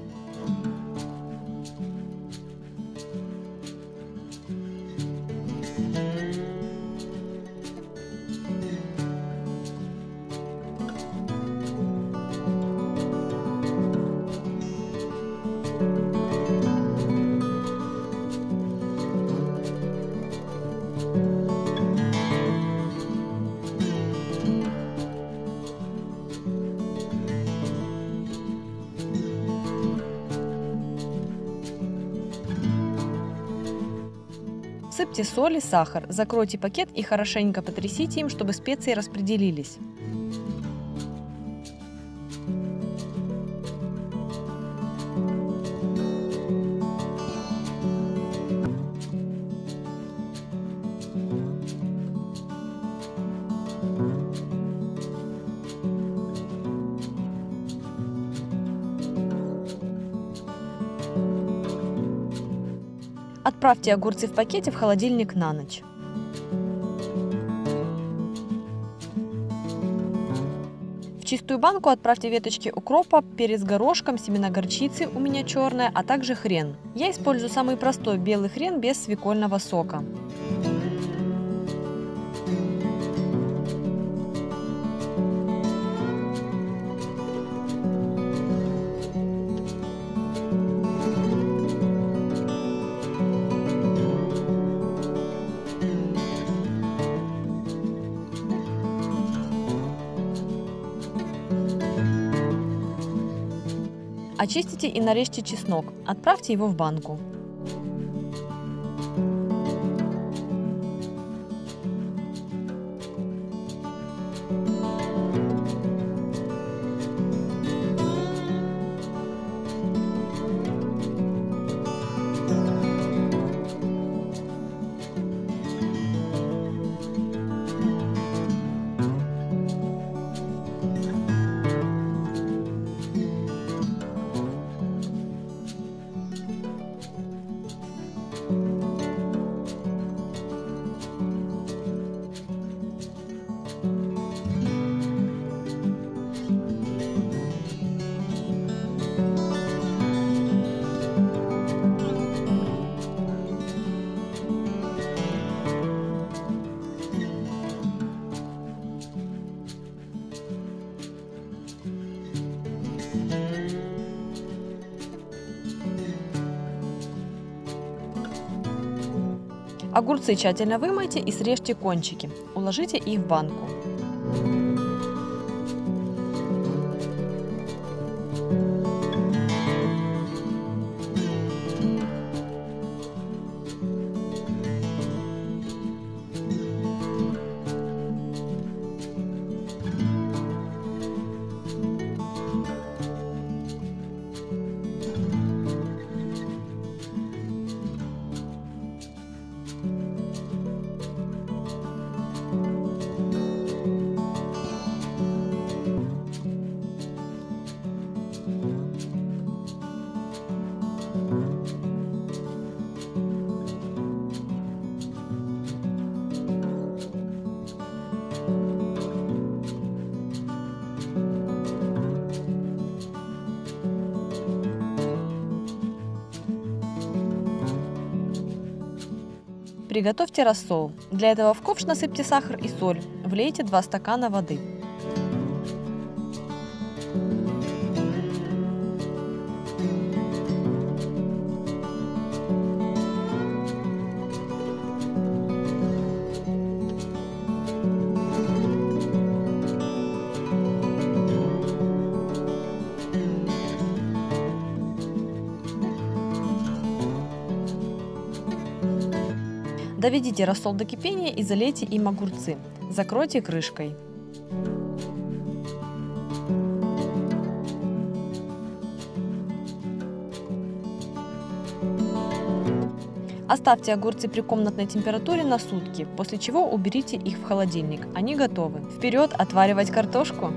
Насыпьте соль и сахар, закройте пакет и хорошенько потрясите им, чтобы специи распределились. Отправьте огурцы в пакете в холодильник на ночь. В чистую банку отправьте веточки укропа, перец горошком, семена горчицы, у меня черная, а также хрен. Я использую самый простой белый хрен без свекольного сока. Очистите и нарежьте чеснок. Отправьте его в банку. Огурцы тщательно вымойте и срежьте кончики. Уложите их в банку. Приготовьте рассол. Для этого в ковш насыпьте сахар и соль. Влейте 2 стакана воды. Доведите рассол до кипения и залейте им огурцы. Закройте крышкой. Оставьте огурцы при комнатной температуре на сутки, после чего уберите их в холодильник. Они готовы. Вперед отваривать картошку!